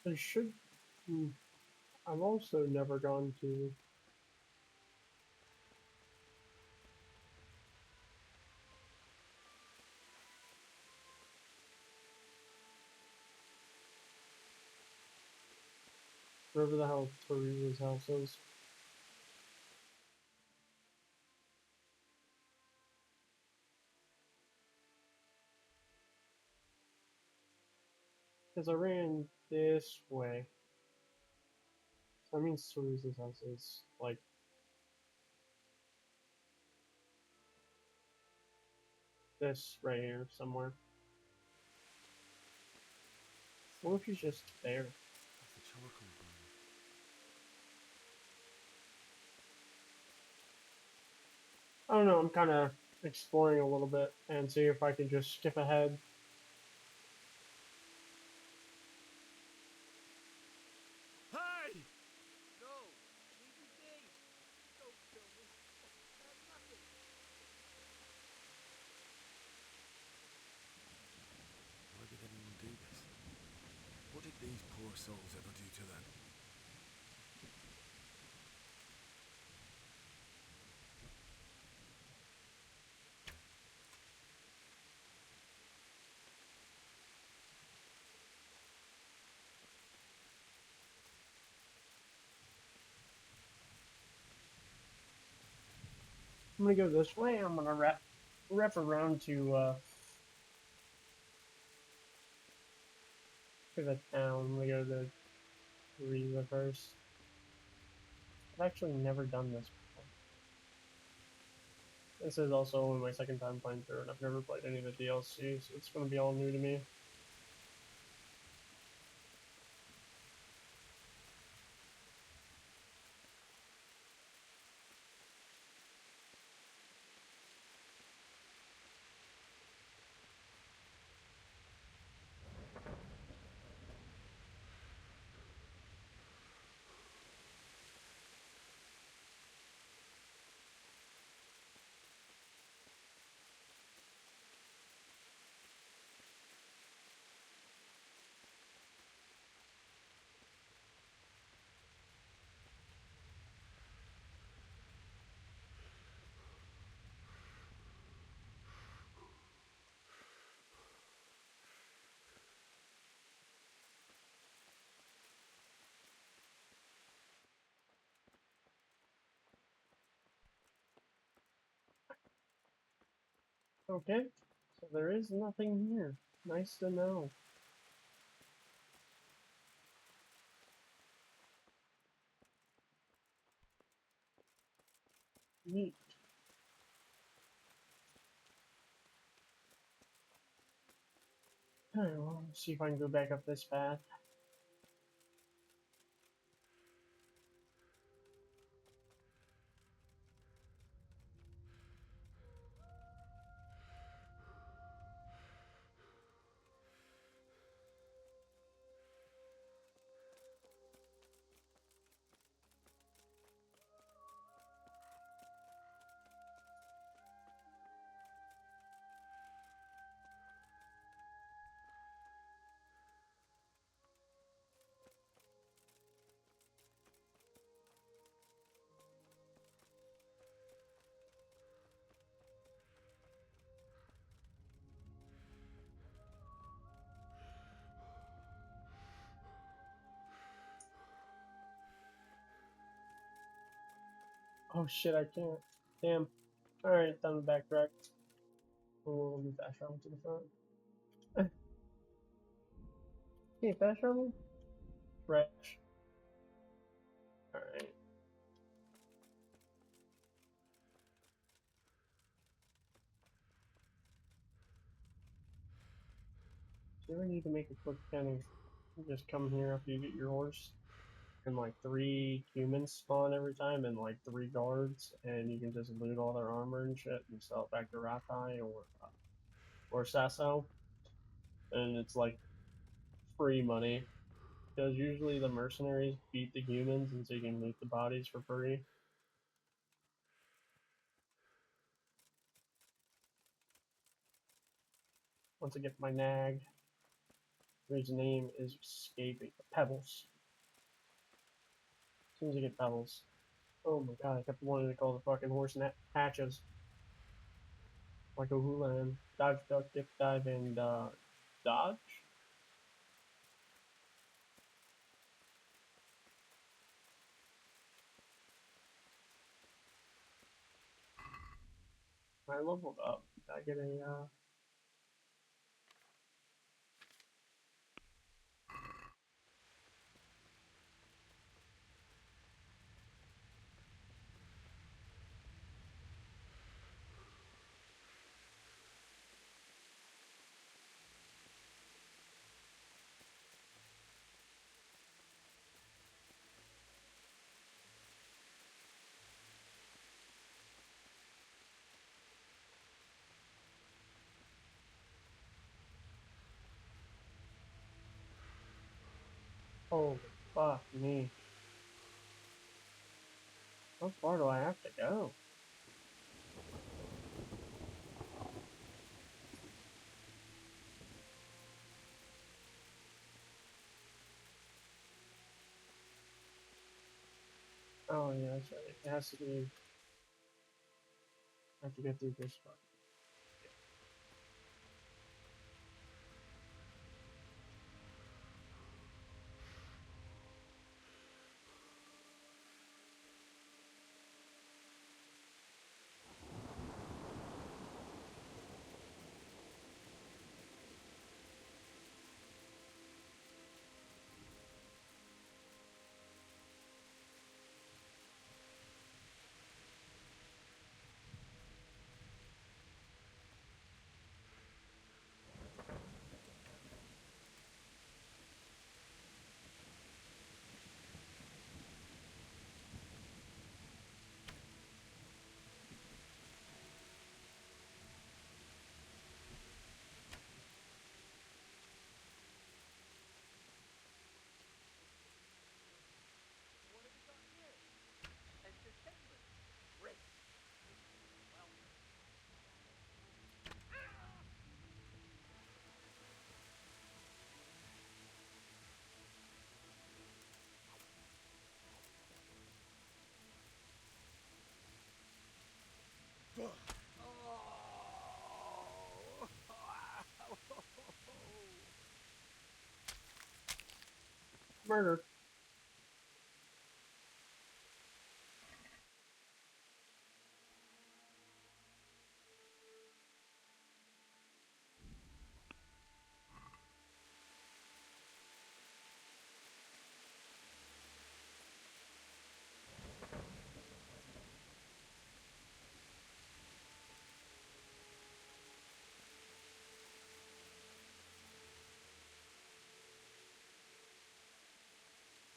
S1: There should... I've also never gone to... wherever the hell Teresa's house is. Because I ran this way. So that means Teresa's house is, like... this right here somewhere. What if he's just there?
S11: That's the charcoal burner.
S1: I don't know, I'm kind of exploring a little bit and see if I can just skip ahead.
S5: Hey!
S17: No, leave me be. Don't kill me. I have nothing.
S11: Why did anyone do this? What did these poor souls ever do to them?
S1: I'm gonna go this way. I'm gonna wrap around to the town. I'm gonna go to Teresa first. I've actually never done this before. This is also only my second time playing through it. I've never played any of the DLCs, so it's gonna be all new to me. Okay, so there is nothing here. Nice to know. Neat. Alright, well, let's see if I can go back up this path. Oh shit, I can't. Damn. Alright, time to backtrack. We'll move fast travel to the front. Hey, fast travel? Fresh. Alright. Do you ever need to make a quick kind of just come here after you get your horse? And like 3 humans spawn every time and like 3 guards, and you can just loot all their armor and shit and sell it back to Ratai or Sasso. And it's like free money. Because usually the mercenaries beat the humans and so you can loot the bodies for free. Once I get my nag, whose name is escaping. Pebbles. As soon as I get Pebbles. Oh my god, I kept wanting to call the fucking horse Patches. Like a Hulan. Dodge, duck, dip, dive, and dodge? I leveled up. Did I get a holy fuck me. How far do I have to go? Oh yeah, that's right. It has to be. I have to get through this part.
S17: What have we got here? Entertainment. Great. Well.
S1: Murder.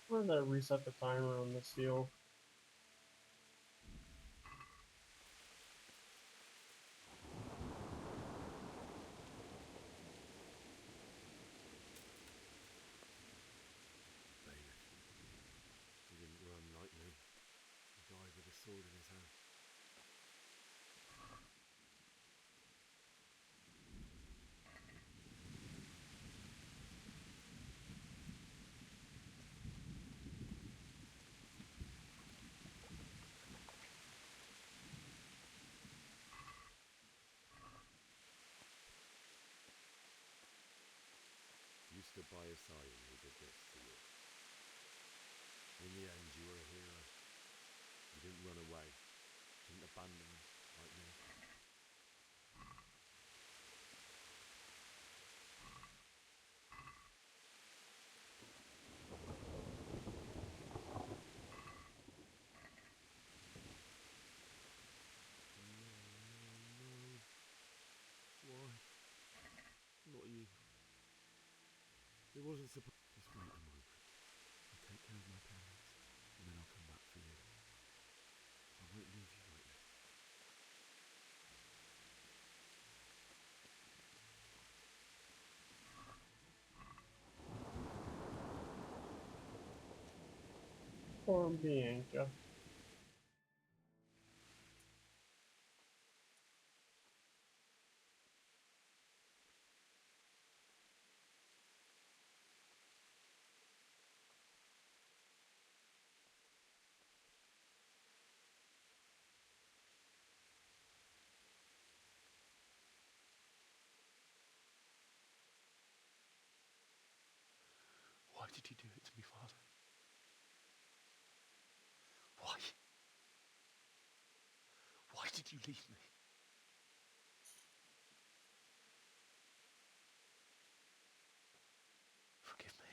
S1: Where did I reset the timer on this deal?
S11: Bailiff. He didn't run like me. He died with a sword in his hand. You stood by his side and he did this to you. In the end, you were a hero. You didn't run away. abandoned like me. No. Why? Not you. It wasn't supposed. Just wait a moment. I'll take care of my parents, and then I'll come back for you. I won't leave you like this.
S1: Poor Bianca.
S11: Why did you do it to me, Father? Why? Why did you leave me? Forgive me.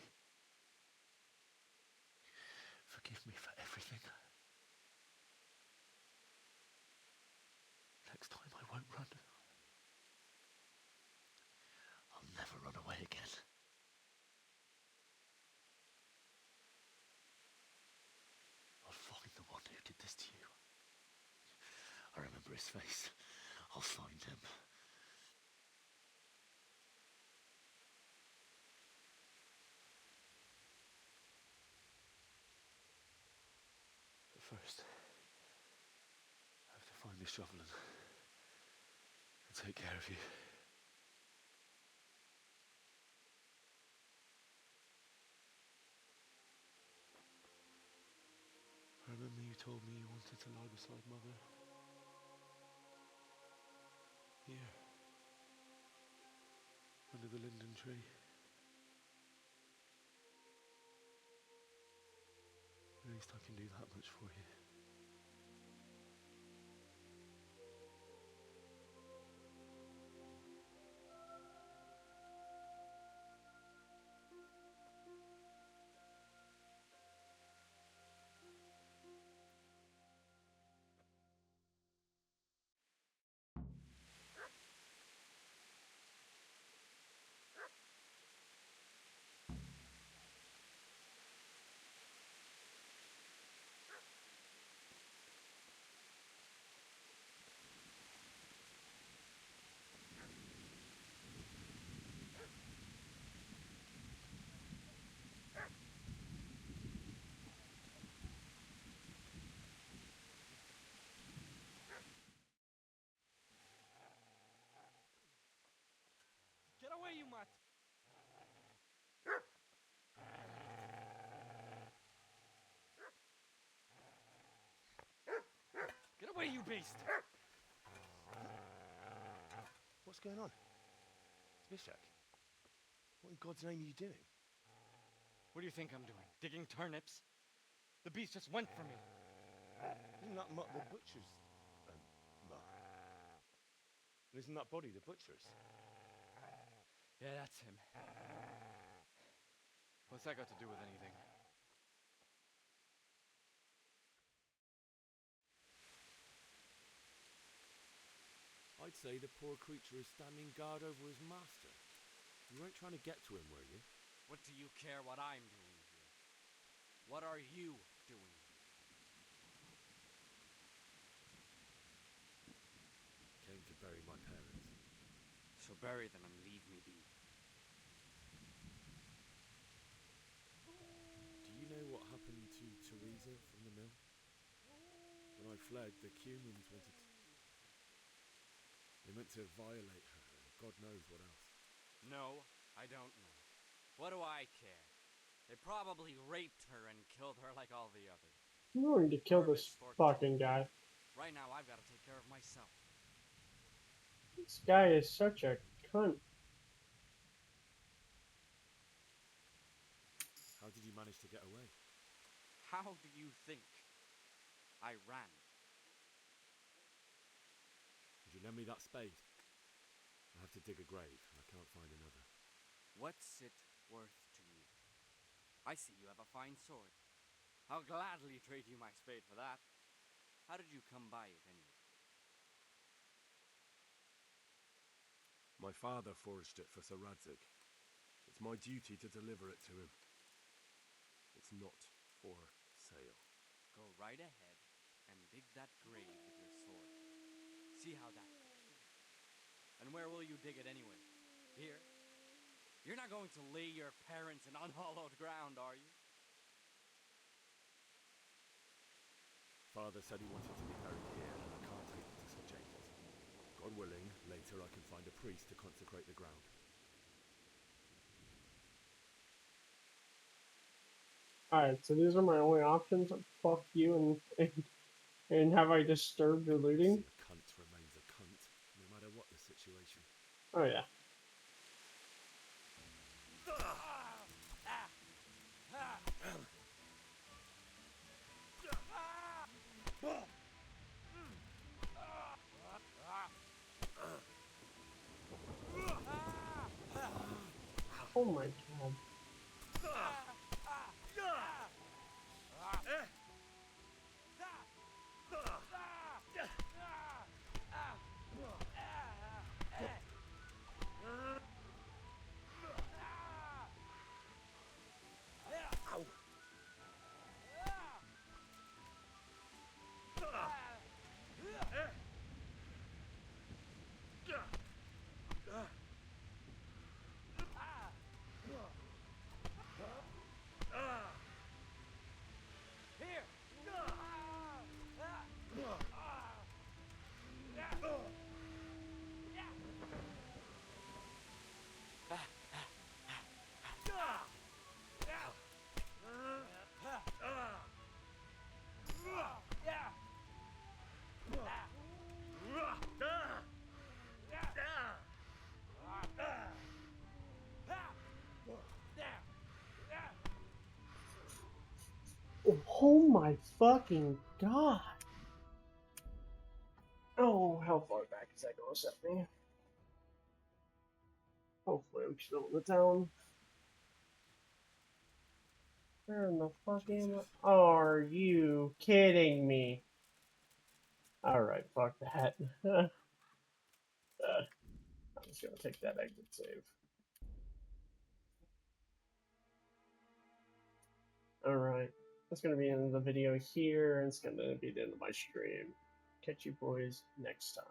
S11: Forgive me for everything. Next time I won't run. I'll never run away again. I'll find the one who did this to you. I remember his face. I'll find him. But first, I have to find this shovel and take care of you. I remember you told me you wanted to lie beside Mother. Here. Under the linden tree. At least I can do that much for you.
S20: Get away, you mutt! Get away, you beast!
S11: What's going on? Bishak? What in God's name are you doing?
S20: What do you think I'm doing? Digging turnips? The beast just went for me.
S11: Isn't that Mutt the butcher's Mutt? And isn't that body the butcher's?
S20: Yeah, that's him. What's that got to do with anything?
S11: I'd say the poor creature is standing guard over his master. You weren't trying to get to him, were you?
S20: What do you care what I'm doing here? What are you doing?
S11: Came to bury my parents.
S20: So bury them and leave me be.
S11: Do you know what happened to Teresa from the mill? When I fled, the Cumans wanted to... They meant to violate her, and God knows what else.
S20: No, I don't know. What do I care? They probably raped her and killed her like all the others.
S1: I'm going to kill this fucking guy.
S20: Right now, I've got to take care of myself.
S1: This guy is such a cunt.
S11: How did you manage to get away?
S20: How do you think I ran?
S11: Could you lend me that spade? I have to dig a grave, and I can't find another.
S15: What's it worth to you? I see you have a fine sword. I'll gladly trade you my spade for that. How did you come by it, anyway?
S11: My father forged it for Sir Radzig. It's my duty to deliver it to him. It's not for sale.
S15: Go right ahead and dig that grave with your sword. See how that goes. And where will you dig it anyway? Here? You're not going to lay your parents in unhallowed ground, are you?
S11: Father said he wanted to be buried here, and I can't take it to such angels. God willing, later I can find a priest to consecrate the ground.
S1: Alright, so these are my only options. Fuck you and have I disturbed your looting?
S11: See, a cunt remains a cunt, no matter what the situation.
S1: Oh yeah. Oh my god. Oh my fucking god. Oh, how far back is that gonna set me? Hopefully I'm still in the town. Where in the fuck am I? Are you kidding me? Alright, fuck that. I'm just gonna take that exit save. Alright, that's gonna be the end of the video here, and it's gonna be the end of my stream. Catch you boys next time.